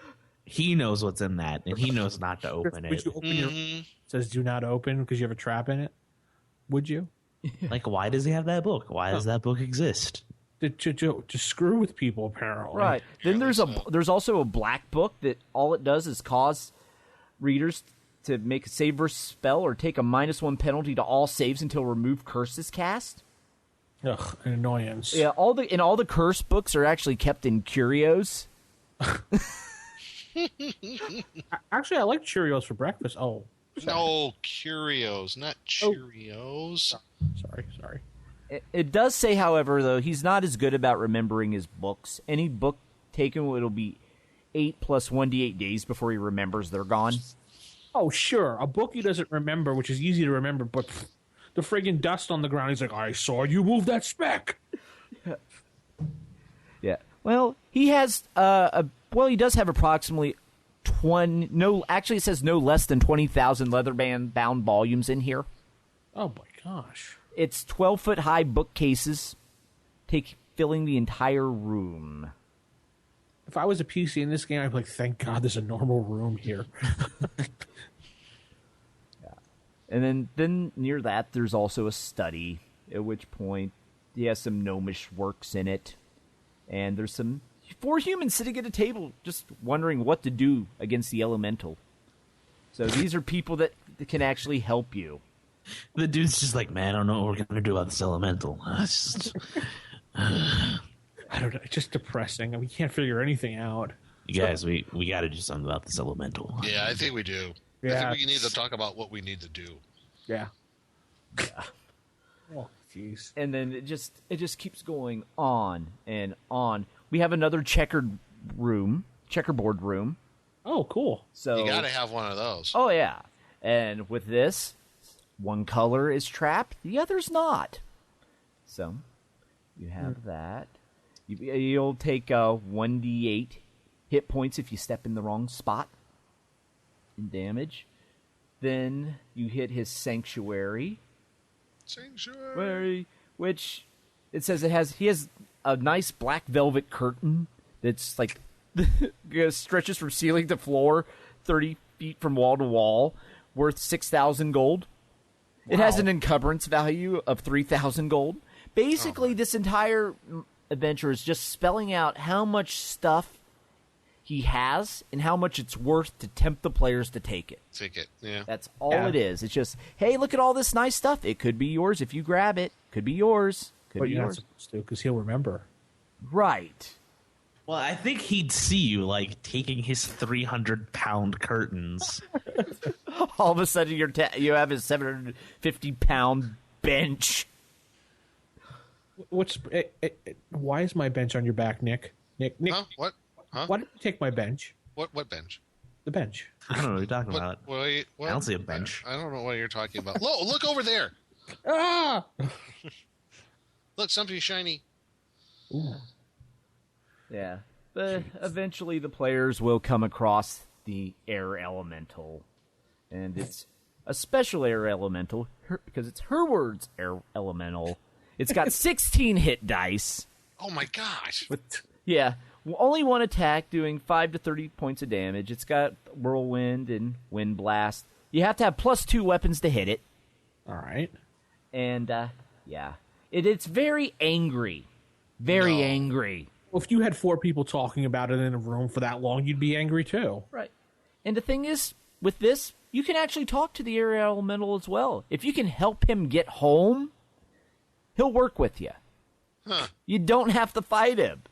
he knows what's in that, and he knows not to open Would it. you open your it says "Do not open" because you have a trap in it? Would you? Like, why does he have that book? Why does that book exist? To screw with people, apparently. Right. Then there's also a black book that all it does is cause readers to make a save versus spell or take a -1 penalty to all saves until remove curse is cast. Ugh, an annoyance. Yeah, all the curse books are actually kept in curios. Actually, I like Cheerios for breakfast. Oh, No, Curios, not Cheerios. sorry. It does say, however, though, he's not as good about remembering his books. Any book taken, it'll be 8 plus 1d8 days before he remembers they're gone. Oh, sure. A book he doesn't remember, which is easy to remember, but the friggin' dust on the ground, he's like, I saw you move that speck. Yeah. Well, he has he does have approximately 20. No, actually, it says no less than 20,000 leather-bound volumes in here. Oh my gosh! It's 12-foot high bookcases, filling the entire room. If I was a PC in this game, I'd be like, thank God, there's a normal room here. And then near that, there's also a study. At which point, he has some gnomish works in it, and there's some 4 humans sitting at a table just wondering what to do against the elemental. So these are people that can actually help you. The dude's just like, man, I don't know what we're gonna do about this elemental. I don't know. It's just depressing. We can't figure anything out. You guys, we got to do something about this elemental. Yeah, I think we do. Yeah. I think we need to talk about what we need to do. Yeah. Oh, jeez. And then it just keeps going on and on. We have another checkerboard room. Oh, cool. So You got to have one of those. Oh yeah. And with this, one color is trapped, the other's not. So you have that. You'll take 1d8 hit points if you step in the wrong spot in damage. Then you hit his sanctuary. Which it says he has a nice black velvet curtain that's like stretches from ceiling to floor, 30 feet from wall to wall, worth 6,000 gold. Wow. It has an encumbrance value of 3,000 gold. Basically, this entire adventure is just spelling out how much stuff he has and how much it's worth to tempt the players to take it. Yeah. That's all it is. It's just, hey, look at all this nice stuff. It could be yours if you grab it. Could be yours. Could But be you're not yours. supposed to, because he'll remember. Right. Well, I think he'd see you, like, taking his 300-pound curtains. All of a sudden, you have his 750-pound bench. Why is my bench on your back, Nick? Nick, Huh? What? Huh? Why did you take my bench? What bench? The bench. I don't know what you're talking about. Wait, what? I don't see a bench. I don't know what you're talking about. Look over there. Ah! Look, something shiny. Ooh. Yeah. But eventually the players will come across the air elemental. And it's a special air elemental because it's Herward's air elemental. It's got 16 hit dice. Oh my gosh. Yeah. Only one attack doing 5 to 30 points of damage. It's got whirlwind and wind blast. You have to have +2 weapons to hit it. All right. And, yeah. It's very angry. Very angry. Well, if you had 4 people talking about it in a room for that long, you'd be angry too. Right. And the thing is, with this, you can actually talk to the air elemental as well. If you can help him get home, he'll work with you. Huh. You don't have to fight him.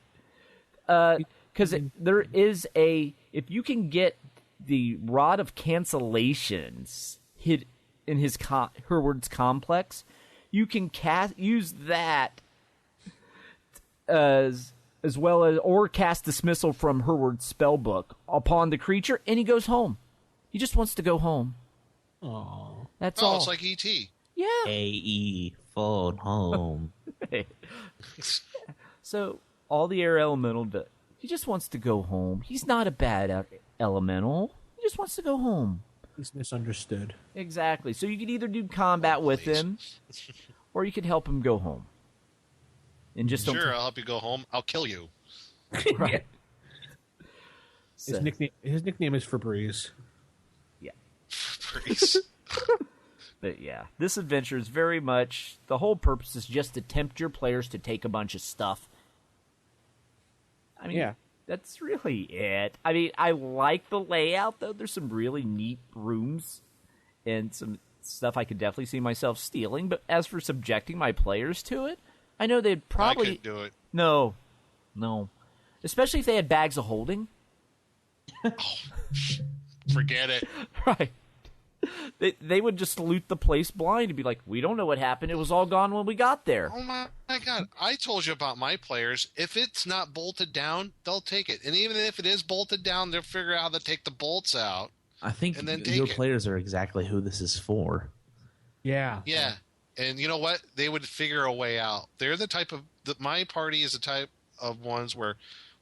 Because there is if you can get the Rod of Cancellations hid in his Herward's complex, you can use that as well as, or cast Dismissal from Herward's spellbook upon the creature, and he goes home. He just wants to go home. Oh, that's all. It's like E.T. Yeah. A.E. phone home. So all the air elemental does, he just wants to go home. He's not a bad elemental. He just wants to go home. He's misunderstood. Exactly. So you could either do combat with him, or you could help him go home. And just Sure, I'll help you go home. I'll kill you. Right. His nickname is Febreze. Yeah. Febreze. But yeah, this adventure is very much, the whole purpose is just to tempt your players to take a bunch of stuff. I mean, Yeah. that's really it. I mean, I like the layout, though. There's some really neat rooms and some stuff I could definitely see myself stealing. But as for subjecting my players to it, I know they'd probably... I couldn't do it. No. Especially if they had bags of holding. Forget it. Right. They would just loot the place blind and be like, we don't know what happened. It was all gone when we got there. Oh my God. I told you about my players. If it's not bolted down, they'll take it. And even if it is bolted down, they'll figure out how to take the bolts out. I think and then your take it. players are exactly who this is for. Yeah. Yeah. And you know what? They would figure a way out. They're the type of... my party is the type of ones where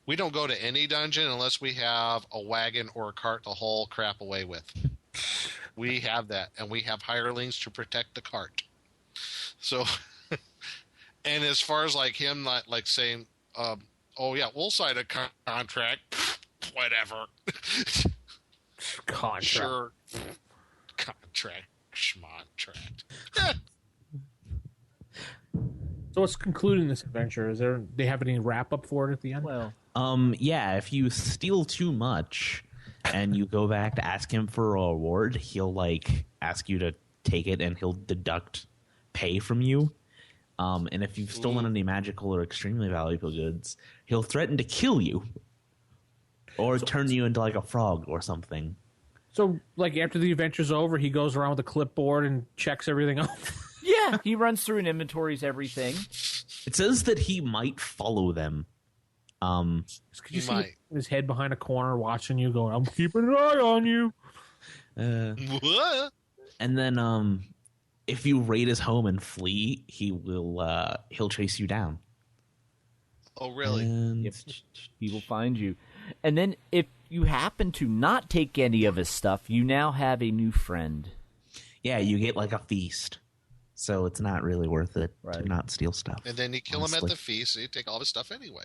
we don't go to any dungeon unless we have a wagon or a cart to haul crap away with. We have that, and we have hirelings to protect the cart. So, and as far as like him not like saying, "Oh yeah, we'll sign a contract," whatever. Contract. Sure, contract, schmontract. So what's concluding this adventure? Do they have any wrap up for it at the end? Well, yeah, if you steal too much and you go back to ask him for a reward, he'll like ask you to take it and he'll deduct pay from you. And if you've stolen any magical or extremely valuable goods, he'll threaten to kill you or turn you into like a frog or something. So, like, after the adventure's over, he goes around with a clipboard and checks everything off? yeah, he runs through and inventories everything. It says that he might follow them. Could you He see might. his head behind a corner watching you going, I'm keeping an eye on you? What? And then if you raid his home and flee, he'll chase you down. Oh, really? And Yep. He will find you. And then if you happen to not take any of his stuff, you now have a new friend. yeah, you get like a feast. So it's not really worth it to not steal stuff. And then you kill him honestly. at the feast, so you take all his stuff anyway.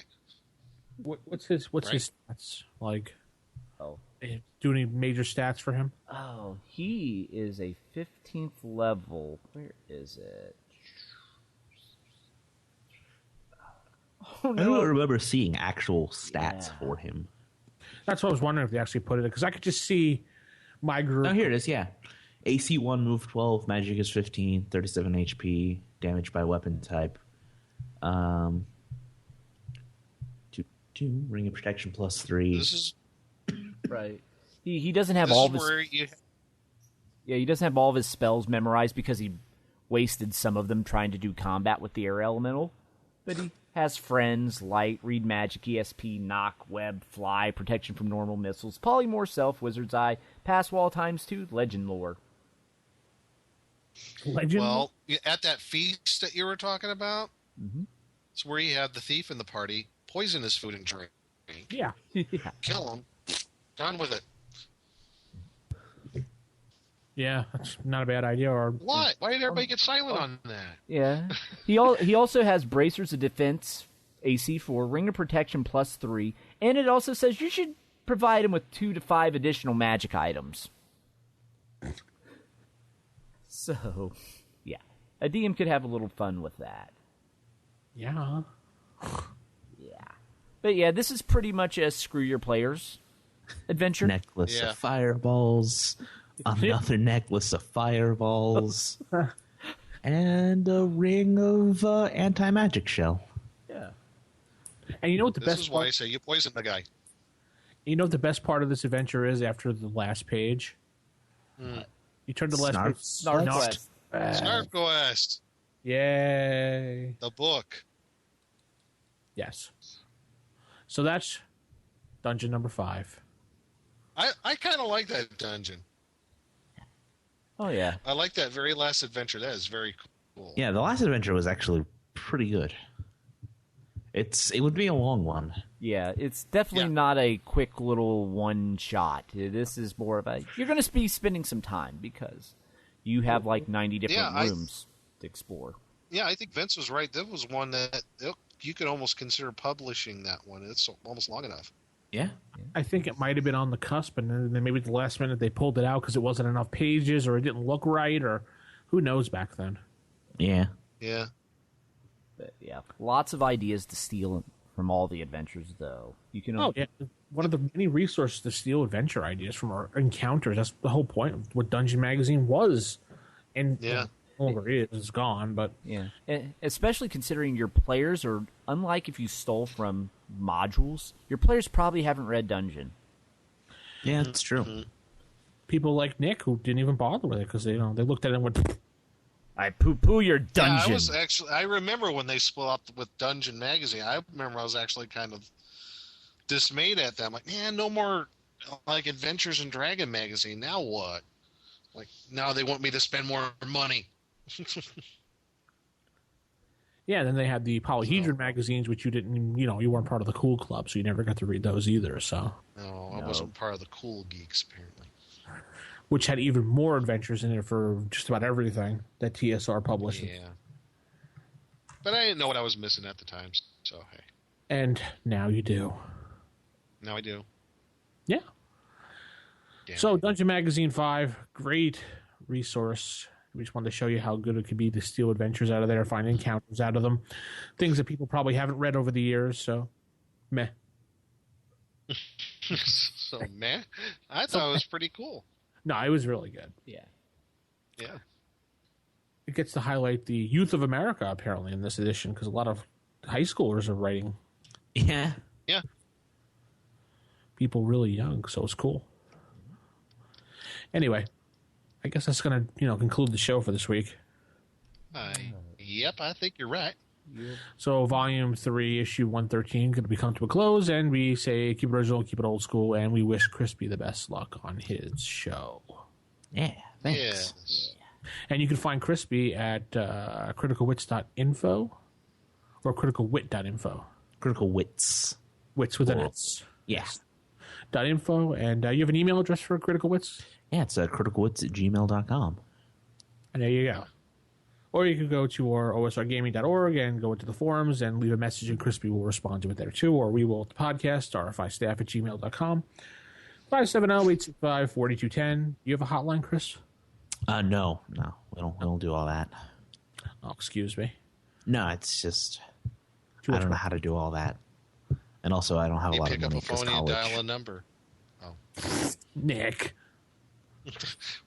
What's his stats like? Oh. Do any major stats for him? Oh, he is a 15th level. Where is it? Oh, I don't remember seeing actual stats for him. That's what I was wondering if they actually put it, because I could just see my group. Oh, here it is, yeah. AC 1, move 12, magic is 15, 37 HP, damage by weapon type. 2, ring of protection plus 3. This is Right. He doesn't have this all is of his... where you. Yeah, he doesn't have all of his spells memorized because he wasted some of them trying to do combat with the air elemental. But he has friends, light, read magic, ESP, knock, web, fly, protection from normal missiles, polymorph self, wizard's eye, pass wall ×2, legend lore. Legend? Well, at that feast that you were talking about, it's where you have the thief in the party, poison his food and drink, Yeah. kill him, done with it. Yeah, that's not a bad idea. Or Why? Why did everybody get silent on that? Yeah. He also has bracers of defense, AC 4, ring of protection +3, and it also says you should provide him with 2 to 5 additional magic items. So, yeah. A DM could have a little fun with that. Yeah. Yeah. But yeah, this is pretty much a screw your players adventure. Necklace of fireballs, another necklace of fireballs, and a ring of anti-magic shell. Yeah. And you know what the This best is why I part? say you poison the guy. You know what the best part of this adventure is after the last page? You turn to the last page. Snarquest. Snarquest, Yay. the book. Yes. So that's dungeon number 5. I kind of like that dungeon. Oh, yeah. I like that very last adventure. That is very Cool. Yeah, the last adventure was actually pretty good. It would be a long one. Yeah, it's definitely not a quick little one shot. This is more of a you're going to be spending some time because you have like 90 different rooms to explore. Yeah, I think Vince was right. That was one that you could almost consider publishing that one. It's almost long enough. Yeah. I think it might have been on the cusp, and then maybe at the last minute they pulled it out because it wasn't enough pages or it didn't look right, or who knows back then. Yeah. Yeah. But yeah, lots of ideas to steal from all the adventures, though. You can. Oh, yeah. One of the many resources to steal adventure ideas from our encounters. That's the whole point of what Dungeon Magazine was. And no longer is. It's gone, but... Yeah. Especially considering your players are... Unlike if you stole from modules, your players probably haven't read Dungeon. Yeah, that's true. Mm-hmm. People like Nick who didn't even bother with it because they looked at it and went... I poo-poo your Dungeon. Yeah, I remember when they split up with Dungeon Magazine. I remember I was actually kind of dismayed at them. Like, man, no more like Adventures in Dragon Magazine. Now what? Like, now they want me to spend more money. Yeah, then they had the Polyhedron magazines, which you didn't, you weren't part of the Cool Club, so you never got to read those either. So No, I wasn't part of the Cool Geeks, apparently. Which had even more adventures in it for just about everything that TSR published. Yeah. But I didn't know what I was missing at the time, so hey. And now you do. Now I do. Yeah. Damn. So Dungeon Magazine 5, great resource. We just wanted to show you how good it could be to steal adventures out of there, find encounters out of them. Things that people probably haven't read over the years, so meh. So meh? I thought it was pretty cool. No, it was really good. Yeah. Yeah. It gets to highlight the youth of America, apparently, in this edition, because a lot of high schoolers are writing. Yeah. Yeah. People really young, so it's cool. Anyway, I guess that's going to, conclude the show for this week. Yep, I think you're right. Yep. So Volume 3, Issue 113, going to be come to a close, and we say keep it original, keep it old school, and we wish Crispy the best luck on his show. Yeah, thanks. Yes. And you can find Crispy at criticalwits.info or criticalwit.info. Critical Wits. Wits with an S. Yes. .info, and you have an email address for Critical Wits? Yeah, it's criticalwits@gmail.com. And there you go. Or you can go to our osrgaming.org and go into the forums and leave a message, and Crispy will respond to it there too, or we will at the podcast, rfistaff@gmail.com. 570-865-4210. You have a hotline, Chris? No, we don't do all that. Oh, excuse me. No, it's just I don't know how to do all that, and also I don't have a lot of money because college. Pick up a phone and dial a number. Oh, Nick.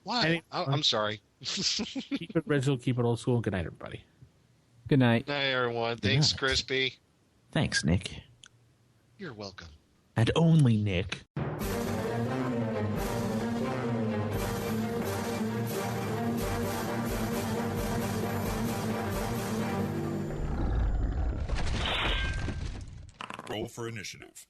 Why? I'm sorry. Keep it original, keep it old school. Good night, everybody. Good night. Good night, everyone. Thanks, Crispy. Thanks, Nick. You're welcome. And only Nick. Roll for initiative.